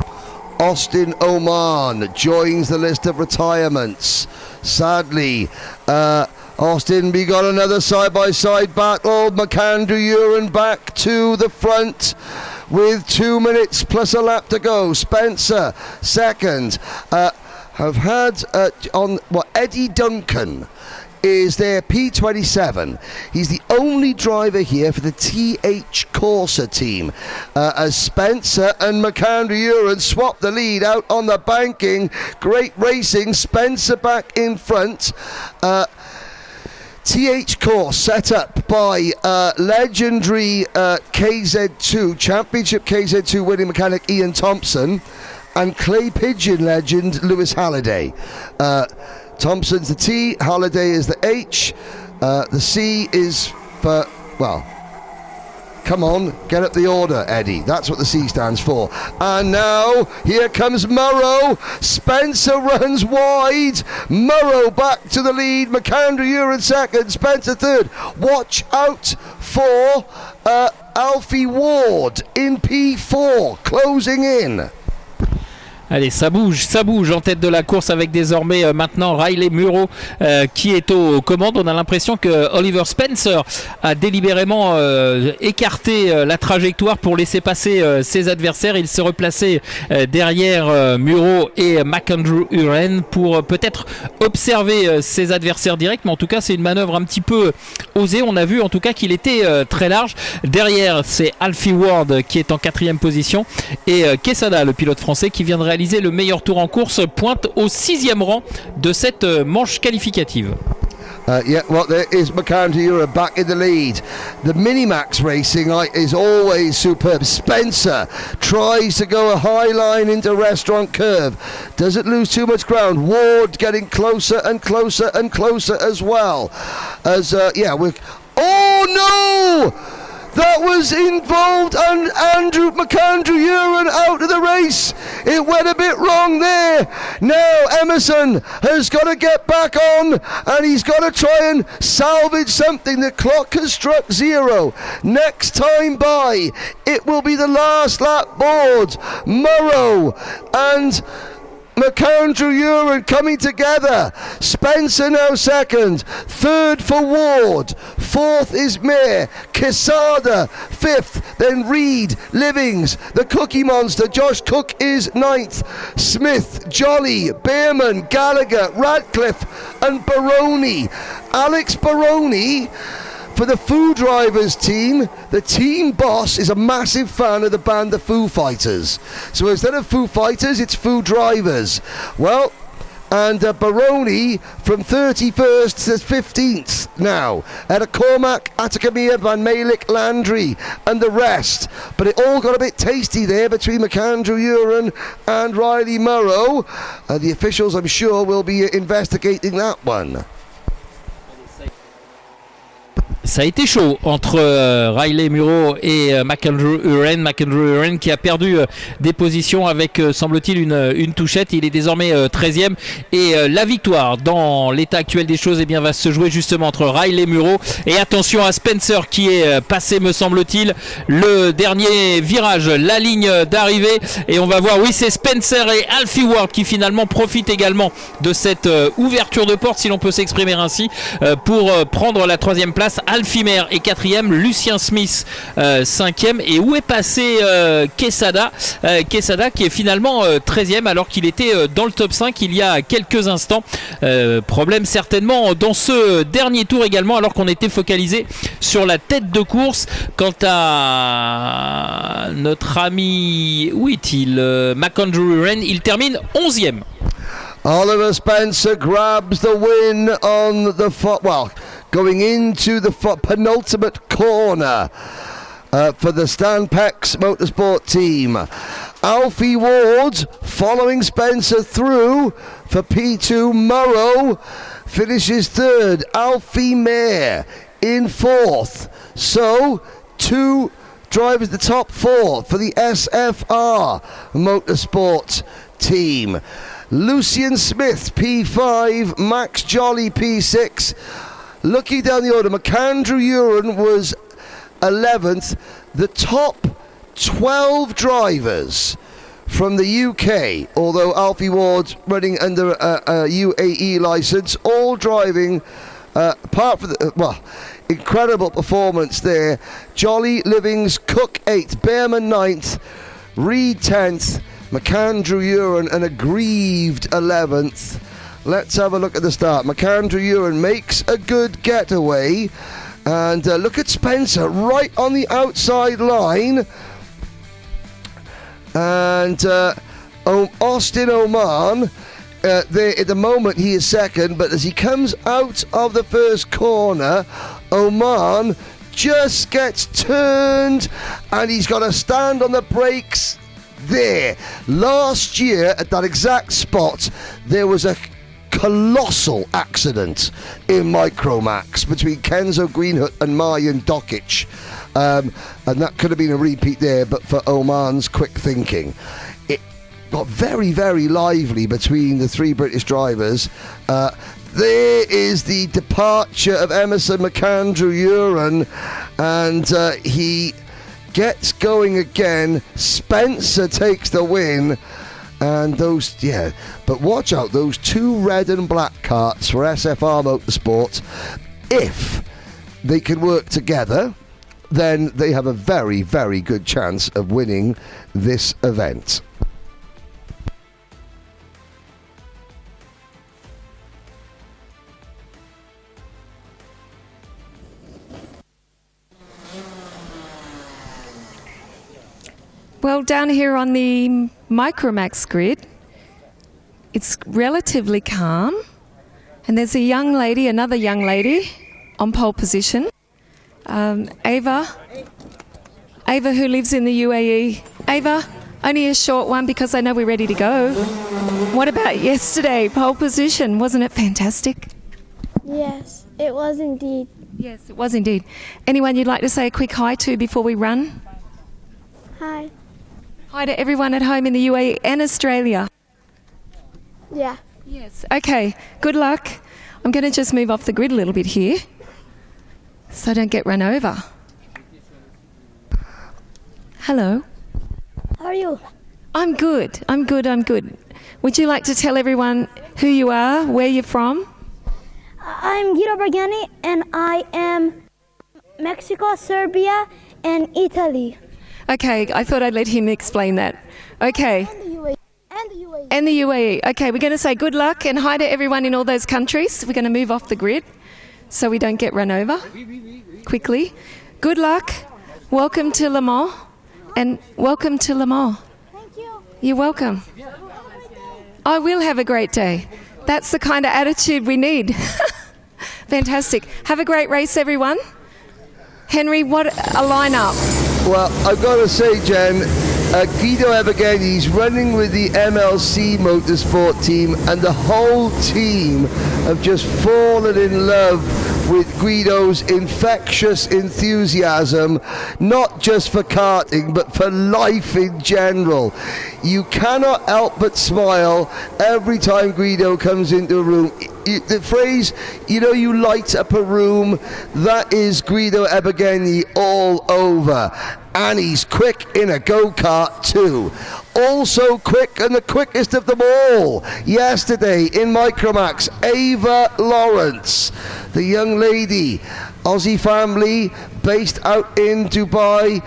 Austin Oman joins the list of retirements. Sadly, Austin, we got another side-by-side battle. McAndrew Uren back to the front with 2 minutes plus a lap to go. Spencer second. Have had Eddie Duncan is their P27. He's the only driver here for the TH Corsa team, as Spencer and McAndrew Uren swap the lead out on the banking. Great racing, Spencer back in front. TH course set up by legendary KZ2, Championship KZ2 winning mechanic Ian Thompson and Clay Pigeon legend Lewis Halliday. Thompson's the T, Halliday is the H, the C is for, well, come on, get up the order, Eddie. That's what the C stands for. And now, here comes Murrow. Spencer runs wide. Murrow back to the lead. McAndrew Uren second. Spencer third. Watch out for Alfie Ward in P4, closing in. Allez, ça bouge en tête de la course avec désormais maintenant Riley Muro qui est aux commandes. On a l'impression que Oliver Spencer a délibérément écarté la trajectoire pour laisser passer ses adversaires. Il s'est replacé derrière Muro et McAndrew Uren pour peut-être observer ses adversaires directs, mais en tout cas c'est une manœuvre un petit peu osée. On a vu en tout cas qu'il était très large. Derrière c'est Alfie Ward qui est en 4e position et Quesada, le pilote français qui vient de réaliser le meilleur tour en course, pointe au 6e rang de cette manche qualificative. Yeah, well, there is McAndrew Uren back in the lead. The Minimax Racing is always superb. Spencer tries to go a high line into Restaurant Curve. Doesn't lose too much ground. Ward getting closer and closer and closer as well. As, oh no! That was involved, and McAndrew Uren out of the race. It went a bit wrong there. Now Emerson has got to get back on, and he's got to try and salvage something. The clock has struck 0. Next time by, it will be the last lap board. Murrow and McAndrew Uren coming together. Spencer now second. Third for Ward. Fourth is Mayer. Quesada fifth. Then Reed, Livings, the Cookie Monster. Josh Cook is 9th. Smith, Jolly, Behrman, Gallagher, Radcliffe and Baroni. Alex Baroni for the Foo Drivers team. The team boss is a massive fan of the band The Foo Fighters. So instead of Foo Fighters, it's Foo Drivers. Well, and Baroni from 31st to 15th now. At Cormac, Atacamia, Van Malik, Landry and the rest. But it all got a bit tasty there between McAndrew Uren and Riley Murrow. The officials, I'm sure, will be investigating that one. Ça a été chaud entre Riley Muro et McAndrew Uren. McAndrew Uren qui a perdu des positions avec, semble-t-il, une touchette. Il est désormais 13e. Et la victoire, dans l'état actuel des choses, va se jouer justement entre Riley Muro. Et attention à Spencer qui est passé, me semble-t-il, le dernier virage, la ligne d'arrivée. Et on va voir, oui, c'est Spencer et Alfie Ward qui finalement profitent également de cette ouverture de porte, si l'on peut s'exprimer ainsi, pour prendre la 3e place. Alfie Mayer est 4e, Lucien Smith 5e, et où est passé Quesada qui est finalement 13e alors qu'il était dans le top 5 il y a quelques instants. Problème certainement dans ce dernier tour également, alors qu'on était focalisé sur la tête de course. Quant à notre ami, où est-il, McAndrew Uren, il termine 11e. Oliver Spencer grabs the win on the going into the penultimate corner for the Stan Pex Motorsport team. Alfie Ward following Spencer through for P2. Murrow finishes 3rd. Alfie Mayer in 4th. So, 2 drivers the top 4 for the SFR Motorsport team. Lucian Smith P5, Max Jolly P6. Looking down the order, McAndrew Uren was 11th. The top 12 drivers from the UK, although Alfie Ward's running under a UAE licence, all driving, apart from the, incredible performance there. Jolly, Livings, Cook 8th, Behrman 9th, Reed 10th, McAndrew Uren an aggrieved 11th. Let's have a look at the start. McAndrew Ewan makes a good getaway. And look at Spencer right on the outside line. And Austin Oman, there at the moment he is second, but as he comes out of the first corner, Oman just gets turned and he's got to stand on the brakes there. Last year at that exact spot, there was a colossal accident in Micromax between Kenzo Greenhut and Marian Dokic, and that could have been a repeat there, but for Oman's quick thinking. It got very, very lively between the three British drivers. There is the departure of Emerson McAndrew Uren, and he gets going again. Spencer takes the win. And those, but watch out, those two red and black karts for SFR Motorsports, if they can work together, then they have a very, very good chance of winning this event. Well, down here on the Micromax grid, it's relatively calm, and there's another young lady on pole position. Ava, who lives in the UAE. Ava, only a short one because I know we're ready to go. What about yesterday? Pole position, wasn't it fantastic? Yes, it was indeed. Yes, it was indeed. Anyone you'd like to say a quick hi to before we run? Hi. Hi to everyone at home in the UAE and Australia. Yeah. Yes. Okay. Good luck. I'm going to just move off the grid a little bit here so I don't get run over. Hello. How are you? I'm good. Would you like to tell everyone who you are, where you're from? I'm Guido Bargani, and I am Mexico, Serbia, and Italy. Okay, I thought I'd let him explain that. Okay. And the UAE. Okay, we're going to say good luck and hi to everyone in all those countries. We're going to move off the grid so we don't get run over quickly. Good luck. Welcome to Lemore. And welcome to Lemore. Thank you. You're welcome. I will have a great day. That's the kind of attitude we need. Fantastic. Have a great race, everyone. Henry, what a lineup. Well, I've got to say, Jen, Guido Ebergheni's running with the MLC Motorsport team, and the whole team have just fallen in love with Guido's infectious enthusiasm, not just for karting, but for life in general. You cannot help but smile every time Guido comes into a room. The phrase, you light up a room, that is Guido Ebergheni all over. And he's quick in a go-kart too. Also quick, and the quickest of them all, yesterday in Micromax, Ava Lawrence, the young lady, Aussie family, based out in Dubai.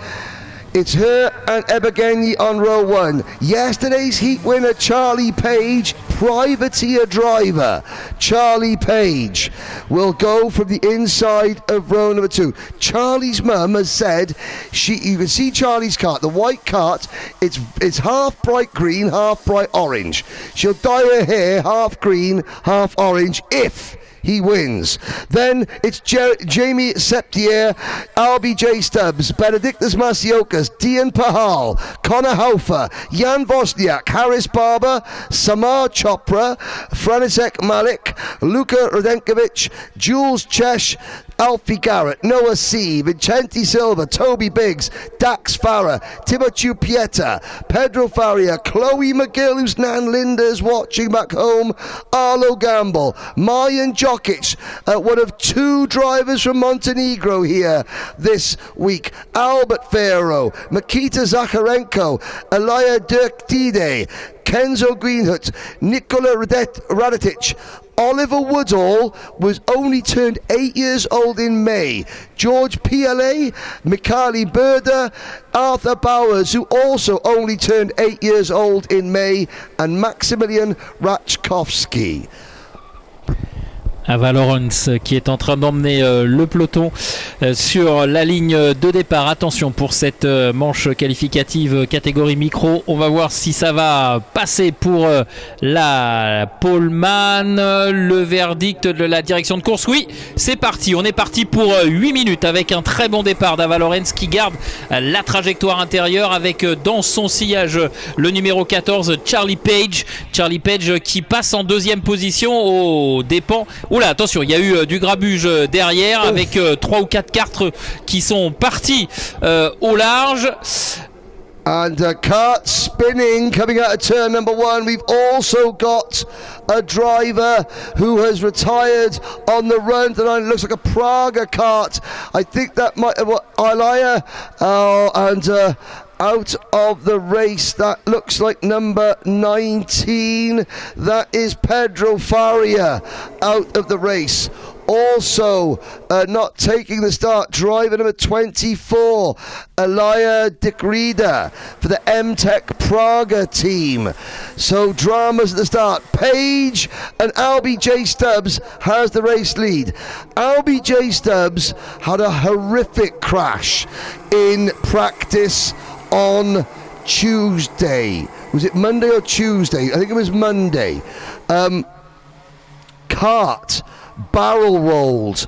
It's her and Ebergheni on row one. Yesterday's heat winner, Charlie Page, privateer driver, Charlie Page, will go from the inside of row number two. Charlie's mum has said, you can see Charlie's kart, the white kart, it's half bright green, half bright orange. She'll dye her hair half green, half orange if he wins. Then it's Jamie Septier, RBJ Stubbs, Benedictus Masiokas, Dian Pahal, Connor Haufer, Jan Wozniak, Harris Barber, Samar Chopra, Franisek Malik, Luka Radenkovic, Jules Chesh, Alfie Garrett, Noah C, Vincenti Silva, Toby Biggs, Dax Farah, Timothy Pieta, Pedro Faria, Chloe McGill, who's Nan Linda's watching back home, Arlo Gamble, Marian Jokic, one of two drivers from Montenegro here this week, Albert Ferro, Makita Zakharenko, Elia Dirk-Dide, Kenzo Greenhut, Nikola Radetic. Oliver Woodall was only turned 8 years old in May. George PLA, Mikhaili Berda, Arthur Bowers, who also only turned 8 years old in May, and Maximilian Rachkovsky. Ava Lawrence qui est en train d'emmener le peloton sur la ligne de départ. Attention pour cette manche qualificative catégorie micro. On va voir si ça va passer pour la poleman. Le verdict de la direction de course. Oui, c'est parti. On est parti pour 8 minutes avec un très bon départ d'Ava Lawrence qui garde la trajectoire intérieure avec dans son sillage le numéro 14 Charlie Page. Charlie Page qui passe en deuxième position aux dépens. Oula, attention, il y a eu du grabuge derrière avec 3 ou 4 cartes qui sont partis au large. And a kart spinning coming out of turn number 1. We've also got a driver who has retired on the run tonight. It looks like a Praga kart. I think that might have Ilaya. Out of the race, that looks like number 19. That is Pedro Faria out of the race. Also not taking the start, driver number 24, Elia Dikrida for the M-Tech Praga team. So dramas at the start. Page and LBJ Stubbs has the race lead. LBJ Stubbs had a horrific crash in practice on Tuesday. Was it Monday or Tuesday? I think it was Monday. Kart barrel rolled,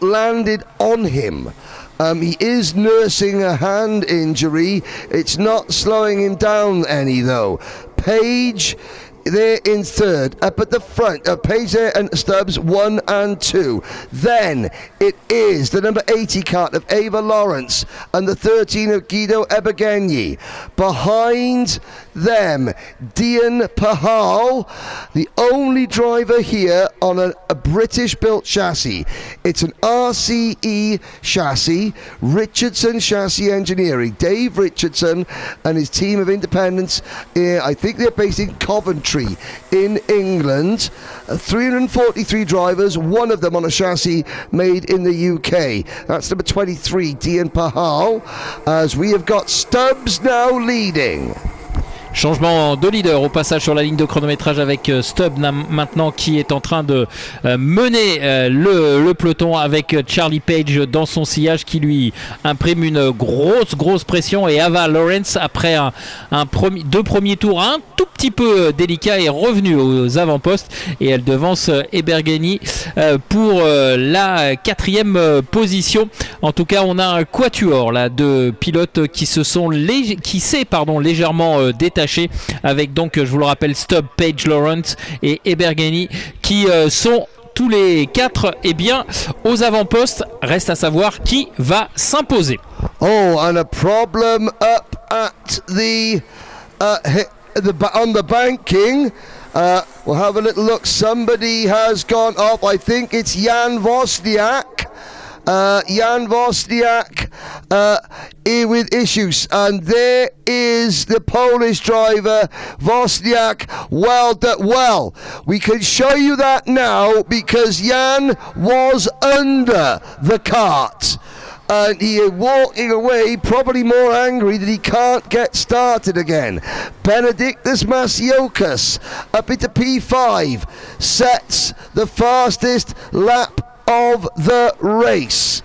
landed on him. He is nursing a hand injury. It's not slowing him down any though. Page there in third, up at the front, Page there and Stubbs 1 and 2. Then it is the number 80 kart of Ava Lawrence and the 13 of Guido Ebergenyi. Behind them, Dian Pahal, the only driver here on a British-built chassis. It's an RCE chassis, Richardson Chassis Engineering. Dave Richardson and his team of independents, I think they're based in Coventry in England. 343 drivers, one of them on a chassis made in the UK. That's number 23, Dian Pahal, as we have got Stubbs now leading. Changement de leader au passage sur la ligne de chronométrage avec Stubbs maintenant qui est en train de mener le peloton avec Charlie Page dans son sillage qui lui imprime une grosse pression, et Ava Lawrence après deux premiers tours un tout petit peu délicat est revenue aux avant-postes et elle devance Ebergenyi pour la 4e position. En tout cas on a un quatuor là de pilotes qui s'est légèrement détaché avec donc, je vous le rappelle, Stubbs, Page, Lawrence et Ebergenyi qui sont tous les 4 aux avant-postes. Reste à savoir qui va s'imposer. Oh, and a problem up at on the banking. We'll have a little look. Somebody has gone off. I think it's Jan Wozniak. Jan Wozniak with issues, and there is the Polish driver Wozniak. Well, we can show you that now because Jan was under the cart and he is walking away probably more angry that he can't get started again. Benedictus Masiokas up into P5 sets the fastest lap of the race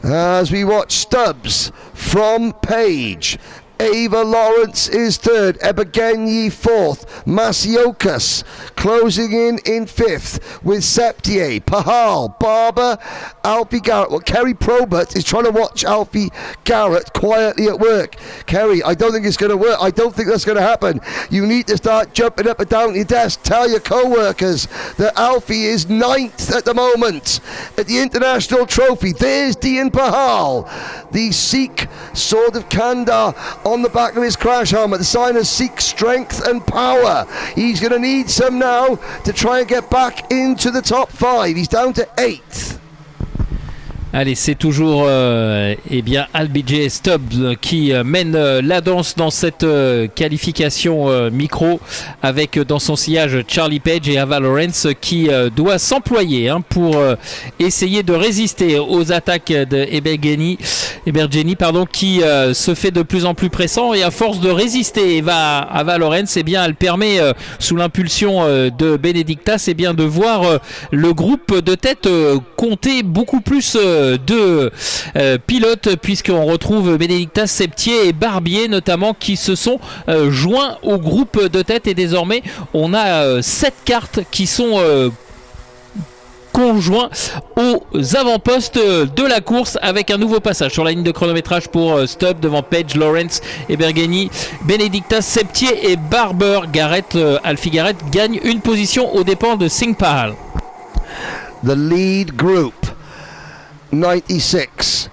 as we watch Stubbs from Page. Ava Lawrence is third, Ebergenyi fourth, Masiokas closing in 5th with Septier, Pahal, Barber, Alfie Garrett. Well, Kerry Probert is trying to watch Alfie Garrett quietly at work. Kerry, I don't think it's going to work. I don't think that's going to happen. You need to start jumping up and down your desk. Tell your co-workers that Alfie is 9th at the moment at the International Trophy. There's Dian Pahal, the Sikh Sword of Kandar on the back of his crash helmet, the sign of Sikh strength and power. He's going to need some now to try and get back into the top 5. He's down to 8th. Allez, c'est toujours bien Albijé Stubbs qui mène la danse dans cette qualification micro avec dans son sillage Charlie Page et Ava Lawrence qui doit s'employer pour essayer de résister aux attaques de Ebergeni qui se fait de plus en plus pressant, et à force de résister Ava Lawrence, elle permet sous l'impulsion de Benedictas de voir le groupe de tête compter beaucoup plus de pilotes, puisqu'on retrouve Benedictas, Septier et Barbier notamment qui se sont joints au groupe de tête, et désormais on a 7 cartes qui sont conjoints aux avant-postes de la course, avec un nouveau passage sur la ligne de chronométrage pour Stubbs devant Page, Lawrence, Ebergeni, Benedictas, Septier et Barber. Alfie Garrett gagne une position aux dépens de Singh Pahal. The lead group, 96.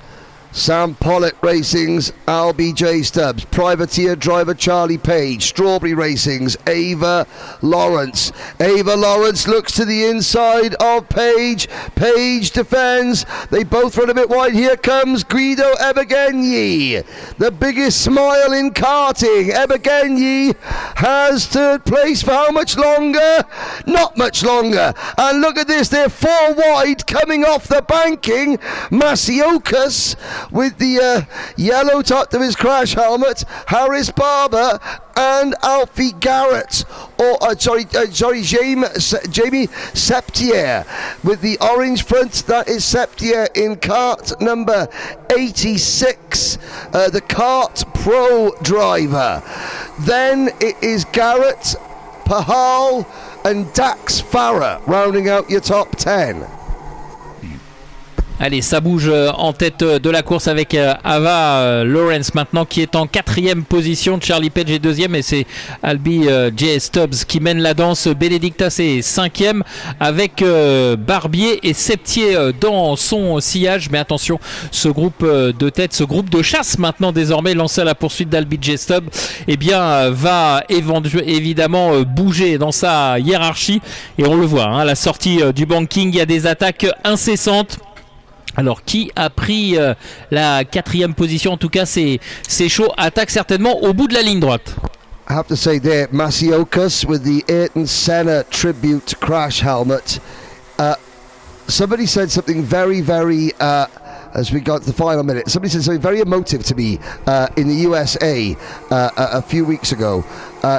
Sam Pollitt Racing's LBJ Stubbs, Privateer driver Charlie Page, Strawberry Racing's Ava Lawrence. Ava Lawrence looks to the inside of Page. Page defends. They both run a bit wide. Here comes Guido Ebergeni, the biggest smile in karting. Ebergeni has third place for how much longer? Not much longer. And look at this, they're 4 wide coming off the banking. Masiokas with the yellow top of his crash helmet, Harris Barber and Alfie Garrett, Jamie Septier with the orange front. That is Septier in kart number 86, the kart pro driver. Then it is Garrett, Pahal and Dax Farah rounding out your top 10. Allez, ça bouge en tête de la course avec Ava Lawrence maintenant qui est en 4e position. Charlie Page est 2e et c'est Albi J. Stubbs qui mène la danse. Benedictas est 5e avec Barbier et Septier dans son sillage. Mais attention, ce groupe de tête, ce groupe de chasse maintenant désormais lancé à la poursuite d'Albi J. Stubbs, va évidemment bouger dans sa hiérarchie. Et on le voit, à la sortie du banking, il y a des attaques incessantes. Alors, qui a pris la 4e position? En tout cas, c'est chaud. Attaque certainement au bout de la ligne droite. I have to say there, Masiokas with the Ayrton Senna tribute crash helmet. Somebody said something very, as we got to the final minute, somebody said something very emotive to me in the USA a few weeks ago.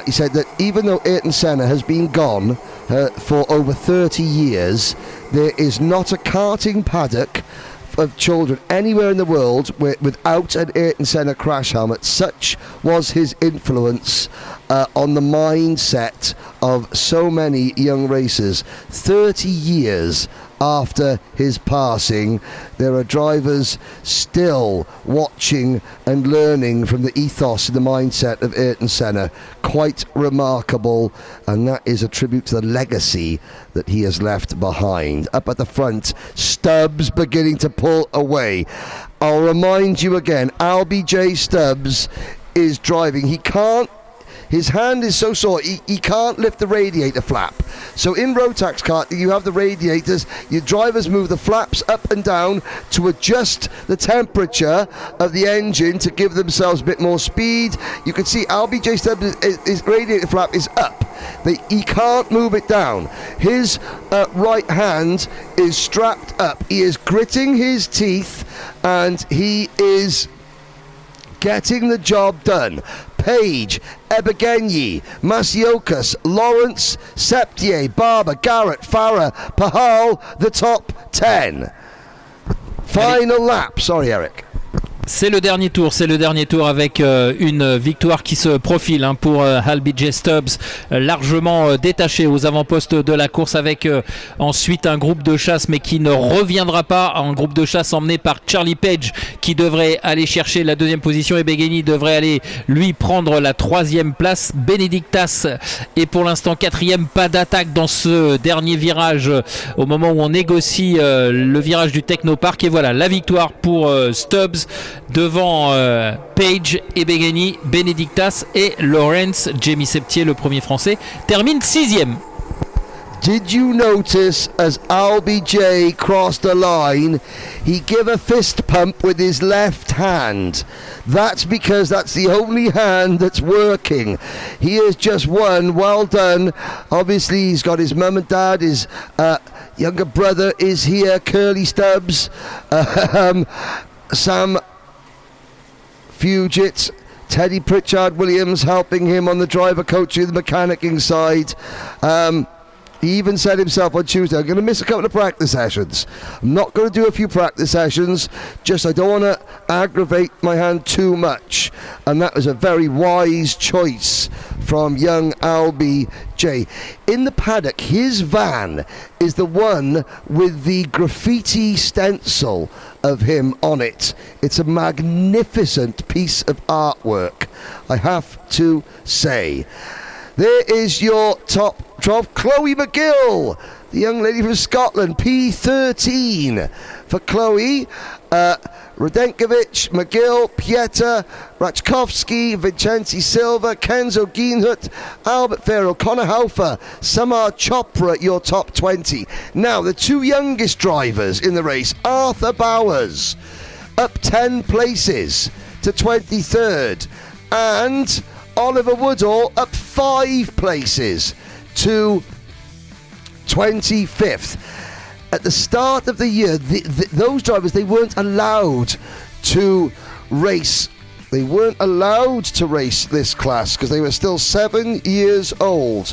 He said that even though Ayrton Senna has been gone for over 30 years, there is not a karting paddock of children anywhere in the world without an Ayrton Senna crash helmet. Such was his influence on the mindset of so many young racers. 30 years after his passing, there are drivers still watching and learning from the ethos and the mindset of Ayrton Senna. Quite remarkable, and that is a tribute to the legacy that he has left behind. Up at the front, Stubbs beginning to pull away. I'll remind you again, Albie J. Stubbs is driving. His hand is so sore, he can't lift the radiator flap. So in Rotax karting, you have the radiators, your drivers move the flaps up and down to adjust the temperature of the engine to give themselves a bit more speed. You can see Albie J. Stubbs' his radiator flap is up. He can't move it down. His right hand is strapped up. He is gritting his teeth and he is getting the job done. Page, Ebergeni, Masiokas, Lawrence, Septier, Barber, Garrett, Farah, Pahal, the top 10. Final lap. Sorry, Eric. C'est le dernier tour avec une victoire qui se profile pour Albie J. Stubbs, largement détaché aux avant-postes de la course, avec ensuite un groupe de chasse mais qui ne reviendra pas, un groupe de chasse emmené par Charlie Page qui devrait aller chercher la 2e position, et Begeni devrait aller lui prendre la 3e place. Benedictas est pour l'instant 4e, pas d'attaque dans ce dernier virage au moment où on négocie le virage du Technopark, et voilà la victoire pour Stubbs devant Page, Ebergeni, Benedictas et Lawrence. Jamie Septier, le premier français, termine 6e. did you notice as Albie J crossed the line, he gave a fist pump with his left hand? That's because that's the only hand that's working. He has just won. Well done. Obviously, he's got his mum and dad. His younger brother is here, Curly Stubbs. Sam Fugit, Teddy Pritchard Williams helping him on the driver coaching, the mechanicking side. He even said himself on Tuesday, I'm going to miss a couple of practice sessions. I'm not going to do a few practice sessions, just I don't want to aggravate my hand too much. And that was a very wise choice from young Albie J. In the paddock, his van is the one with the graffiti stencil of him on it. It's a magnificent piece of artwork, I have to say. There is your top 12, Chloe McGill, the young lady from Scotland, P13 for Chloe. Radenkovic, McGill, Pieter, Rachkovsky, Vincenzi Silva, Kenzo Geenhut, Albert Farrell, Connor Haufer, Samar Chopra, your top 20. Now, the two youngest drivers in the race, Arthur Bowers, up 10 places to 23rd, and Oliver Woodall up 5 places to 25th. At the start of the year, those drivers, they weren't allowed to race. They weren't allowed to race this class because they were still 7 years old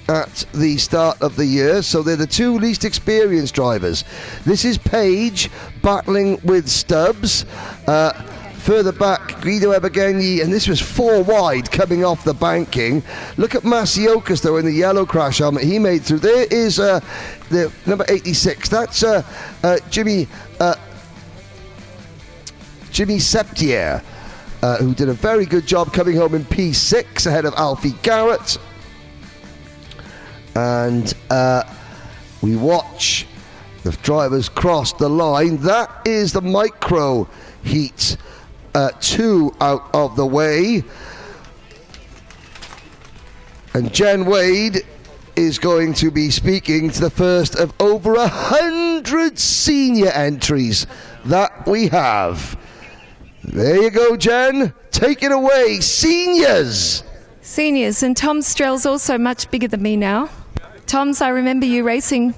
at the start of the year. So they're the two least experienced drivers. This is Page battling with Stubbs. Further back, Guido Ebageni, and this was 4 wide coming off the banking. Look at Masiokas, though, in the yellow crash helmet. He made through. There is the number 86. That's Jimmy Septier, who did a very good job coming home in P6 ahead of Alfie Garrett. And we watch the drivers cross the line. That is the micro heat. 2 out of the way, and Jen Wade is going to be speaking to the first of over 100 senior entries that we have. There you go, Jen, take it away. Seniors, and Tom Strell's also much bigger than me now. Tom's, I remember you racing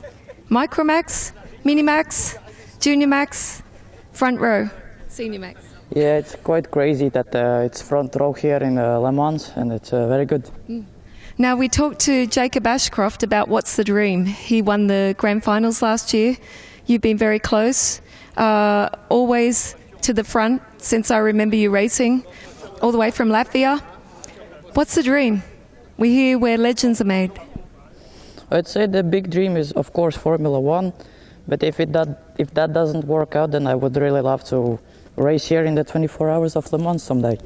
Micromax, Minimax, Junior Max, front row, Senior Max. Yeah, it's quite crazy that it's front row here in Lemore, and it's very good. Now, we talked to Jacob Ashcroft about what's the dream. He won the grand finals last year. You've been very close, always to the front since I remember you racing, all the way from Latvia. What's the dream? We hear where legends are made. I'd say the big dream is, of course, Formula One, but if that doesn't work out, then I would really love to race here in the 24 hours of Le Mans someday.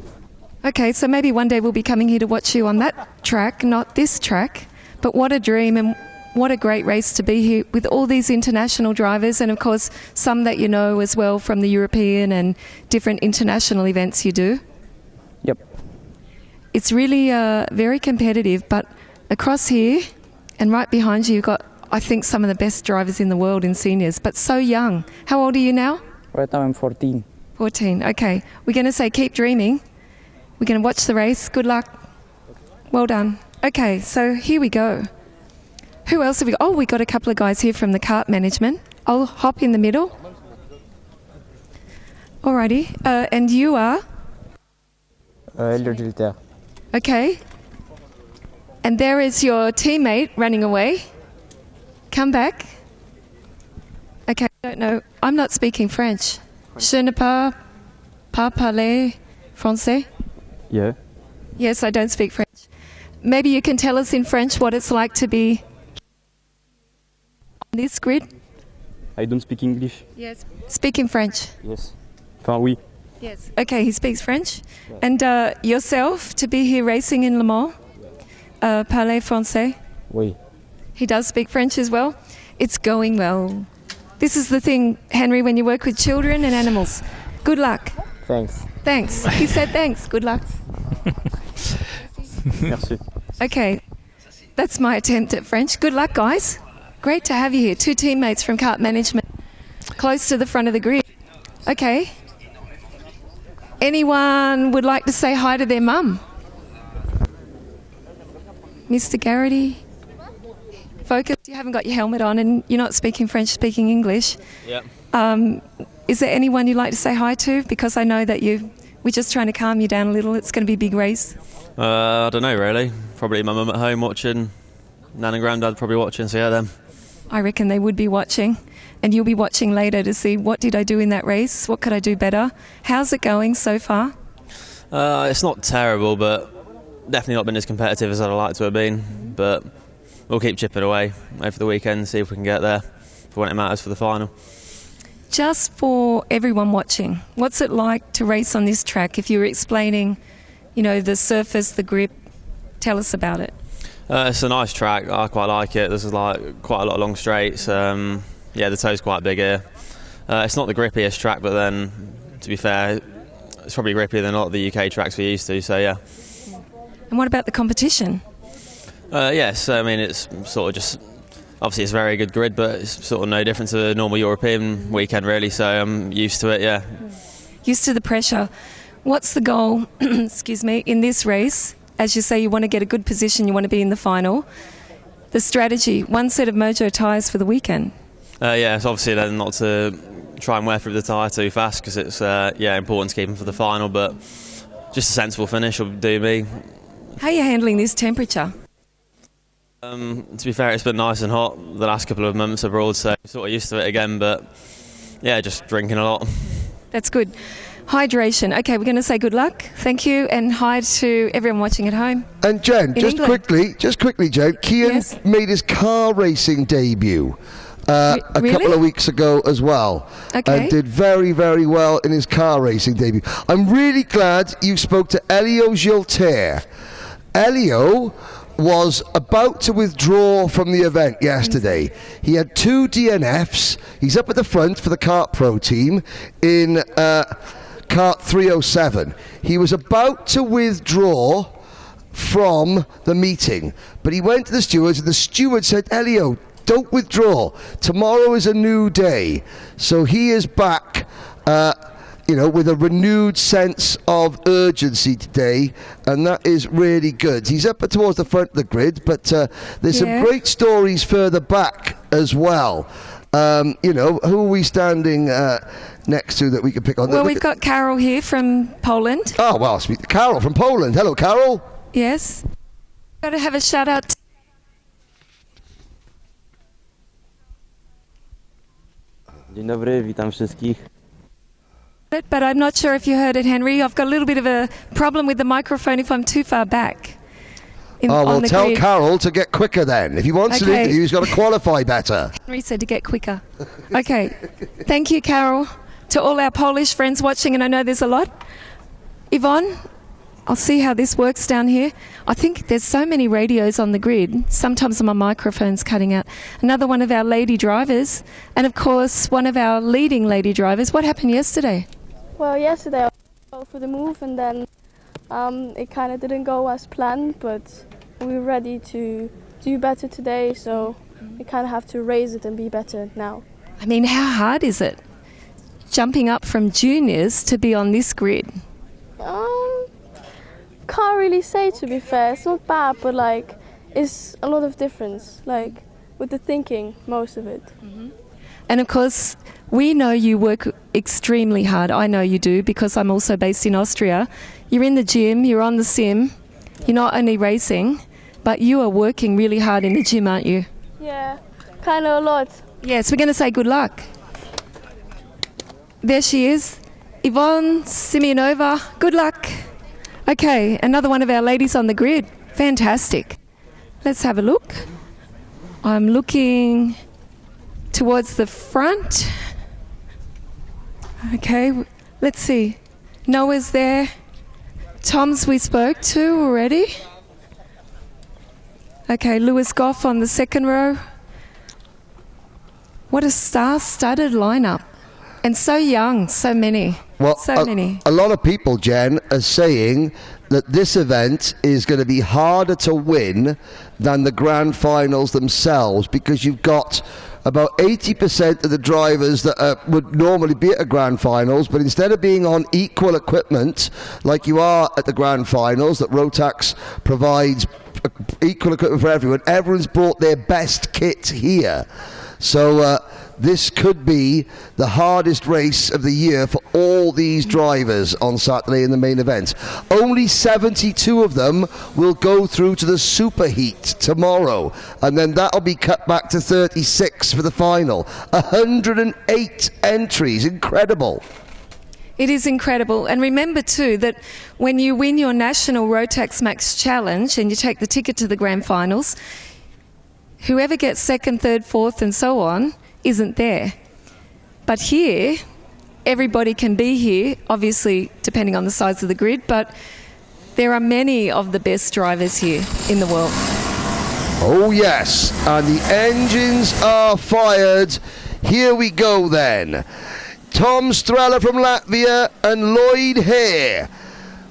Okay, so maybe one day we'll be coming here to watch you on that track, not this track. But what a dream, and what a great race to be here with all these international drivers, and of course some that you know as well from the European and different international events you do. Yep. It's really very competitive, but across here and right behind you, you've got, I think, some of the best drivers in the world in seniors, but so young. How old are you now? Right now I'm 14. 14, okay. We're going to say keep dreaming. We're going to watch the race. Good luck. Well done. Okay, so here we go. Who else have we got? Oh, we got a couple of guys here from the kart management. I'll hop in the middle. Alrighty, and you are? Elder Gilter. Okay. And there is your teammate running away. Come back. Okay, I don't know. I'm not speaking French. Je ne pas parler français? Yeah. Yes, I don't speak French. Maybe you can tell us in French what it's like to be on this grid? I don't speak English. Yes. Speak in French? Yes. Enfin, oui. Yes. Okay, he speaks French. Yeah. And yourself, to be here racing in Lemore, parler français? Oui. He does speak French as well? It's going well. This is the thing, Henry, when you work with children and animals. Good luck. Thanks. Thanks. He said thanks. Good luck. Merci. Okay. That's my attempt at French. Good luck, guys. Great to have you here. 2 teammates from kart management, close to the front of the grid. Okay. Anyone would like to say hi to their mum? Mr. Garrity? Focus. You haven't got your helmet on and you're not speaking French, speaking English. Yeah. Is there anyone you'd like to say hi to? Because I know that we're just trying to calm you down a little. It's going to be a big race. I don't know really. Probably my mum at home watching, Nan and Grandad probably watching, so yeah, them. I reckon they would be watching, and you'll be watching later to see what did I do in that race, what could I do better. How's it going so far? It's not terrible, but definitely not been as competitive as I'd like to have been, but we'll keep chipping away over the weekend, see if we can get there for when it matters for the final. Just for everyone watching, what's it like to race on this track? If you were explaining, the surface, the grip, tell us about it. It's a nice track. I quite like it. This is like quite a lot of long straights. Yeah, the toe's quite big here. It's not the grippiest track, but then, to be fair, it's probably grippier than a lot of the UK tracks we're used to, so yeah. And what about the competition? Yes, I mean, it's sort of just... Obviously, it's a very good grid, but it's sort of no different to a normal European weekend, really, so I'm used to it, yeah. Used to the pressure. What's the goal, excuse me, in this race? As you say, you want to get a good position, you want to be in the final. The strategy, 1 set of Mojo tyres for the weekend. Yeah, it's obviously then not to try and wear through the tyre too fast, because it's important to keep them for the final, but just a sensible finish will do me. How are you handling this temperature? To be fair, it's been nice and hot the last couple of months abroad, so I'm sort of used to it again, but yeah, just drinking a lot. That's good. Hydration. Okay, we're going to say good luck. Thank you, and hi to everyone watching at home. And Jen, just quickly, Jen, Kian made his car racing debut a couple of weeks ago as well. Okay. And did very, very well in his car racing debut. I'm really glad you spoke to Elio Gilter. Elio was about to withdraw from the event yesterday. He had 2 DNFs. He's up at the front for the Kart Pro team in Kart 307. He was about to withdraw from the meeting, but he went to the stewards and the steward said, Elio, don't withdraw. Tomorrow is a new day. So he is back with a renewed sense of urgency today, and that is really good. He's up towards the front of the grid, but there's some great stories further back as well. Who are we standing next to that we can pick on? Well, we've got Carol here from Poland. Oh, well, speak to Carol from Poland. Hello, Carol. Yes. Got to have a shout out to Dzień dobry, witam wszystkich. but I'm not sure if you heard it, Henry. I've got a little bit of a problem with the microphone if I'm too far back. Well, tell Carol to get quicker then. If he wants an interview, he's got to qualify better. Henry said to get quicker. Okay. Thank you, Carol. To all our Polish friends watching, and I know there's a lot. Yvonne, I'll see how this works down here. I think there's so many radios on the grid. Sometimes my microphone's cutting out. Another one of our lady drivers, and of course, one of our leading lady drivers. What happened yesterday? Well, yesterday I went for the move, and then it kind of didn't go as planned, but we were ready to do better today, so we kind of have to raise it and be better now. I mean, how hard is it jumping up from juniors to be on this grid? Can't really say, to be fair. It's not bad, but it's a lot of difference, with the thinking, most of it. Mm-hmm. And of course, we know you work extremely hard. I know you do, because I'm also based in Austria. You're in the gym, you're on the sim, you're not only racing, but you are working really hard in the gym, aren't you? Yeah, kind of a lot. Yes, we're going to say good luck. There she is, Yvonne Simeonova. Good luck. Okay, another one of our ladies on the grid. Fantastic. Let's have a look. I'm looking towards the front. Okay, let's see. Noah's there. Tom's we spoke to already. Okay, Lewis Goff on the second row. What a star-studded lineup. And so young, so many. Well, So many. A lot of people, Jen, are saying that this event is going to be harder to win than the grand finals themselves, because you've got about 80% of the drivers that would normally be at a grand finals, but instead of being on equal equipment like you are at the grand finals, that Rotax provides equal equipment for everyone, everyone's brought their best kit here. So this could be the hardest race of the year for all these drivers on Saturday in the main event. Only 72 of them will go through to the superheat tomorrow, and then that'll be cut back to 36 for the final. 108 entries. Incredible. It is incredible. And remember too that when you win your national Rotax Max Challenge and you take the ticket to the grand finals, whoever gets second, third, fourth and so on isn't there. But here, everybody can be here, obviously depending on the size of the grid, but there are many of the best drivers here in the world. Oh yes, and the engines are fired. Here we go then. Tom Strella from Latvia and Lloyd Hare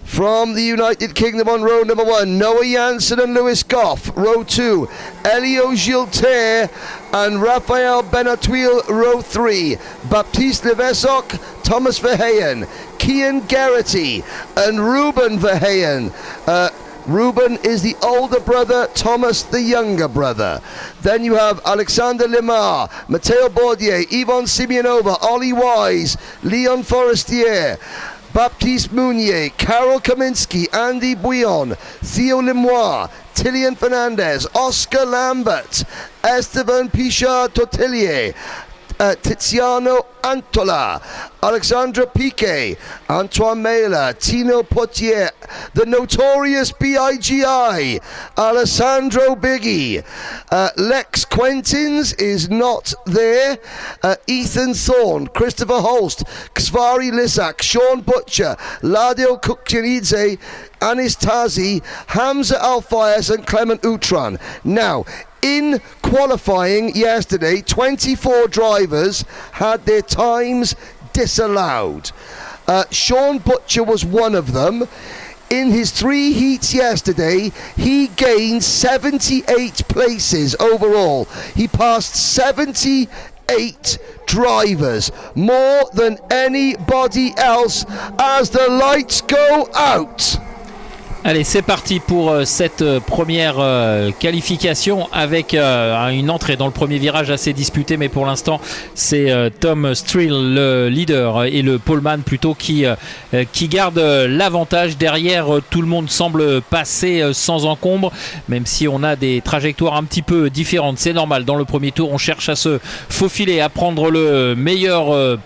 from the United Kingdom on row number 1. Noah Janssen and Lewis Goff, row 2. Elio Gilter and Rafael Benatuil, row 3. Baptiste Levesok, Thomas Verheyen, Kian Garrity and Ruben Verheyen. Ruben is the older brother, Thomas the younger brother. Then you have Alexander Lemore, Matteo Bordier, Yvonne Simeonova, Ollie Wise, Leon Forestier, Baptiste Mounier, Carol Kaminsky, Andy Bouillon, Theo Lemoire, Tillian Fernandez, Oscar Lambert, Esteban Pichard Totillier, Tiziano Antola, Alexandra Piquet, Antoine Mela, Tino Potier, the notorious BIGI, Alessandro Biggie, Lex Quentins is not there, Ethan Thorne, Christopher Holst, Ksvari Lissak, Sean Butcher, Ladeo Kukjanidze, Anis Tazi, Hamza Al-Fayez and Clement Outram. Now, in qualifying yesterday, 24 drivers had their times disallowed. Sean Butcher was one of them. In his 3 heats yesterday, he gained 78 places overall. He passed 78 drivers, more than anybody else, as the lights go out. Allez, c'est parti pour cette première qualification avec une entrée dans le premier virage assez disputée, mais pour l'instant c'est Tom Strill, le leader, et le poleman plutôt qui garde l'avantage. Derrière, tout le monde semble passer sans encombre, même si on a des trajectoires un petit peu différentes. C'est normal, dans le premier tour on cherche à se faufiler, à prendre le meilleur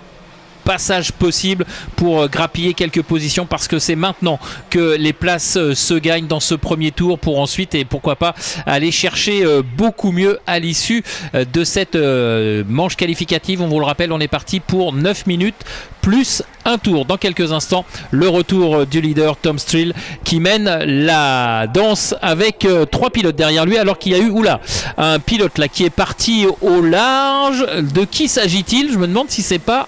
passage possible pour grappiller quelques positions, parce que c'est maintenant que les places se gagnent dans ce premier tour, pour ensuite et pourquoi pas aller chercher beaucoup mieux à l'issue de cette manche qualificative. On vous le rappelle, on est parti pour 9 minutes plus un tour. Dans quelques instants, le retour du leader Tom Strill qui mène la danse avec 3 pilotes derrière lui, alors qu'il y a eu un pilote là qui est parti au large. De qui s'agit-il? Je me demande si c'est pas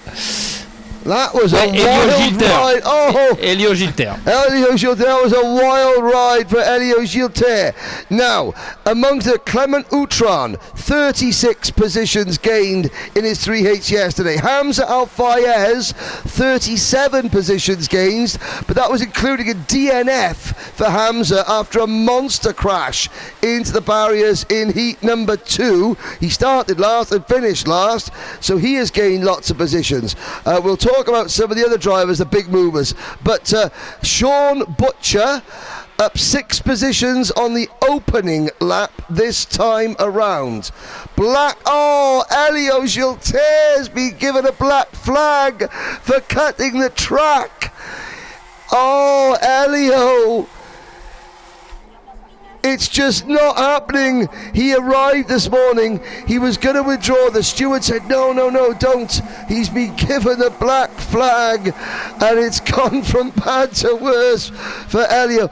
That was a wild ride. Oh, Elio Gilter. Elio Gilter, that was a wild ride for Elio Gilter. Now, amongst the Clement Outram, 36 positions gained in his 3H yesterday. Hamza Al-Fayez, 37 positions gained, but that was including a DNF for Hamza after a monster crash into the barriers in heat number 2. He started last and finished last, so he has gained lots of positions. We'll talk about some of the other drivers, the big movers, but Sean Butcher up 6 positions on the opening lap this time around. Elio Gilter has been given a black flag for cutting the track. Oh, Elio, it's just not happening. He arrived this morning. He was going to withdraw. The steward said, no, don't. He's been given a black flag, and it's gone from bad to worse for Elio.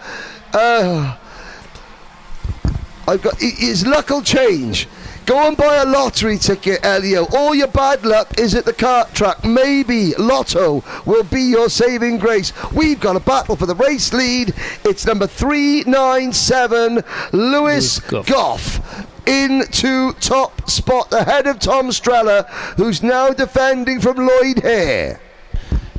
His luck will change. Go and buy a lottery ticket, Elio. All your bad luck is at the kart track. Maybe Lotto will be your saving grace. We've got a battle for the race lead. It's number 397, Lewis Goff. Into top spot, ahead of Tom Strella, who's now defending from Lloyd Hare.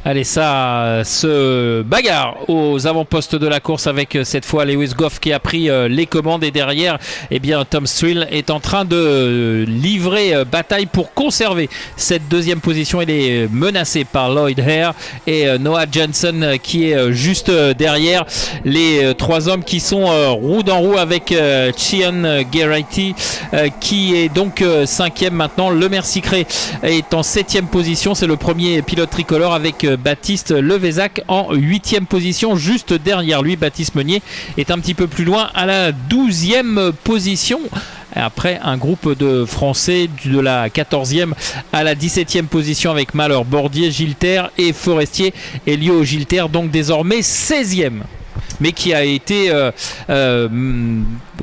Allez, ça se bagarre aux avant-postes de la course avec cette fois Lewis Goff qui a pris les commandes et derrière, eh bien, Tom Strill est en train de livrer bataille pour conserver cette deuxième position. Il est menacé par Lloyd Hare et Noah Jensen qui est juste derrière. Les trois hommes qui sont roue dans roue avec Cian Geraghty qui est donc cinquième maintenant. Lemore Sikre est en septième position. C'est le premier pilote tricolore avec Baptiste Levezac en 8e position. Juste derrière lui, Baptiste Meunier est un petit peu plus loin à la 12e position. Après un groupe de Français de la 14e à la 17e position avec Malheur, Bordier, Gilter et Forestier. Elio Gilter donc désormais 16e. Mais qui a été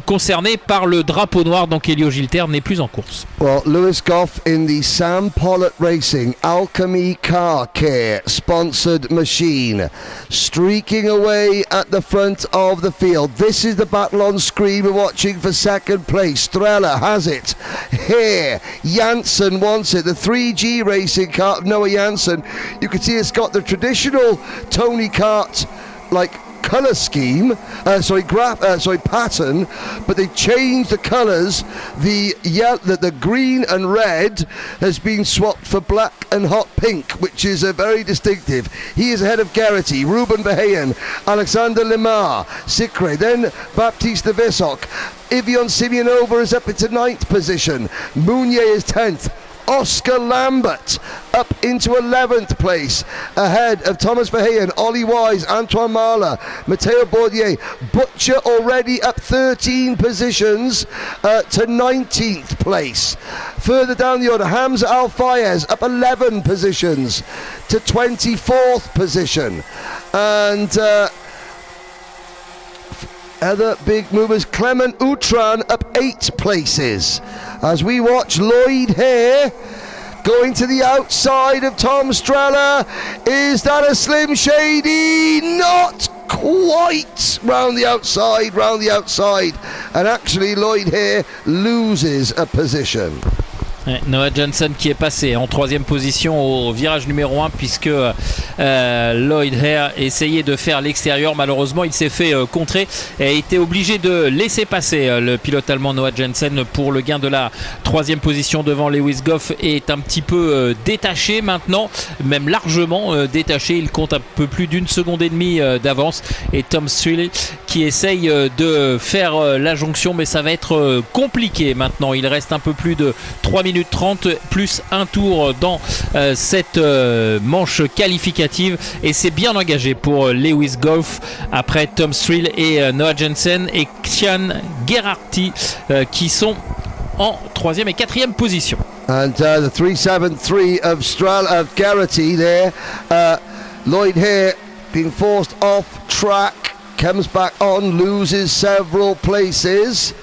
concerné par le drapeau noir, donc Elio Gilter n'est plus en course. Well, Lewis Goff in the Sam Pollitt Racing Alchemy Car Care sponsored machine, streaking away at the front of the field. This is the battle on screen we're watching for second place. Strella has it here. Janssen wants it. The 3G Racing car of Noah Janssen. You can see it's got the traditional Tony Kart like colour scheme, pattern, but they changed the colours. The green and red has been swapped for black and hot pink, which is very distinctive. He is ahead of Geraghty, Ruben Verheyen, Alexander Lemare, Sikre, then Baptiste Levezac. Ivion Simeonova is up into 9th position. Mounier is 10th. Oscar Lambert up into 11th place, ahead of Thomas Verheyen, Ollie Wise, Antoine Mahler, Matteo Bordier. Butcher already up 13 positions to 19th place. Further down the order, Hamza Al Fayez up 11 positions to 24th position. And other big movers, Clement Outran up 8 places. As we watch Lloyd Hare going to the outside of Tom Strella. Is that a Slim Shady? Not quite. Round the outside. And actually Lloyd Hare loses a position. Noah Jensen qui est passé en 3e position au virage numéro 1 puisque Lloyd Hare essayait de faire l'extérieur. Malheureusement il s'est fait contrer et a été obligé de laisser passer le pilote allemand Noah Jensen pour le gain de la 3e position devant Lewis Goff. Est un petit peu détaché maintenant, même largement détaché. Il compte un peu plus d'1 seconde et demie d'avance et Tom Strill qui essaye de faire la jonction, mais ça va être compliqué maintenant. Il reste un peu plus de 3 minutes 30 plus un tour dans cette manche qualificative et c'est bien engagé pour Lewis Goff après Tom Strill et Noah Jensen et Cian Geraghty qui sont en 3e et 4e position. And the 373 of Geraghty there, Lloyd Hare being forced off track, comes back on, loses several places,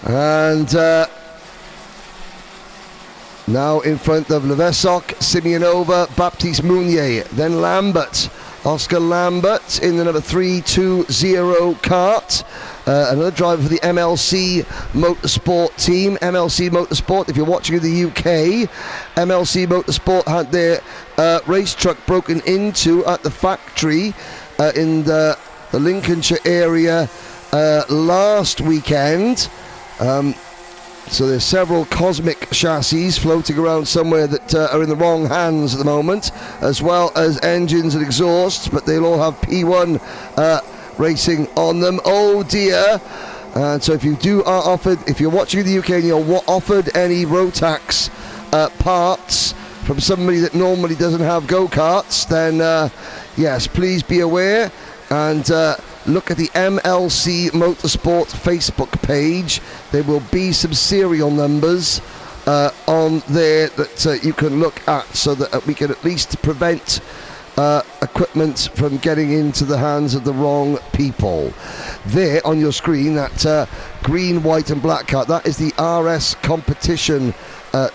and now in front of Levezac, Simeonova, Baptiste Mounier, then Lambert, Oscar Lambert in the number 320 kart. Another driver for the MLC Motorsport team. MLC Motorsport, if you're watching in the UK, MLC Motorsport had their race truck broken into at the factory in the Lincolnshire area last weekend. So there's several Cosmic chassis floating around somewhere that are in the wrong hands at the moment, as well as engines and exhausts, but they'll all have P1 racing on them. Oh dear. And so if you're watching in the UK and you're offered any Rotax parts from somebody that normally doesn't have go-karts, then yes, please be aware and look at the MLC Motorsport Facebook page. There will be some serial numbers on there that you can look at, so that we can at least prevent equipment from getting into the hands of the wrong people. There on your screen, that green, white and black kart. That is the RS competition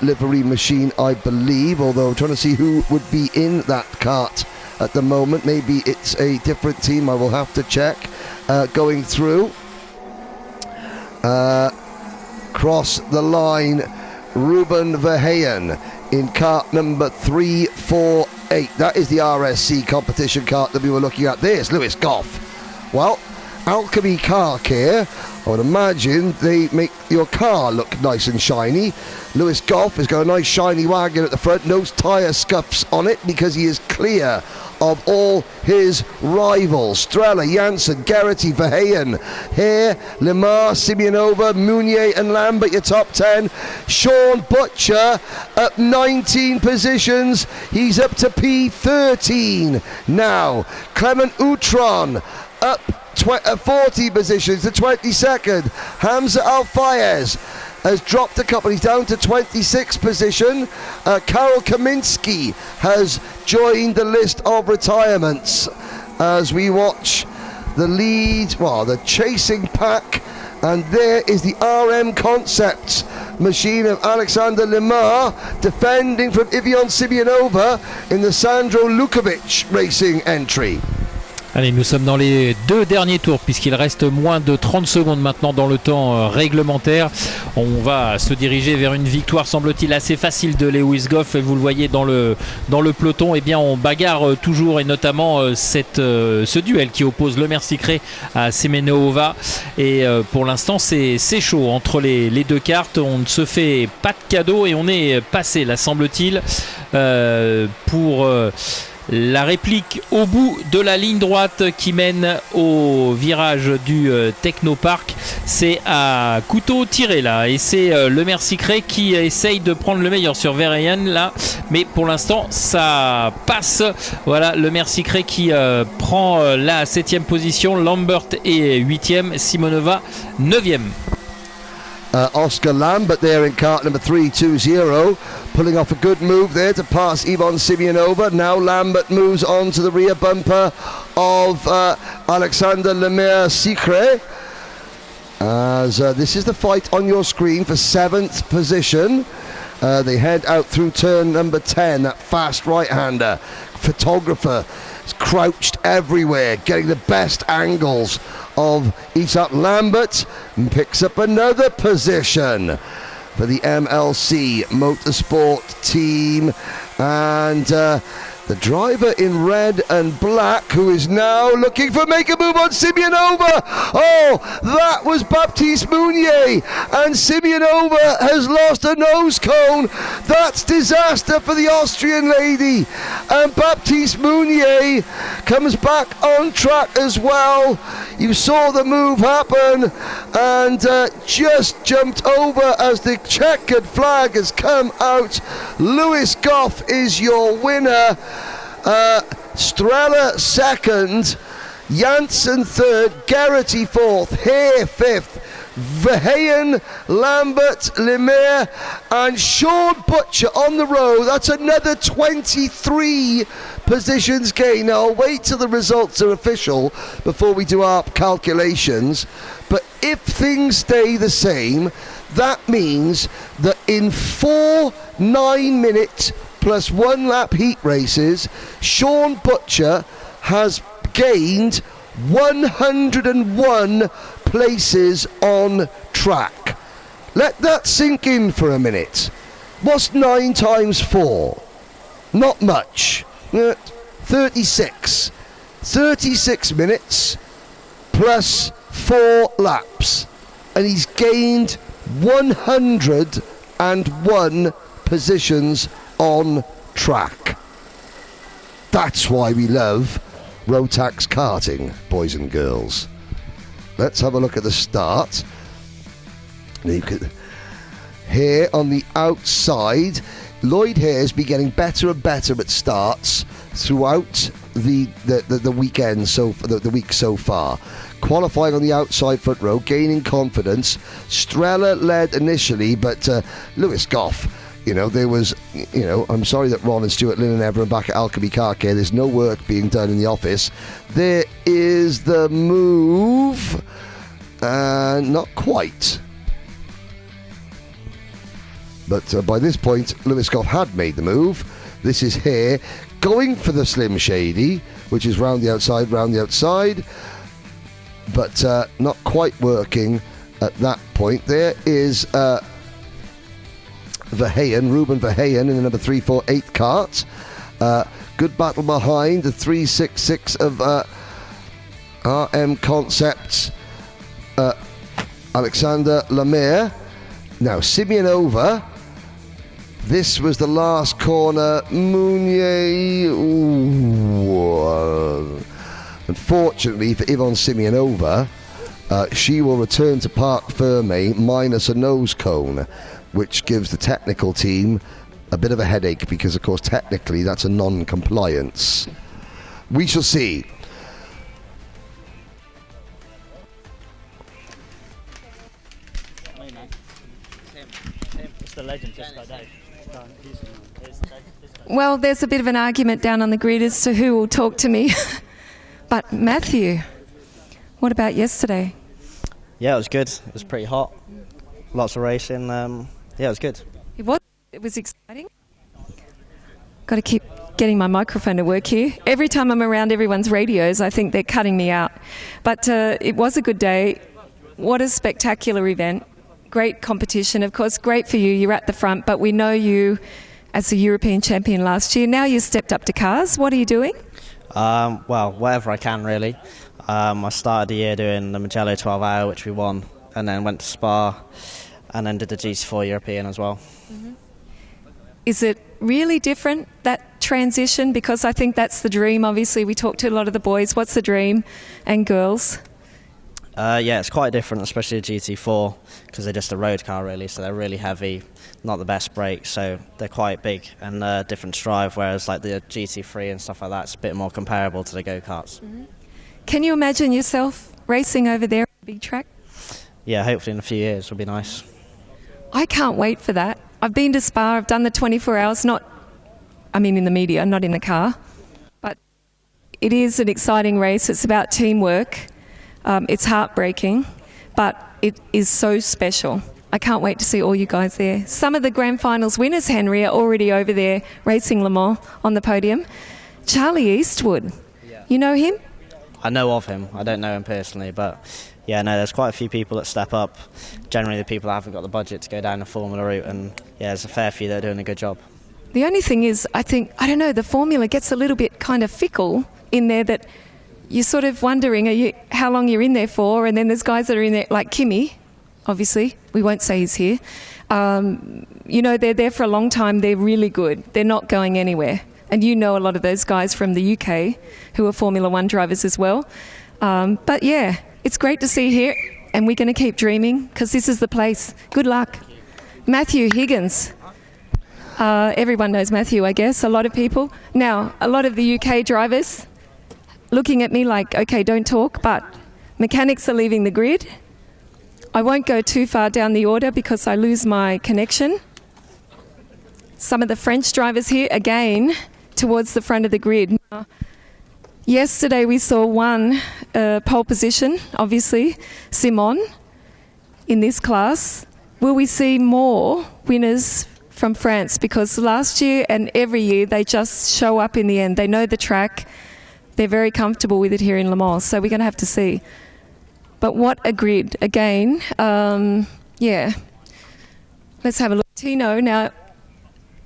livery machine, I believe, although I'm trying to see who would be in that kart at the moment. Maybe it's a different team, I will have to check. Going through, cross the line, Ruben Verheyen in kart number 348. That is the RSC competition kart that we were looking at. There's Lewis Goff. Well, Alchemy Car Care, I would imagine they make your car look nice and shiny. Lewis Goff has got a nice shiny wagon at the front, no tyre scuffs on it because he is clear of all his rivals. Strella, Janssen, Gerety, Verheyen, Hare, Lemore, Simeonova, Mounier and Lambert, your top 10. Sean Butcher up 19 positions. He's up to P13 now. Clement Outron up 40 positions to 22nd. Hamza Al-Fayez has dropped a couple. He's down to 26th position. Karol Kaminski has joined the list of retirements as we watch the lead, well, the chasing pack. And there is the RM Concepts machine of Alexander Lemore defending from Ivion Simeonova in the Sandro Lukovic Racing entry. Allez, nous sommes dans les 2 derniers tours puisqu'il reste moins de 30 secondes maintenant dans le temps réglementaire. On va se diriger vers une victoire, semble-t-il, assez facile de Lewis Goff. Et vous le voyez dans le peloton, eh bien, on bagarre toujours, et notamment ce duel qui oppose Lemore Sicré à Simeonova. Et pour l'instant, c'est chaud entre les deux cartes. On ne se fait pas de cadeau et on est passé, là, semble-t-il, pour... la réplique au bout de la ligne droite qui mène au virage du Technopark. C'est à couteau tiré là, et c'est Lemore Sicré qui essaye de prendre le meilleur sur Verheyen là, mais pour l'instant ça passe. Voilà, Lemore Sicré qui prend la 7e position, Lambert est 8e, Simeonova 9e. Oscar Lambert there in kart number 320, pulling off a good move there to pass Ivan Simeonova. Now Lambert moves on to the rear bumper of Alexander Lemore Sicré. As this is the fight on your screen for 7th position. They head out through turn number 10, that fast right-hander. Photographer is crouched everywhere, getting the best angles of Isaac Lambert, and picks up another position for the MLC Motorsport team. And the driver in red and black, who is now looking for make a move on Simeonova. Oh, that was Baptiste Mounier, and Simeonova has lost a nose cone. That's disaster for the Austrian lady, and Baptiste Mounier comes back on track as well. You saw the move happen, and just jumped over as the checkered flag has come out. Lewis Goff is your winner. Strella second, Janssen third, Gerety fourth, Hare fifth, Verheyen, Lambert, Lemore and Sean Butcher on the road. That's another 23 positions gain. Now I'll wait till the results are official before we do our calculations, but if things stay the same, that means that in 4 9-minute plus 1 lap heat races, Sean Butcher has gained 101 places on track. Let that sink in for a minute. What's 9 times 4? Not much. 36. 36 minutes plus 4 laps. And he's gained 101 positions on track. That's why we love Rotax karting, boys and girls. Let's have a look at the start. You could, here on the outside, Lloyd Hare's been getting better and better at starts throughout the weekend, the week so far. Qualifying on the outside front row, gaining confidence. Strella led initially, but Lewis Goff, there was, I'm sorry that Ron and Stuart Lynn and everyone back at Alchemy Car Care, there's no work being done in the office. There is the move Not quite. But by this point, Lewiskov had made the move. This is here, going for the Slim Shady, which is round the outside, but not quite working at that point. There is Verheyen, Ruben Verheyen in the number 348 cart. Good battle behind the 366 of RM Concepts, Alexander Lemore. Now Simeonova. This was the last corner. Mounier. Unfortunately for Yvonne Simeonova, she will return to Parc Ferme minus a nose cone, which gives the technical team a bit of a headache because, of course, technically that's a non-compliance. We shall see. Well, there's a bit of an argument down on the grid as to who will talk to me. But Matthew, what about yesterday? Yeah, it was good. It was pretty hot. Lots of racing. Yeah, it was good. It was. It was exciting. Got to keep getting my microphone to work here. Every time I'm around everyone's radios, I think they're cutting me out. But it was a good day. What a spectacular event. Great competition. Of course, great for you. You're at the front, but we know you as a European champion last year. Now you stepped up to cars. What are you doing? Well, whatever I can, really. I started the year doing the Mugello 12 hour, which we won, and then went to Spa, and then did the GT4 European as well. Mm-hmm. Is it really different, that transition? Because I think that's the dream. Obviously, we talked to a lot of the boys. What's the dream? And girls? Yeah, it's quite different, especially the GT4, because they're just a road car, really, so they're really heavy, not the best brakes, so they're quite big and different drive, whereas like the GT3 and stuff like that, it's a bit more comparable to the go-karts. Mm-hmm. Can you imagine yourself racing over there on a big track? Yeah, hopefully in a few years will be nice. I can't wait for that. I've been to Spa, I've done the 24 hours, in the media, not in the car. But it is an exciting race. It's about teamwork. It's heartbreaking, but it is so special. I can't wait to see all you guys there. Some of the grand finals winners, Henry, are already over there racing Lemore on the podium. Charlie Eastwood, you know him? I know of him. I don't know him personally, but yeah, no, there's quite a few people that step up. Generally, the people that haven't got the budget to go down the Formula route, and yeah, there's a fair few that are doing a good job. The only thing is, the Formula gets a little bit kind of fickle in there, that you're sort of wondering how long you're in there for, and then there's guys that are in there, like Kimi, obviously, we won't say he's here. They're there for a long time, they're really good, they're not going anywhere. And you know a lot of those guys from the UK who are Formula One drivers as well. But yeah, it's great to see here, and we're going to keep dreaming, because this is the place. Good luck. Matthew Higgins. Everyone knows Matthew, I guess, a lot of people. Now, a lot of the UK drivers looking at me like, okay, don't talk, but mechanics are leaving the grid. I won't go too far down the order because I lose my connection. Some of the French drivers here, again, towards the front of the grid. Now, yesterday we saw one pole position, obviously, Simon, in this class. Will we see more winners from France? Because last year and every year they just show up in the end. They know the track. They're very comfortable with it here in Le Mans, so we're going to have to see. But what a grid. Again, let's have a look. Tino, now,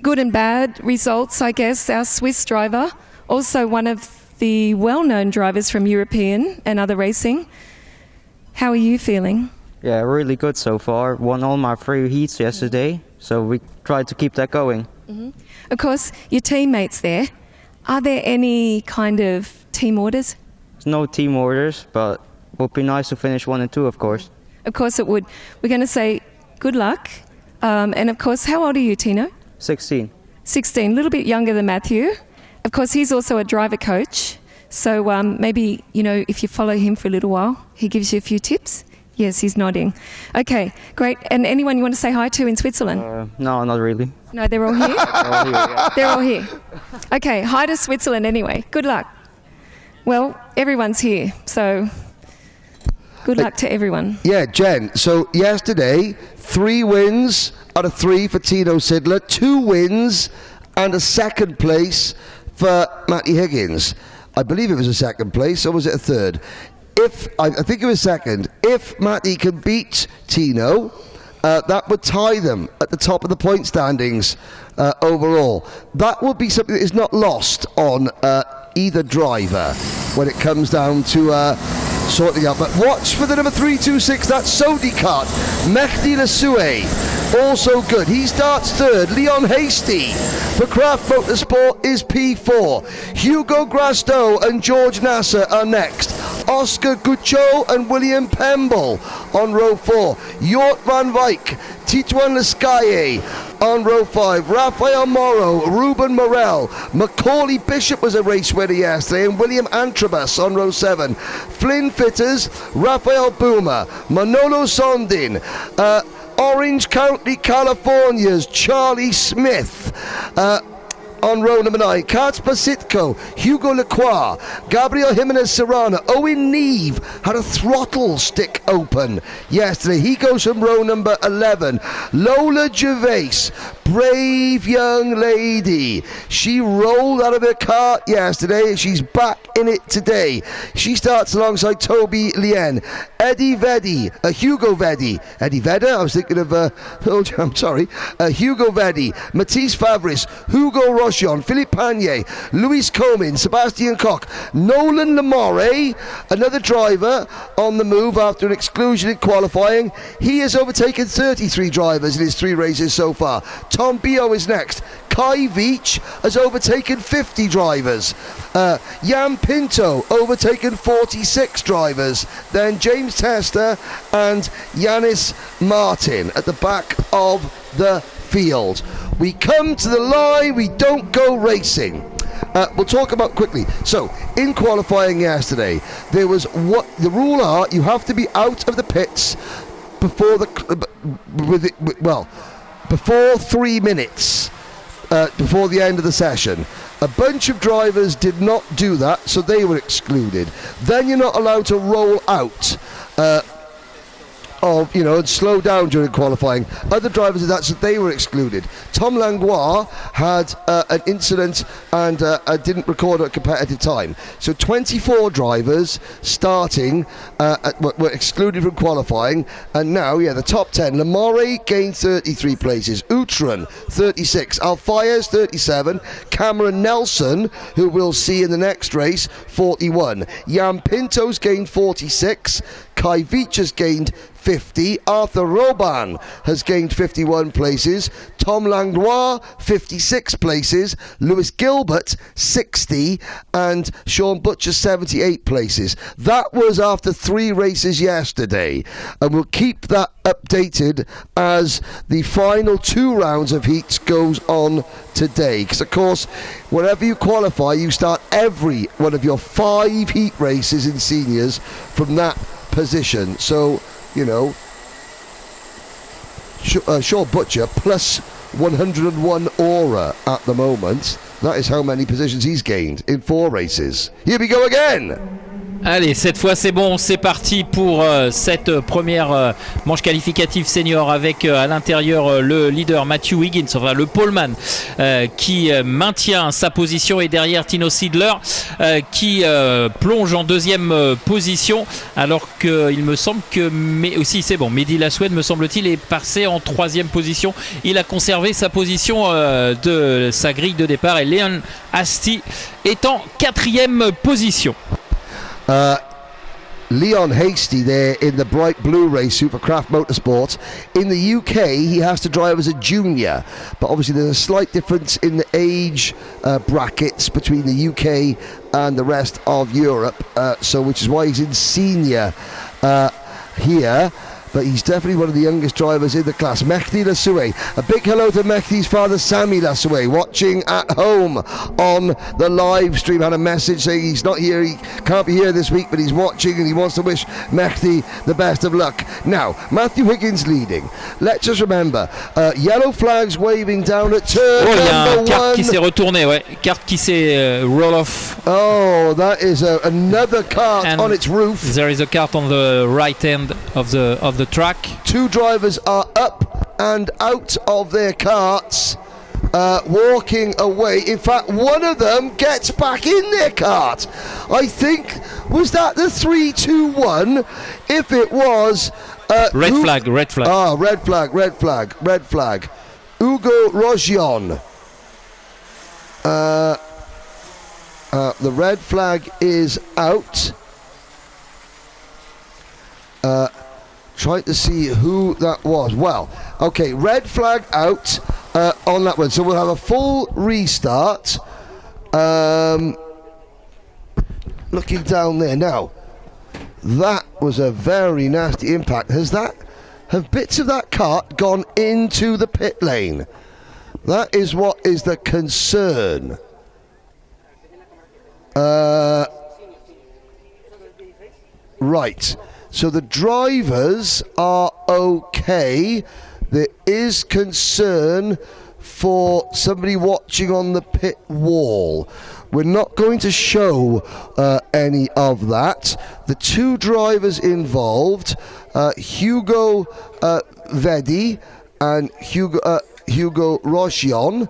good and bad results, I guess. Our Swiss driver, also one of the well-known drivers from European and other racing. How are you feeling? Yeah, really good so far. Won all my 3 heats yesterday, so we tried to keep that going. Mm-hmm. Of course, your teammates there. Are there any kind of team orders? There's no team orders, but it would be nice to finish 1 and 2, of course. Of course it would. We're going to say good luck. And of course, how old are you, Tino? 16. 16, a little bit younger than Matthew. Of course, he's also a driver coach. So maybe, if you follow him for a little while, he gives you a few tips. Yes, he's nodding. Okay, great. And anyone you want to say hi to in Switzerland? No, not really. No, they're all here? They're all here, yeah. They're all here. Okay, hi to Switzerland anyway. Good luck. Well, everyone's here, so... Good luck to everyone. Yeah, Jen. So yesterday, 3 wins out of 3 for Tino Sidler, 2 wins and a second place for Matty Higgins. I believe it was a second place, or was it a third? I think it was second. If Matty can beat Tino, that would tie them at the top of the point standings overall. That would be something that is not lost on either driver when it comes down to sorting out. But watch for the number 326, that's Sodikart. Mehdi Lassoue, also good. He starts third. Leon Hasty for Craft Motorsport is P4. Hugo Grasto and George Nasser are next. Oscar Guccio and William Pemble on row 4. Jort van Wyk, Tituan Lescaye on row 5. Rafael Morrow, Ruben Morel, Macaulay Bishop was a race winner yesterday, and William Antrobus on row 7. Flynn Fitters, Rafael Boomer, Manolo Sondin, Orange County, California's Charlie Smith on row number 9. Kacper Sitko, Hugo Lacroix, Gabriel Jimenez Serrano, Owen Neve had a throttle stick open yesterday. He goes from row number 11. Lola Gervais, brave young lady. She rolled out of her cart yesterday. She's back in it today. She starts alongside Toby Lien. Eddie Veddy, Hugo Veddy. Eddie Vedder? I was thinking of, I'm sorry. Hugo Veddy, Matisse Favris, Hugo Rochon, Philippe Pagnier, Luis Comin, Sebastian Koch, Nolan Lemore, another driver on the move after an exclusion in qualifying. He has overtaken 33 drivers in his 3 races so far. Tom Bio is next. Kai Veach has overtaken 50 drivers. Jan Pinto overtaken 46 drivers. Then James Tester and Yanis Martin at the back of the field. We come to the line, we don't go racing. We'll talk about quickly. So, in qualifying yesterday, there was what the rule are: you have to be out of the pits before before 3 minutes before the end of the session. A bunch of drivers did not do that, so they were excluded. Then you're not allowed to roll out and slow down during qualifying. Other drivers did that, so they were excluded. Tom Langlois had an incident and didn't record a competitive time. So 24 drivers starting were excluded from qualifying, and now, the top 10. Lemore gained 33 places, Outram 36, Alfayez 37, Cameron Nelson, who we'll see in the next race, 41. Jan Pinto's gained 46, Kai Veach has gained 50, Arthur Roban has gained 51 places, Tom Langlois 56 places, Lewis Gilbert 60, and Sean Butcher 78 places. That was after 3 races yesterday, and we'll keep that updated as the final 2 rounds of heats goes on today, because of course wherever you qualify, you start every one of your 5 heat races in seniors from that position. So Sean Butcher plus 101 aura at the moment. That is how many positions he's gained in 4 races. Here we go again. Allez, cette fois c'est bon, c'est parti pour cette première manche qualificative senior avec à l'intérieur le leader Matthew Higgins, enfin le poleman qui maintient sa position, et derrière Tino Sidler qui plonge en 2e position, alors qu'il me semble que Mehdi Lassoue, me semble-t-il, est passé en 3e position. Il a conservé sa position de sa grille de départ, et Leon Hasty est en 4e position. Leon Hasty there in the bright blue race suit for Craft Motorsport. In the UK, he has to drive as a junior, but obviously there's a slight difference in the age brackets between the UK and the rest of Europe, which is why he's in senior here. But he's definitely one of the youngest drivers in the class. Mehdi Lassoue. A big hello to Mehdi's father, Sami Lassoue, watching at home on the live stream. Had a message saying he's not here, he can't be here this week, but he's watching and he wants to wish Mehdi the best of luck. Now, Matthew Higgins leading. Let's just remember, yellow flags waving down at turn number 1. Carte qui s'est retournée, carte qui s'est roll off Oh, that is another kart And on its roof. There is a kart on the right end of the track. 2 drivers are up and out of their karts, walking away. In fact, one of them gets back in their kart. I think, was that the 3-2-1? If it was... red flag. Ah, red flag. Hugo Rogion. The red flag is out. Trying to see who that was. Well, okay, red flag out on that one. So we'll have a full restart. Looking down there now. That was a very nasty impact. Have bits of that kart gone into the pit lane? That is what is the concern. Right. So the drivers are okay. There is concern for somebody watching on the pit wall. We're not going to show any of that. The 2 drivers involved, Hugo Vedi and Hugo Rogion,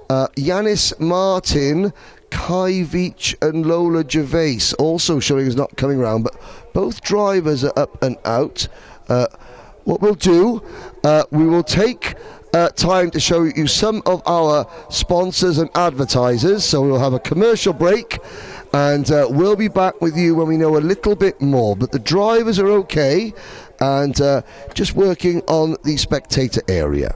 Yanis Martin, Kai Veach and Lola Gervais also showing us not coming around, but both drivers are up and out. What we'll do, we will take time to show you some of our sponsors and advertisers. So we'll have a commercial break and we'll be back with you when we know a little bit more. But the drivers are okay and just working on the spectator area.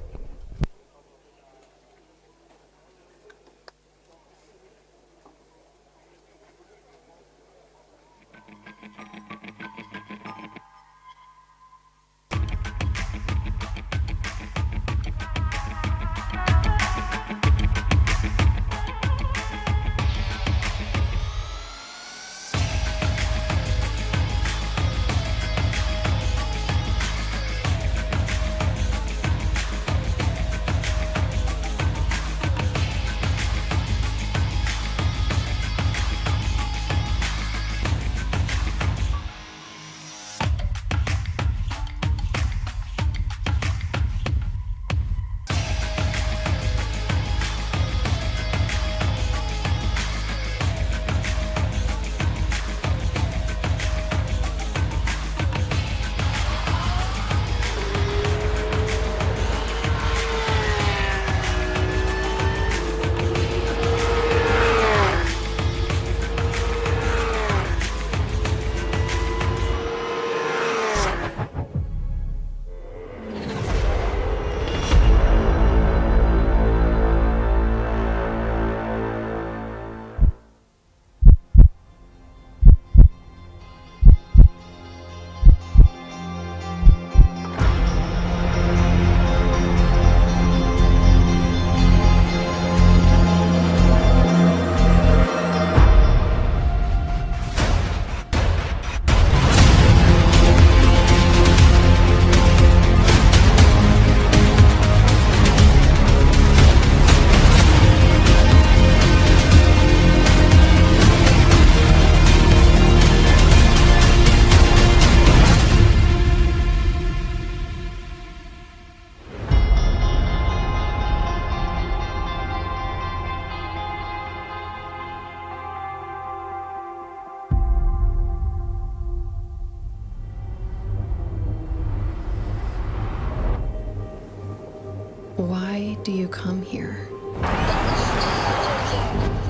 Why do you come here?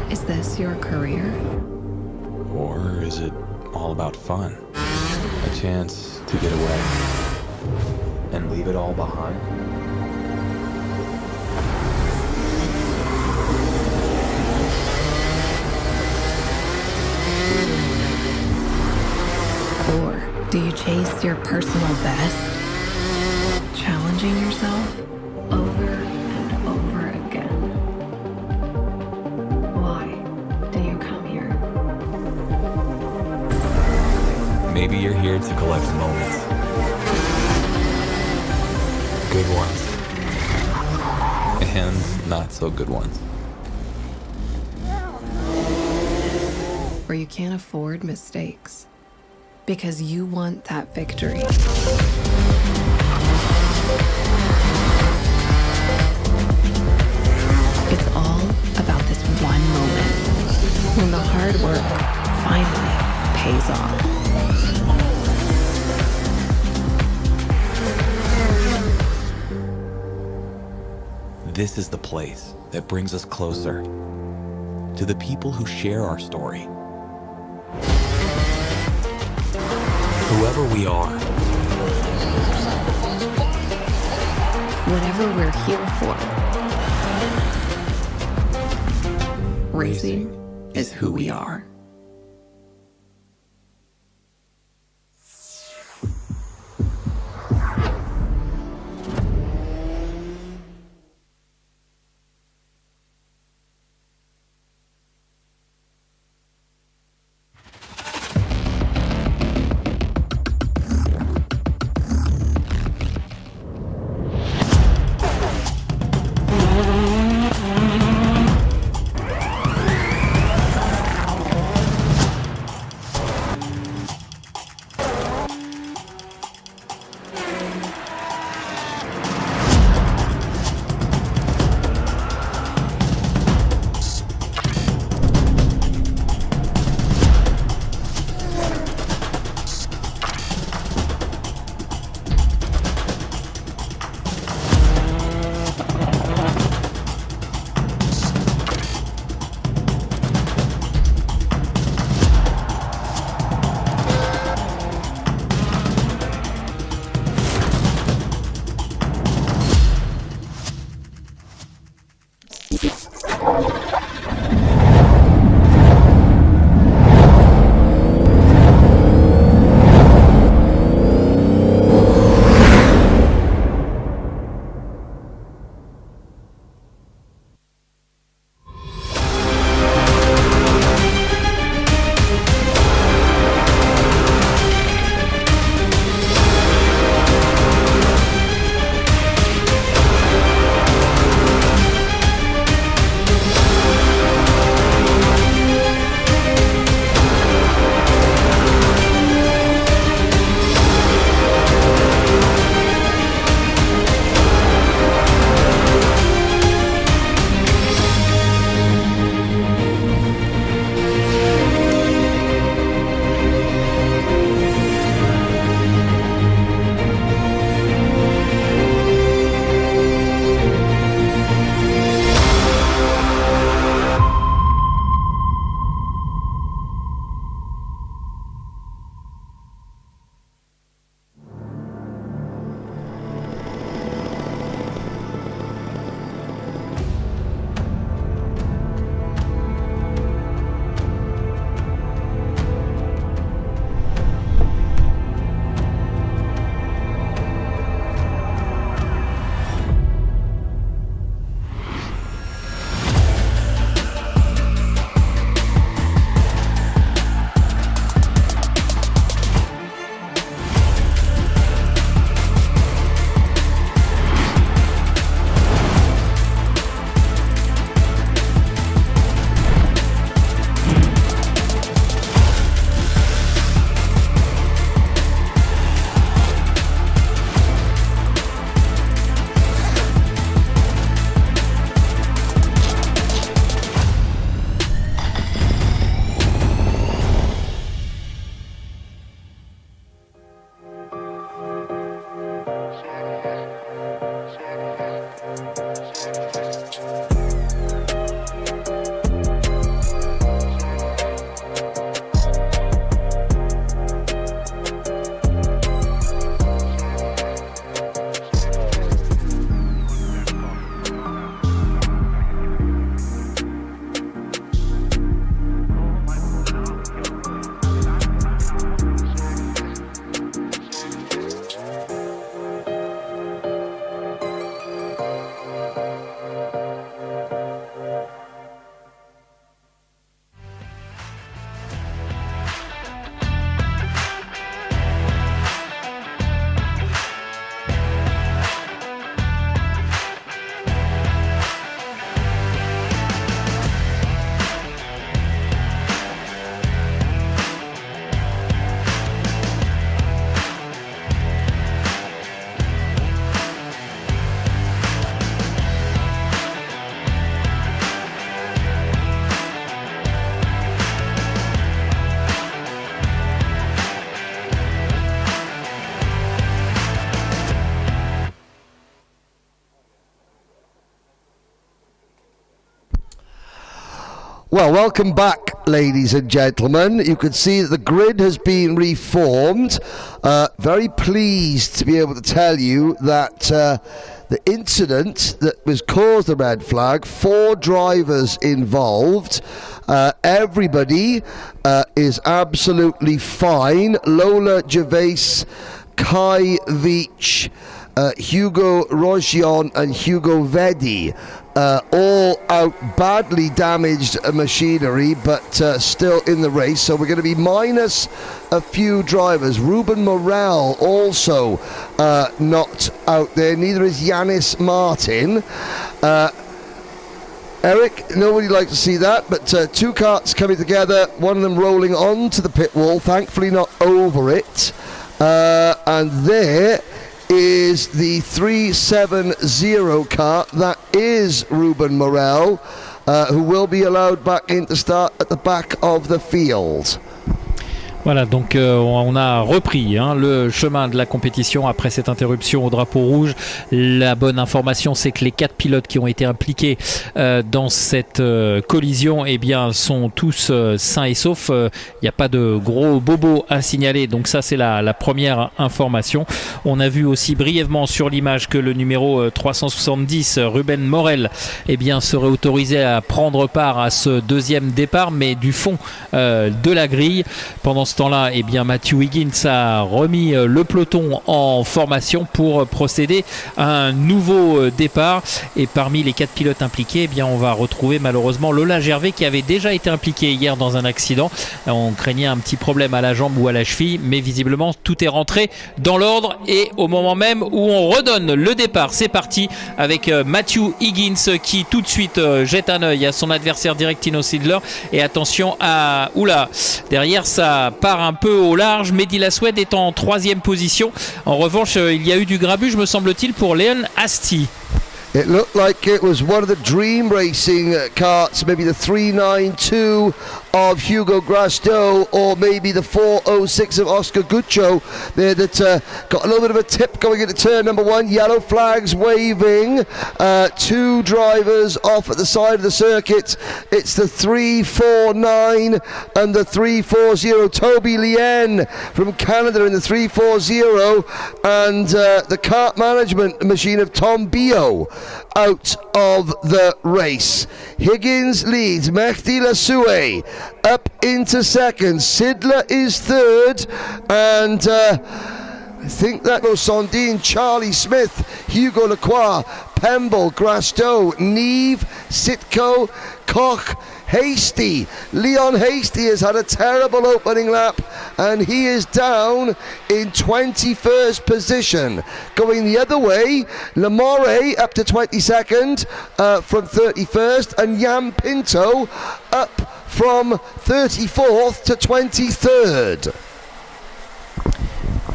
Is this your career? Or is it all about fun? A chance to get away and leave it all behind? Or do you chase your personal best? Challenging yourself over and over again. Why do you come here? Maybe you're here to collect moments. Good ones. And not so good ones. where you can't afford mistakes because you want that victory. It's all about this one moment when the hard work finally pays off. This is the place that brings us closer to the people who share our story. Whoever we are, Whatever we're here for, racing is who we are. Well, welcome back, ladies and gentlemen. You can see that the grid has been reformed. Very pleased to be able to tell you that the incident that was caused the red flag, 4 drivers involved. Everybody is absolutely fine. Lola Gervais, Kai Veach, Hugo Rogion and Hugo Vedi, all out badly damaged machinery, but still in the race. So we're going to be minus a few drivers. Ruben Morel also not out there. Neither is Yanis Martin. Eric, nobody likes to see that, but 2 karts coming together, one of them rolling onto the pit wall, thankfully not over it. And there is the 370 kart. That is Ruben Morel, who will be allowed back in to start at the back of the field. Voilà, donc on a repris le chemin de la compétition après cette interruption au drapeau rouge. La bonne information, c'est que les 4 pilotes qui ont été impliqués dans cette collision, eh bien, sont tous sains et saufs. Il n'y a pas de gros bobos à signaler, donc ça c'est la première information. On a vu aussi brièvement sur l'image que le numéro 370, Ruben Morel, eh bien, serait autorisé à prendre part à ce deuxième départ, mais du fond de la grille. Pendant ce temps-là, eh bien, Matthew Higgins a remis le peloton en formation pour procéder à un nouveau départ. Et parmi les 4 pilotes impliqués, eh bien, on va retrouver malheureusement Lola Gervais qui avait déjà été impliquée hier dans un accident. On craignait un petit problème à la jambe ou à la cheville, mais visiblement tout est rentré dans l'ordre. Et au moment même où on redonne le départ, c'est parti avec Matthew Higgins qui tout de suite jette un œil à son adversaire direct, Tino Sidler. Et attention à... Oula, derrière ça part un peu au large. Mehdi Laswed est en 3e position. En revanche, il y a eu du grabuge, me semble-t-il, pour Leon Asti. It looked like it was one of the Dream Racing karts, maybe the 392 of Hugo Grasto, or maybe the 406 of Oscar Guccio there that got a little bit of a tip going into turn number 1. Yellow flags waving. 2 drivers off at the side of the circuit. It's the 349 and the 340. Toby Lien from Canada in the 340, and the kart management machine of Tom Bio out of the race. Higgins leads. Mehdi Lassoue up into 2nd. Sidler is 3rd, and I think that goes Sondine, Charlie Smith, Hugo Lacroix, Pemble, Grasto, Neve, Sitko, Koch, Hasty. Leon Hasty has had a terrible opening lap, and he is down in 21st position. Going the other way, Lemore up to 22nd from 31st, and Jan Pinto up from 34th to 23rd.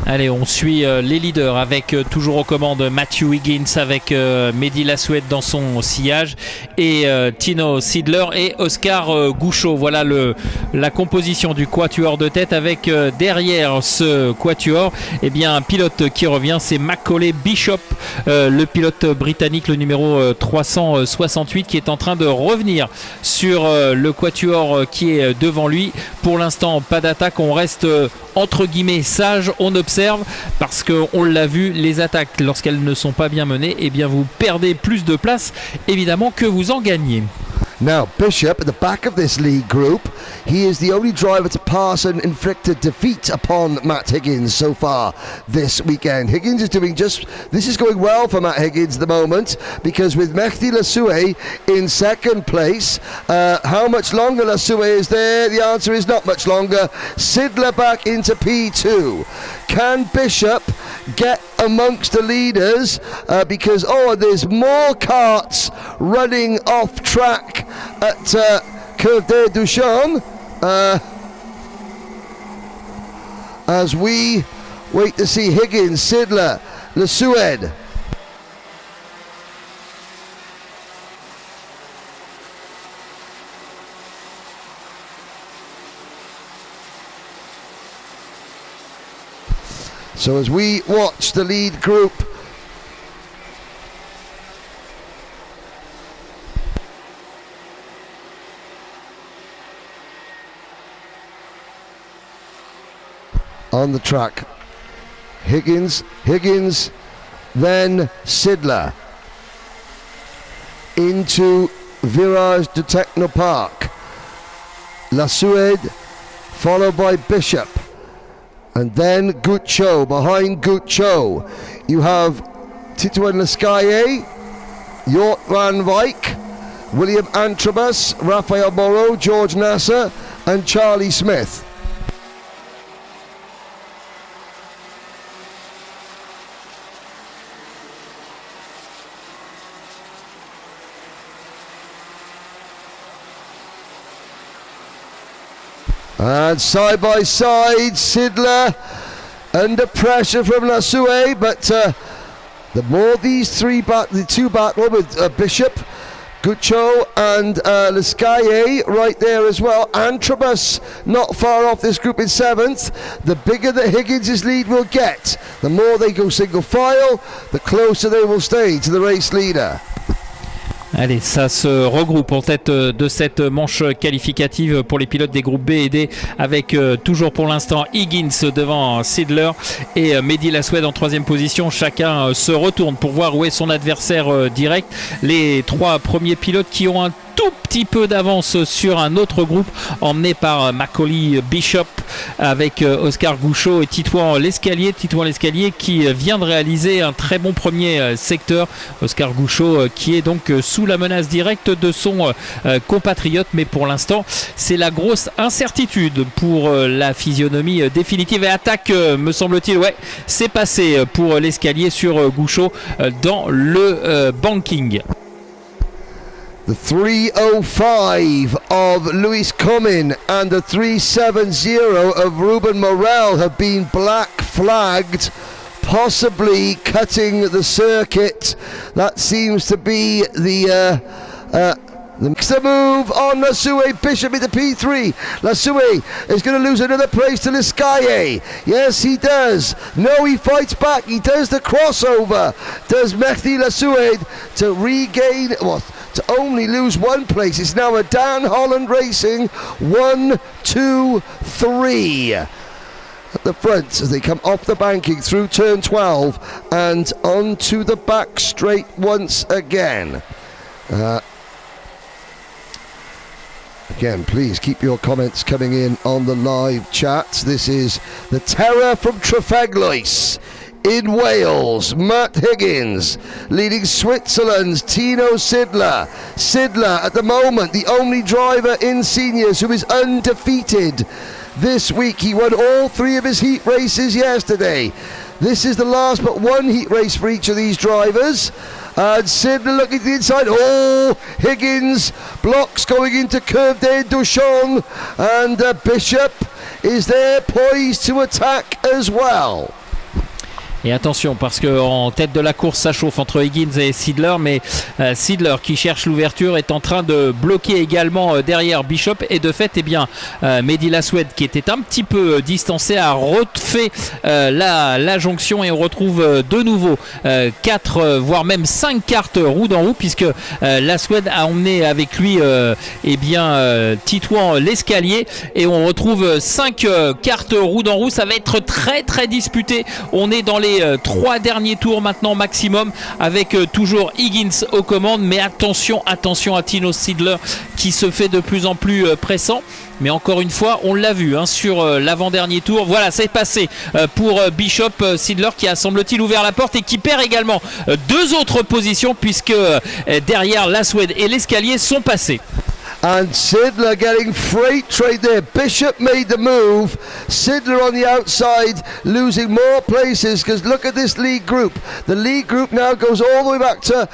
Allez, on suit les leaders avec toujours aux commandes Matthew Higgins avec Mehdi Laswed dans son sillage et Tino Sidler et Oscar Gouchot. Voilà la composition du quatuor de tête avec derrière ce quatuor, eh bien, un pilote qui revient, c'est Macaulay Bishop, le pilote britannique, le numéro 368, qui est en train de revenir sur le quatuor qui est devant lui. Pour l'instant, pas d'attaque, on reste entre guillemets sage, on observe, parce qu'on l'a vu, les attaques lorsqu'elles ne sont pas bien menées, eh bien vous perdez plus de place évidemment que vous en gagnez. Now, Bishop at the back of this lead group, he is the only driver to pass an inflicted defeat upon Matt Higgins so far this weekend. Higgins is doing this is going well for Matt Higgins at the moment, because with Mehdi Lassoue in 2nd place, how much longer Lassoue is there? The answer is not much longer. Sidler back into P2. Can Bishop get amongst the leaders? Because, there's more karts running off track at Curve de Duchamp as we wait to see Higgins, Sidler, Lassued. So as we watch the lead group on the track. Higgins, then Sidler. Into Virage de Technopark. La Suède, followed by Bishop. And then Guccio. Behind Guccio, you have Tito and Lescaille, Jort van Wyk, William Antrobus, Rafael Moreau, George Nasser, and Charlie Smith. And side by side, Sidler under pressure from La Suède, but the more these the two battle with Bishop, Guccio and Lescaille right there as well. Antrobus not far off this group in 7th. The bigger that Higgins' lead will get, the more they go single file, the closer they will stay to the race leader. Allez, ça se regroupe en tête de cette manche qualificative pour les pilotes des groupes B et D avec toujours pour l'instant Higgins devant Sidler et Mehdi Lasoued en 3e position. Chacun se retourne pour voir où est son adversaire direct. Les 3 premiers pilotes qui ont un tout petit peu d'avance sur un autre groupe emmené par Macaulay Bishop avec Oscar Gouchot et Titouan Lescalier qui vient de réaliser un très bon premier secteur. Oscar Gouchot qui est donc sous la menace directe de son compatriote, mais pour l'instant c'est la grosse incertitude pour la physionomie définitive et attaque me semble-t-il, ouais, c'est passé pour Lescalier sur Gouchot dans le banking. The 3:05 of Luis Comin and the 3:70 of Ruben Morel have been black flagged, possibly cutting the circuit. That seems to be the move on La Suède. Bishop into P3. La Suède is going to lose another place to Lescaille. Yes, he does. No, he fights back. He does the crossover. Does Mehdi La Suède to regain, well, to only lose one place. It's now a Dan Holland Racing 1, 2, 3 at the front as they come off the banking through turn 12 and onto the back straight once again. Again, please keep your comments coming in on the live chat. This is the Terror from Trefeglois in Wales. Matt Higgins leading Switzerland's Tino Sidler. Sidler at the moment the only driver in seniors who is undefeated this week. He won all 3 of his heat races yesterday. This is the last but one heat race for each of these drivers. And Sidler looking to the inside. Oh, Higgins blocks going into Curve des Duchons. And Bishop is there poised to attack as well. Et attention parce qu'en tête de la course ça chauffe entre Higgins et Sidler, mais Sidler qui cherche l'ouverture est en train de bloquer également derrière Bishop, et de fait Mehdi Lasoued qui était un petit peu distancé a refait la jonction, et on retrouve de nouveau 4 voire même 5 cartes roue dans roue, puisque Lasoued a emmené avec lui Titouan Lescalier, et on retrouve 5 cartes roue dans roue. Ça va être très très disputé. On est dans les 3 derniers tours maintenant maximum, avec toujours Higgins aux commandes, mais attention à Tino Sidler qui se fait de plus en plus pressant. Mais encore une fois, on l'a vu sur l'avant-dernier tour. Voilà, c'est passé pour Bishop. Sidler qui a, semble-t-il, ouvert la porte et qui perd également 2 autres positions, puisque derrière Lasoued et Lescalier sont passés. And Sidler getting freight trade there. Bishop made the move. Sidler on the outside, losing more places, because look at this lead group. The lead group now goes all the way back to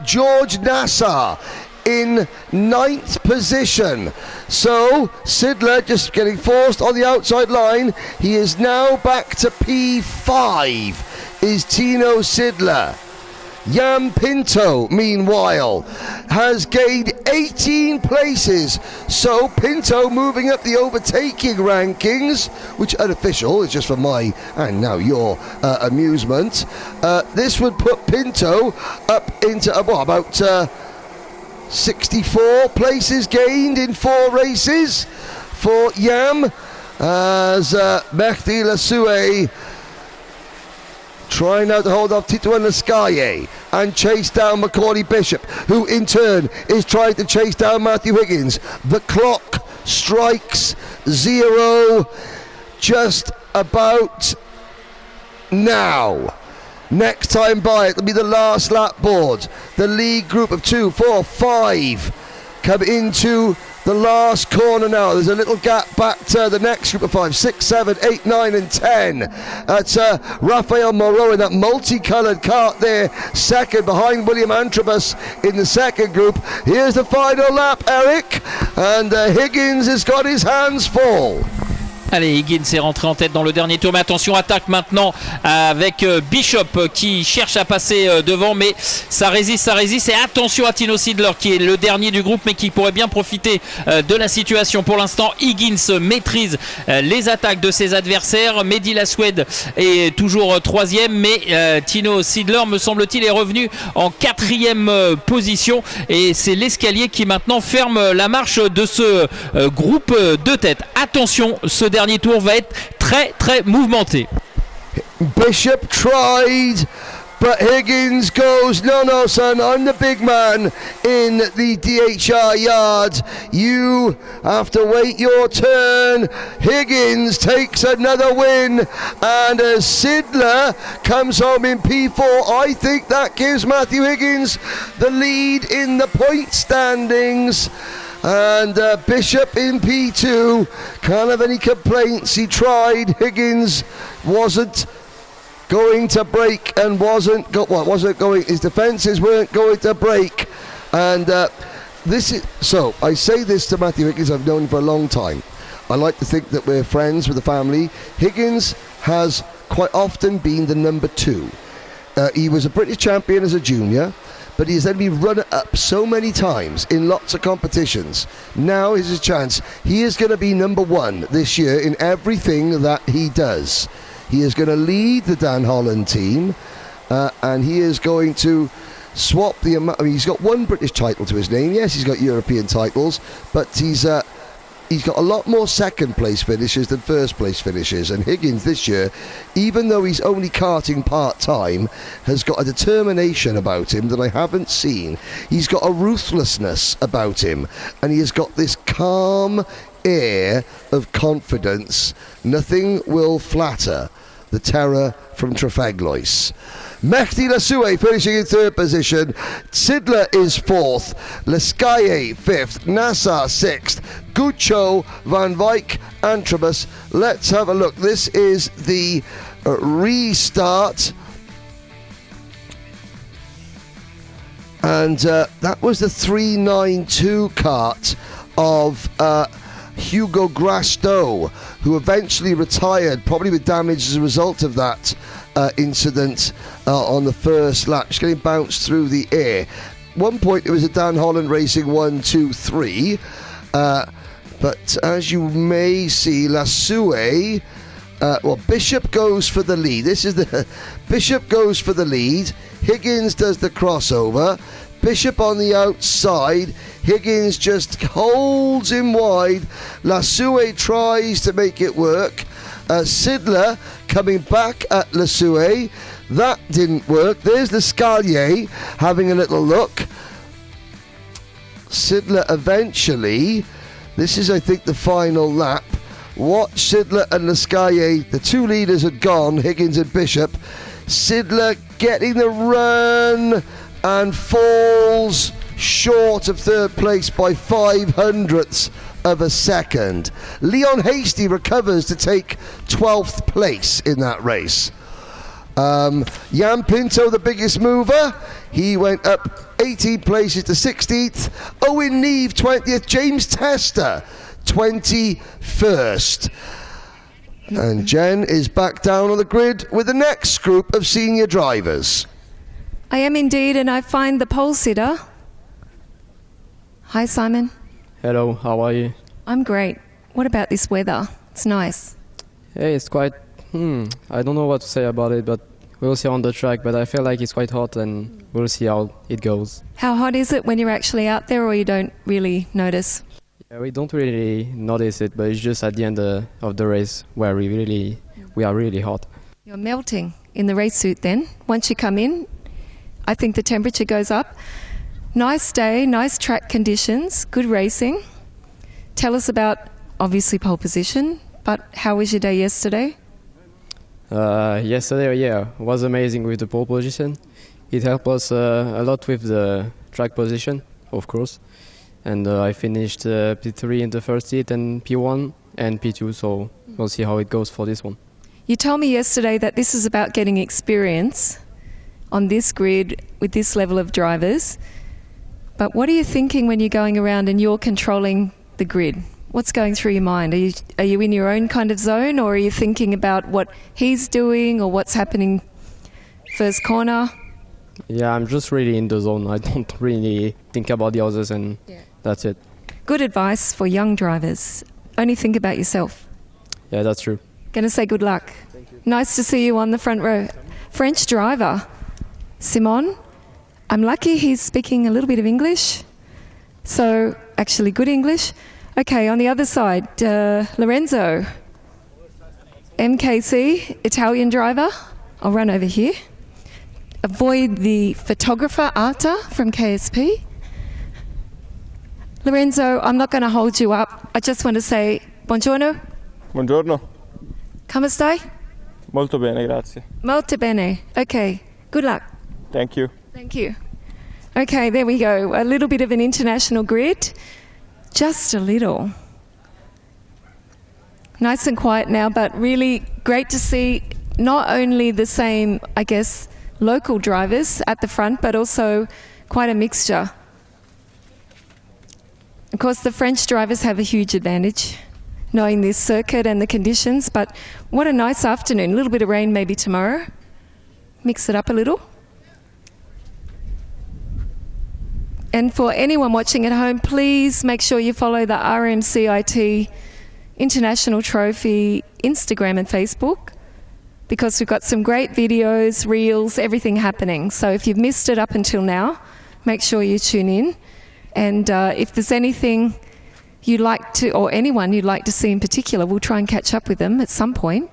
George Nassar in 9th position. So Sidler just getting forced on the outside line. He is now back to P5 is Tino Sidler. Jan Pinto, meanwhile, has gained 18 places. So Pinto moving up the overtaking rankings, which unofficial is just for my and now your amusement. This would put Pinto up into about 64 places gained in 4 races for Yam. as Mehdi Lasue trying now to hold off Tito and Laskaye and chase down Macaulay Bishop, who in turn is trying to chase down Matthew Higgins. The clock strikes 0 just about now. Next time by, it'll be the last lap board. The lead group of 2, 4, 5 come into the last corner now. There's a little gap back to the next group of 5, 6, 7, 8, 9 and 10. That's Rafael Moreau in that multicoloured cart there, second behind William Antrobus in the second group. Here's the final lap, Eric, and Higgins has got his hands full. Allez, Higgins est rentré en tête dans le dernier tour, mais attention, attaque maintenant avec Bishop qui cherche à passer devant, mais ça résiste, et attention à Tino Sidler qui est le dernier du groupe mais qui pourrait bien profiter de la situation. Pour l'instant, Higgins maîtrise les attaques de ses adversaires. Mehdi Lasoued est toujours troisième, mais Tino Sidler, me semble-t-il, est revenu en quatrième position, et c'est l'escalier qui maintenant ferme la marche de ce groupe de tête. Attention, ce dernier tour va être très très mouvementé. Bishop tried, but Higgins goes, no son, I'm the big man in the DHR yard. You have to wait your turn. Higgins takes another win, and as Sidler comes home in P4, I think that gives Matthew Higgins the lead in the point standings. And Bishop in P2, can't have any complaints. He tried. Higgins wasn't going to break and wasn't going. His defences weren't going to break. And this is so. I say this to Matthew Higgins. I've known him for a long time. I like to think that we're friends with the family. Higgins has quite often been the number 2. He was a British champion as a junior, but he has then been runner-up so many times in lots of competitions. Now is his chance. He is going to be number 1 this year in everything that he does. He is going to lead the Dan Holland team, and he is going to swap the amount. I mean, he's got 1 British title to his name. Yes, he's got European titles, but he's got a lot more second place finishes than first place finishes. And Higgins this year, even though he's only karting part-time, has got a determination about him that I haven't seen. He's got a ruthlessness about him, and he has got this calm air of confidence. Nothing will flatter the terror from Trafeglois. Mehdi Lasue finishing in 3rd position. Sidler is 4th. Laskaye 5th. Nassar 6th. Gucho, Van Wyk, Antrobus. Let's have a look. This is the restart. And that was the 392 kart of Hugo Grasto, who eventually retired, probably with damage as a result of that incident on the first lap. Just getting bounced through the air. One point it was a Dan Holland Racing 1, 2, 3. But as you may see, Lasue, Bishop goes for the lead. This is the Bishop goes for the lead. Higgins does the crossover. Bishop on the outside. Higgins just holds him wide. Lasue tries to make it work. Sidler coming back at Lasue. That didn't work. There's the Scalier having a little look. Sidler eventually. This is, I think, the final lap. Watch Sidler and Lascaye. The 2 leaders had gone, Higgins and Bishop. Sidler getting the run and falls short of 3rd place by 0.05 of a second. Leon Hasty recovers to take 12th place in that race. Jan Pinto, the biggest mover, he went up 18 places to 16th. Owen Neve, 20th. James Tester, 21st. And Jen is back down on the grid with the next group of senior drivers. I am indeed, and I find the pole sitter. Hi, Simon. Hello, how are you? I'm great. What about this weather? It's nice. Hey, it's quite... I don't know what to say about it, but we'll see on the track. But I feel like it's quite hot, and we'll see how it goes. How hot is it when you're actually out there, or you don't really notice? We don't really notice it, but it's just at the end of the race where we are really hot. You're melting in the race suit then. Once you come in, I think the temperature goes up. Nice day, nice track conditions, good racing. Tell us about, obviously, pole position, but how was your day yesterday? Yesterday, yeah, was amazing with the pole position. It helped us a lot with the track position, of course. And I finished P3 in the first heat and P1 and P2, so we'll see how it goes for this one. You told me yesterday that this is about getting experience on this grid with this level of drivers. But what are you thinking when you're going around and you're controlling the grid? What's going through your mind? Are you in your own kind of zone, or are you thinking about what he's doing or what's happening first corner? Yeah, I'm just really in the zone. I don't really think about the others, and that's it. Good advice for young drivers. Only think about yourself. Yeah, that's true. Going to say good luck. Nice to see you on the front row. French driver, Simon. I'm lucky he's speaking a little bit of English. So, actually good English. Okay, on the other side, Lorenzo. MKC, Italian driver. I'll run over here. Avoid the photographer, Arta, from KSP. Lorenzo, I'm not going to hold you up. I just want to say buongiorno. Buongiorno. Come stai? Molto bene, grazie. Molto bene. Okay, good luck. Thank you. Thank you. Okay, there we go. A little bit of an international grid. Just a little. Nice and quiet now, but really great to see not only the same, I guess, local drivers at the front, but also quite a mixture. Of course, the French drivers have a huge advantage, knowing this circuit and the conditions, but what a nice afternoon. A little bit of rain maybe tomorrow. Mix it up a little. And for anyone watching at home, please make sure you follow the RMCIT International Trophy Instagram and Facebook, because we've got some great videos, reels, everything happening. So if you've missed it up until now, make sure you tune in. And if there's anything you'd like to, or anyone you'd like to see in particular, we'll try and catch up with them at some point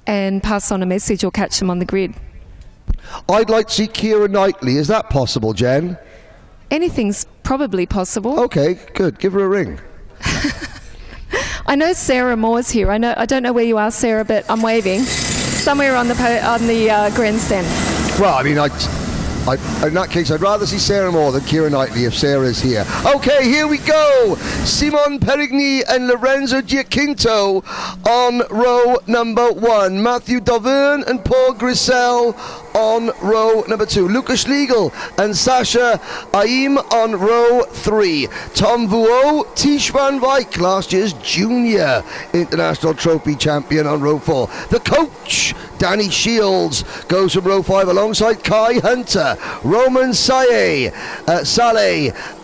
and pass on a message or catch them on the grid. I'd like to see Keira Knightley. Is that possible, Jen? Anything's probably possible. Okay, good. Give her a ring. I know Sarah Moore's here. I don't know where you are, Sarah, but I'm waving. Somewhere on the grandstand. Well, I mean, in that case, I'd rather see Sarah Moore than Keira Knightley if Sarah's here. Okay, here we go. Simon Perigny and Lorenzo Giacinto on row number 1. Matthew Dauvergne and Paul Grissel on row number 2. Lucas Schlegel and Sasha Aim on row 3. Tom Vuo, Tish Van Wyk, last year's junior international trophy champion, on row 4. The coach, Danny Shields, goes from row 5 alongside Kai Hunter, Roman Saleh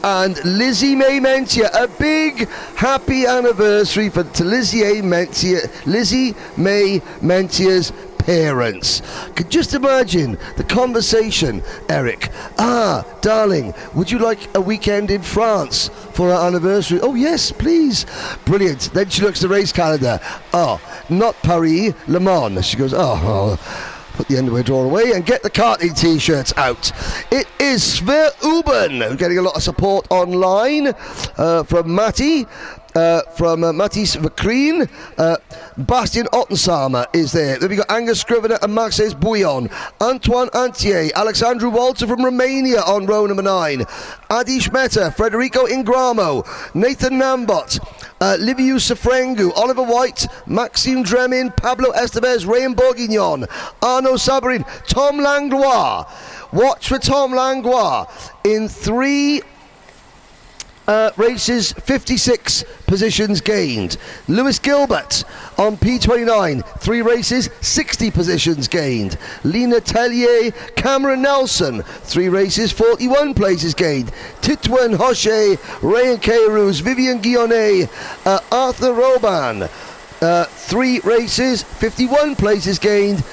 and Lizzie May Mentier. A big happy anniversary to Lizzie May Mentier's parents. Could just imagine the conversation, Eric. Darling, would you like a weekend in France for our anniversary? Oh yes, please. Brilliant. Then she looks at the race calendar. Oh, not Paris, Le Mans. She goes, put the underwear drawer away and get the karting t-shirts out. It is Sver Uben. We're getting a lot of support online from Matty. From Matisse Vakreen. Bastien Ottensamer is there. Then we got Angus Scrivener and Maxes Bouillon. Antoine Antier, Alexandru Walter from Romania on row number 9. Adi Schmetter, Federico Ingramo, Nathan Nambot, Liviu Safrengu, Oliver White, Maxime Dremin, Pablo Estevez, Rayan Bourguignon, Arnaud Sabarin, Tom Langlois. Watch for Tom Langlois in 3 races, 56 positions gained. Lewis Gilbert on P29, 3 races, 60 positions gained. Lena Tellier, Cameron Nelson, 3 races, 41 places gained. Titouan Hoche, Rayan Cairuz, Vivian Guillaumet, Arthur Roban, 3 races, 51 places gained.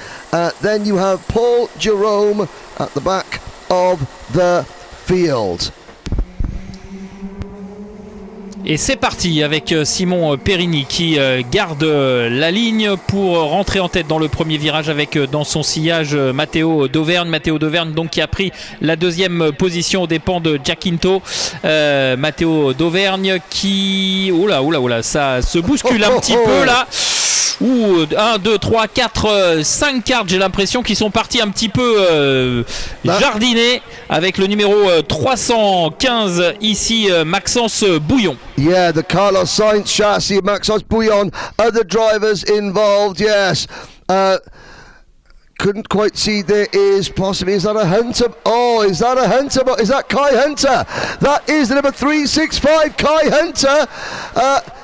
Then you have Paul Jerome at the back of the field. Et c'est parti avec Simon Perigny qui garde la ligne pour rentrer en tête dans le premier virage avec dans son sillage Matteo d'Auvergne. Matteo d'Auvergne donc qui a pris la deuxième position aux dépens de Giacinto. Matteo d'Auvergne qui... Oula, ça se bouscule un petit peu là. 1, 2, 3, 4, 5 cartes, j'ai l'impression qu'ils sont partis un petit peu jardiner avec le numéro 315 ici, Maxence Bouillon. Yeah, the Carlos Sainz chassis, Maxence Bouillon, other drivers involved, yes. Couldn't quite see, there is possibly, is that a Hunter? Oh, is that a Hunter? Is that Kai Hunter? That is the number 365, Kai Hunter.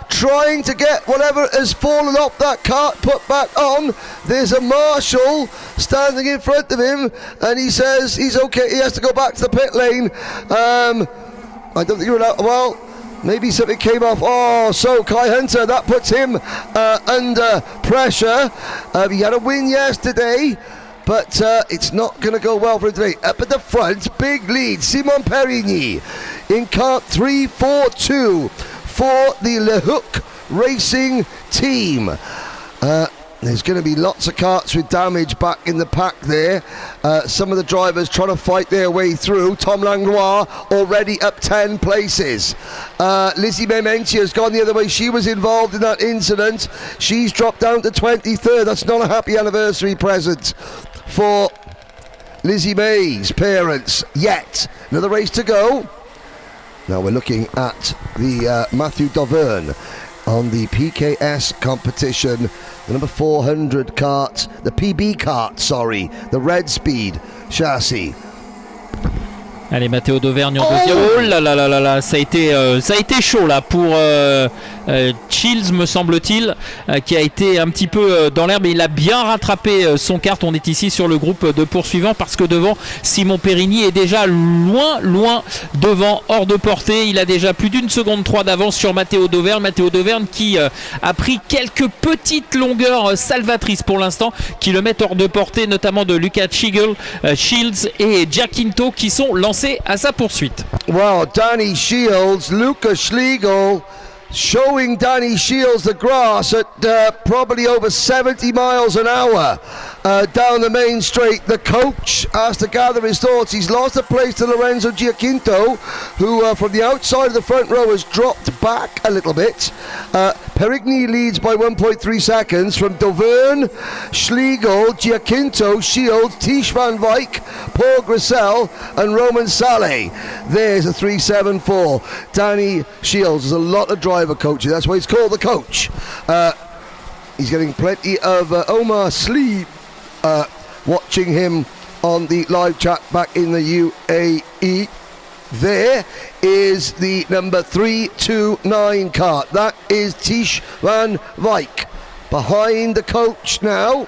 Trying to get whatever has fallen off that cart put back on. There's a marshal standing in front of him and he says he's okay, he has to go back to the pit lane. I don't think you're allowed, well, maybe something came off. Oh, so Kai Hunter, that puts him under pressure. He had a win yesterday, but it's not going to go well for him today. Up at the front, big lead, Simon Perigny in kart 3-4-2 for the Le Hook Racing team. There's going to be lots of karts with damage back in the pack there. Some of the drivers trying to fight their way through. Tom Langlois already up 10 places. Lizzie Mementi has gone the other way. She was involved in that incident. She's dropped down to 23rd. That's not a happy anniversary present for Lizzie May's parents yet. Another race to go. Now we're looking at the Matthew Dauvergne on the PKS competition, the number 400 kart, the PB kart, sorry, the Red Speed chassis. Allez, Matteo d'Auvergne en deuxième. Oh là là là là là, ça a été chaud là pour Chills, me semble-t-il, qui a été un petit peu dans l'herbe. Il a bien rattrapé son kart. On est ici sur le groupe de poursuivants parce que devant, Simon Perigny est déjà loin devant, hors de portée. Il a déjà plus d'une seconde 3 d'avance sur Matteo d'Auvergne. Matteo d'Auvergne qui a pris quelques petites longueurs salvatrices pour l'instant qui le mettent hors de portée, notamment de Lucas Shields et Giacinto qui sont lancés à sa poursuite. Wow, Danny Shields, Lucas Schlegel showing Danny Shields the grass at probably over 70 miles an hour down the main straight. The coach has to gather his thoughts. He's lost a place to Lorenzo Giacinto, who from the outside of the front row has dropped back a little bit. Perigny leads by 1.3 seconds from Dauvergne, Schlegel, Giacinto, Shields, Tish Van Wyk, Paul Grissel and Roman Saleh. There's a 3-7-4. Danny Shields is a lot of driver coaching. That's why he's called the coach. He's getting plenty of Omar Slee watching him on the live chat back in the UAE. There is the number 329 kart. That is Tish Van Wyk. Behind the coach now.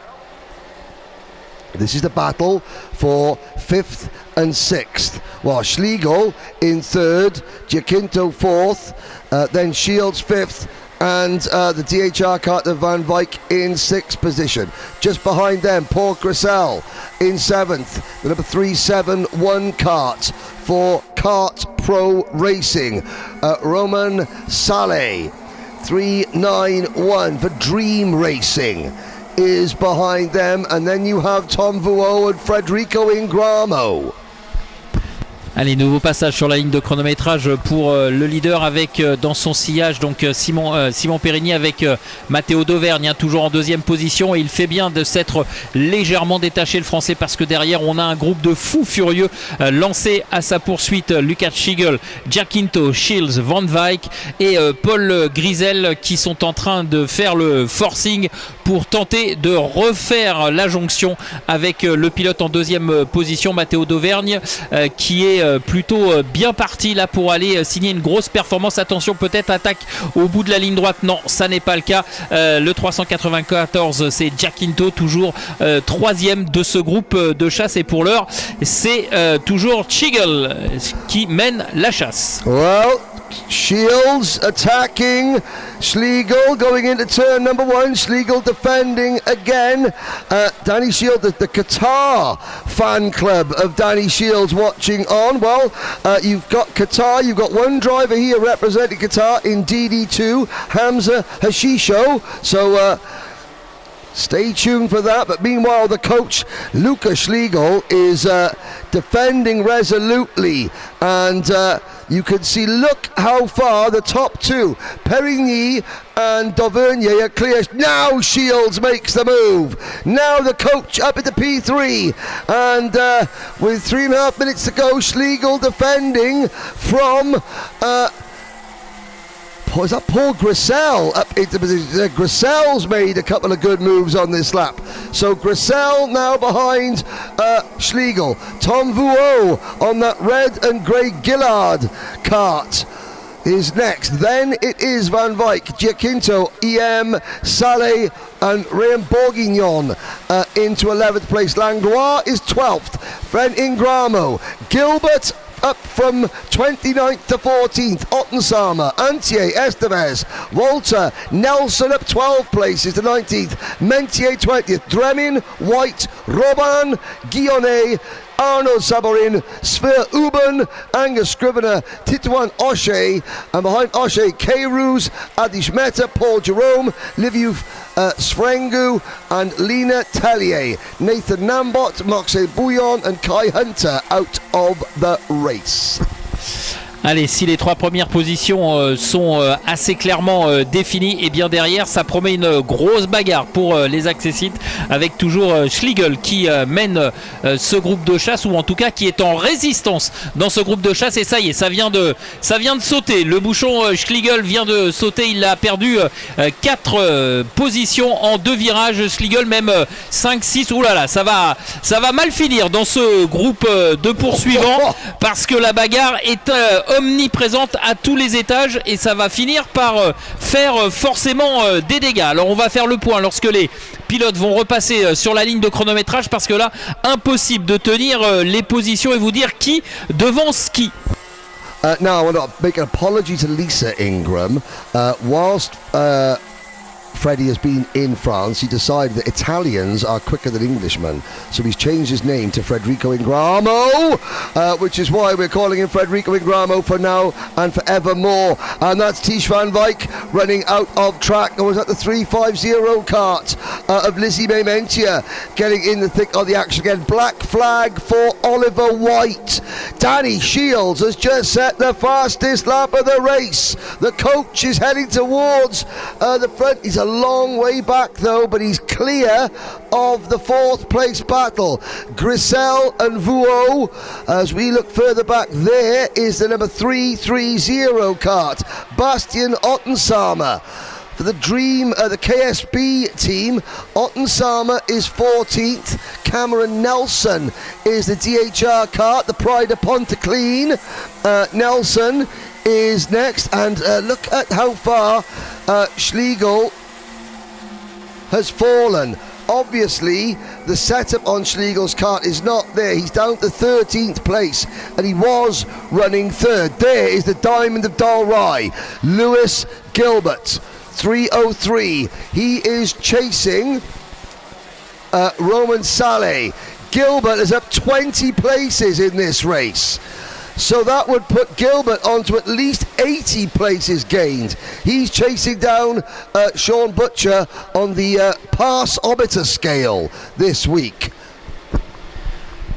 This is the battle for 5th and 6th. While Schlegel in 3rd, Giacinto 4th, then Shields 5th, and the DHR kart of Van Wyk in 6th position. Just behind them, Paul Grissel in 7th, the number 371 kart for Kart Pro Racing. Roman Saleh, 391 for Dream Racing is behind them, and then you have Tom Vuo and Federico Ingramo. Allez, nouveau passage sur la ligne de chronométrage pour le leader avec dans son sillage donc Simon Perigny avec Matteo d'Auvergne, toujours en deuxième position, et il fait bien de s'être légèrement détaché le français parce que derrière on a un groupe de fous furieux lancé à sa poursuite. Lucas Schlegel, Giacinto, Shields, Van Wyk et Paul Grissel qui sont en train de faire le forcing pour tenter de refaire la jonction avec le pilote en deuxième position, Matteo d'Auvergne, qui est plutôt bien parti là pour aller signer une grosse performance. Attention, peut-être attaque au bout de la ligne droite. Non, ça n'est pas le cas. Le 394, c'est Giacinto, toujours troisième de ce groupe de chasse, et pour l'heure c'est toujours Schlegel qui mène la chasse. Well, Shields attacking Schlegel going into turn number 1. Schlegel defending again. Danny Shields, the Qatar fan club of Danny Shields watching on. Well, you've got Qatar, you've got one driver here representing Qatar in DD2, Hamza Hashisho. So stay tuned for that. But meanwhile, the coach, Luca Schlegel, is defending resolutely. And you can see, look how far the top two, Perigny and Dauvergne, are clear. Now Shields makes the move. Now the coach up into P3. And with 3.5 minutes to go, Schlegel defending from... is that Paul Grissel up into position? Grissel's made a couple of good moves on this lap. So Grissel now behind Schlegel. Tom Vuo on that red and grey Gillard kart is next. Then it is Van Wyk, Giacinto, EM, Saleh and Ryan Bourguignon into 11th place. Langlois is 12th. Fred Ingramo, Gilbert up from 29th to 14th. Ottensama, Antier, Estevez, Walter, Nelson up 12 places to 19th. Mentier 20th. Dremin, White, Robin, Guillaume, Arnaud Saborin, Sver Uben, Angus Scrivener, Titouan O'Shea, and behind O'Shea, K-Ruse, Adish Mehta, Paul Jerome, Liviu Sfrengu, and Lena Tellier. Nathan Nambot, Marcel Bouillon, and Kai Hunter out of the race. Allez, si les trois premières positions sont assez clairement définies, et bien derrière ça promet une grosse bagarre pour les accessites, avec toujours Schlegel qui mène ce groupe de chasse, ou en tout cas qui est en résistance dans ce groupe de chasse. Et ça y est, ça vient de sauter. Le bouchon Schlegel vient de sauter. Il a perdu 4 positions en 2 virages. Schlegel même 5-6. Ouh là là, ça va mal finir dans ce groupe de poursuivants, parce que la bagarre est omniprésente à tous les étages, et ça va finir par faire forcément des dégâts. Alors on va faire le point lorsque les pilotes vont repasser sur la ligne de chronométrage, parce que là, impossible de tenir les positions et vous dire qui devance qui. Now I want to make an apology to Lisa Ingram. Whilst Freddie has been in France, he decided that Italians are quicker than Englishmen, so he's changed his name to Federico Ingramo, which is why we're calling him Federico Ingramo for now and forevermore. And that's Tish Van Wyk running out of track. Or was that the 350 kart of Lizzie May Mentia getting in the thick of the action again? Black flag for Oliver White. Danny Shields has just set the fastest lap of the race. The coach is heading towards the front. He's a long way back though, but he's clear of the 4th place battle. Grissel and Vuo. As we look further back, there is the number 330 kart, Bastian Ottensama. For the Dream, the KSB team, Ottensama is 14th. Cameron Nelson is the DHR kart, the Pride of Pontyclean. Nelson is next, and look at how far Schlegel has fallen. Obviously, the setup on Schlegel's kart is not there. He's down to 13th place, and he was running 3rd. There is the Diamond of Dalry, Lewis Gilbert, 303. He is chasing Roman Saleh. Gilbert is up 20 places in this race. So that would put Gilbert onto at least 80 places gained. He's chasing down Sean Butcher on the pass-ometer scale this week.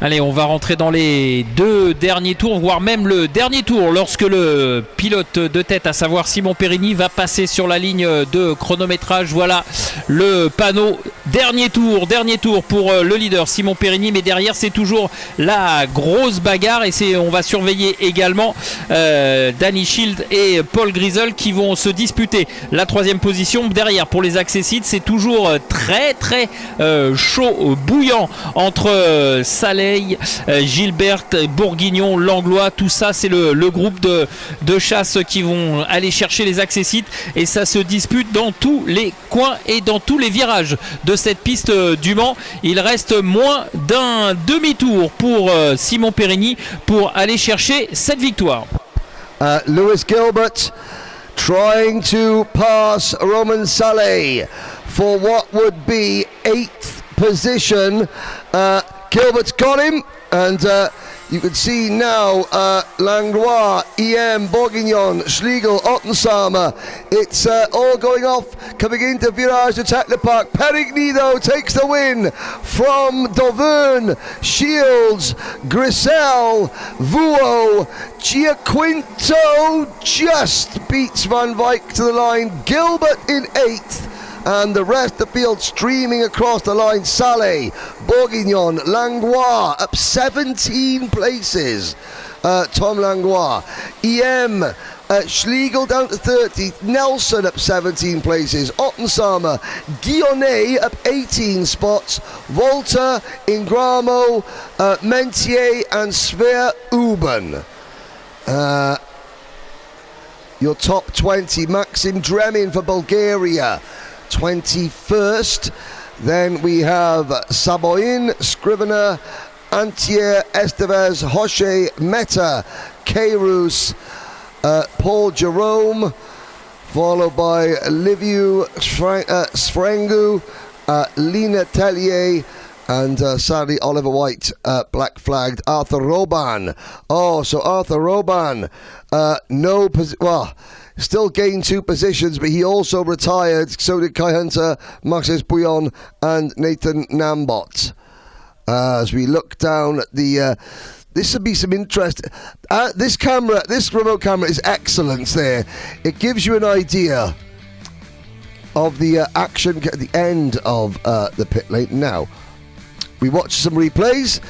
Allez, on va rentrer dans les 2 derniers tours, voire même le dernier tour, lorsque le pilote de tête, à savoir Simon Perigny, va passer sur la ligne de chronométrage. Voilà le panneau. Dernier tour pour le leader Simon Perigny, mais derrière c'est toujours la grosse bagarre, et on va surveiller également Danny Shield et Paul Griesel qui vont se disputer la 3e position. Derrière, pour les accessites, c'est toujours très très chaud, bouillant entre Saleh, Gilbert, Bourguignon, Langlois. Tout ça, c'est le groupe de chasse qui vont aller chercher les accessites, et ça se dispute dans tous les coins et dans tous les virages de cette piste du Mans. Il reste moins d'un demi-tour pour Simon Perigny pour aller chercher cette victoire. Lewis Gilbert trying to pass Roman Saleh for what would be 8th position. Gilbert's got him, and you can see now Langlois, EM, Bourguignon, Schlegel, Ottensamer. It's all going off, coming into Virage de Technopark. Perigny, though, takes the win from Dauvergne, Shields, Grissel, Vuo, Giaquinto just beats Van Wyck to the line. Gilbert in 8th. And the rest of the field streaming across the line. Saleh, Bourguignon, Langlois up 17 places. Tom Langlois. EM, Schlegel down to 30th. Nelson up 17 places. Ottensamer, Guillonnet up 18 spots. Volta, Ingramo, Mentier and Sver Uben. Your top 20. Maxim Dremin for Bulgaria, 21st. Then we have Saboin, Scrivener, Antier, Estevez, Hoche, Meta, Keirus, Paul Jerome, followed by Liviu Sfrengu, Lina Tellier, and sadly Oliver White black flagged. Arthur Roban. So Arthur Roban, still gained 2 positions, but he also retired. So did Kai Hunter, Maxis Bouillon, and Nathan Nambot. As we look down at the... this would be some interest. This remote camera is excellent there. It gives you an idea of the action at the end of the pit lane. Now, we watch some replays.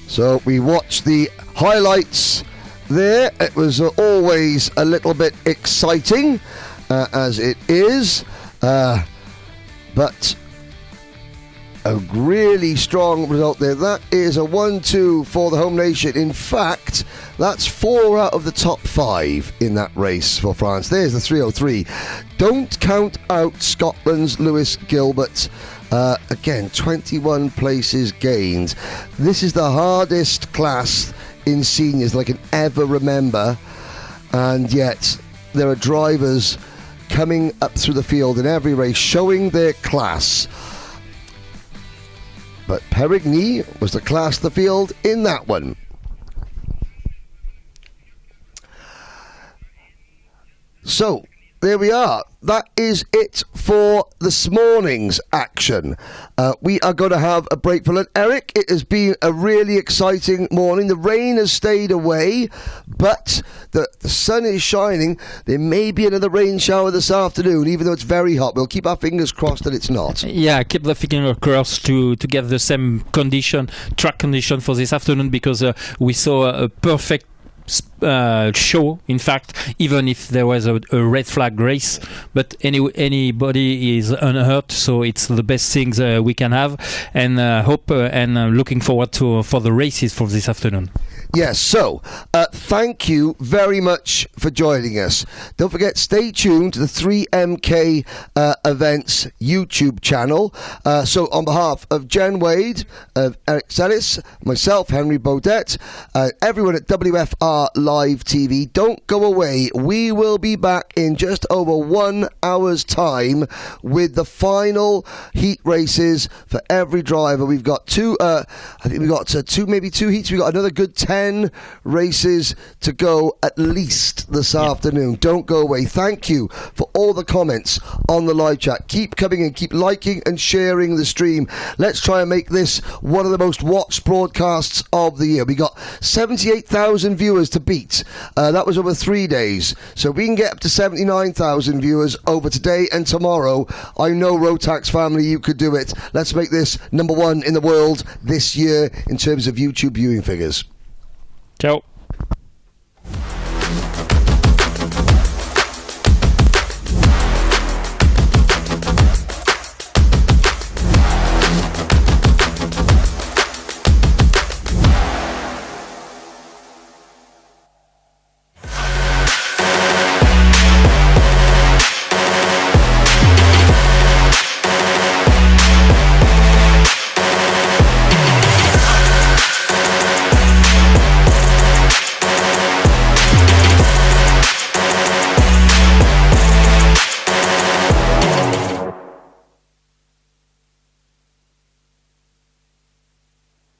So we watched the highlights there. It was always a little bit exciting, as it is, but a really strong result there. That is a 1-2 for the home nation. In fact, that's 4 out of the top 5 in that race for France. There's the 303. Don't count out Scotland's Lewis Gilbert. Again, 21 places gained. This is the hardest class in seniors that I can ever remember, and yet there are drivers coming up through the field in every race showing their class. But Perigny was the class of the field in that one. So there we are. That is it for this morning's action. We are going to have a break for lunch. Eric, it has been a really exciting morning. The rain has stayed away, but the sun is shining. There may be another rain shower this afternoon, even though it's very hot. We'll keep our fingers crossed that it's not. Yeah, keep the fingers crossed to get the same track condition for this afternoon, because we saw a perfect show, in fact, even if there was a red flag race, but anybody is unhurt, so it's the best things we can have, and hope and looking forward for the races for this afternoon. Yes, so thank you very much for joining us. Don't forget, stay tuned to the 3MK Events YouTube channel. So on behalf of Jen Wade, of Eric Sellis, myself, Henry Baudet, everyone at WFR Live TV, don't go away. We will be back in just over 1 hour's time with the final heat races for every driver. We've got two heats. We've got another good 10 10 races to go at least this afternoon. Don't go away. Thank you for all the comments on the live chat. Keep coming in, keep liking and sharing the stream. Let's try and make this one of the most watched broadcasts of the year. We got 78,000 viewers to beat. That was over 3 days. So we can get up to 79,000 viewers over today and tomorrow. I know, Rotax family, you could do it. Let's make this number one in the world this year in terms of YouTube viewing figures. Ciao.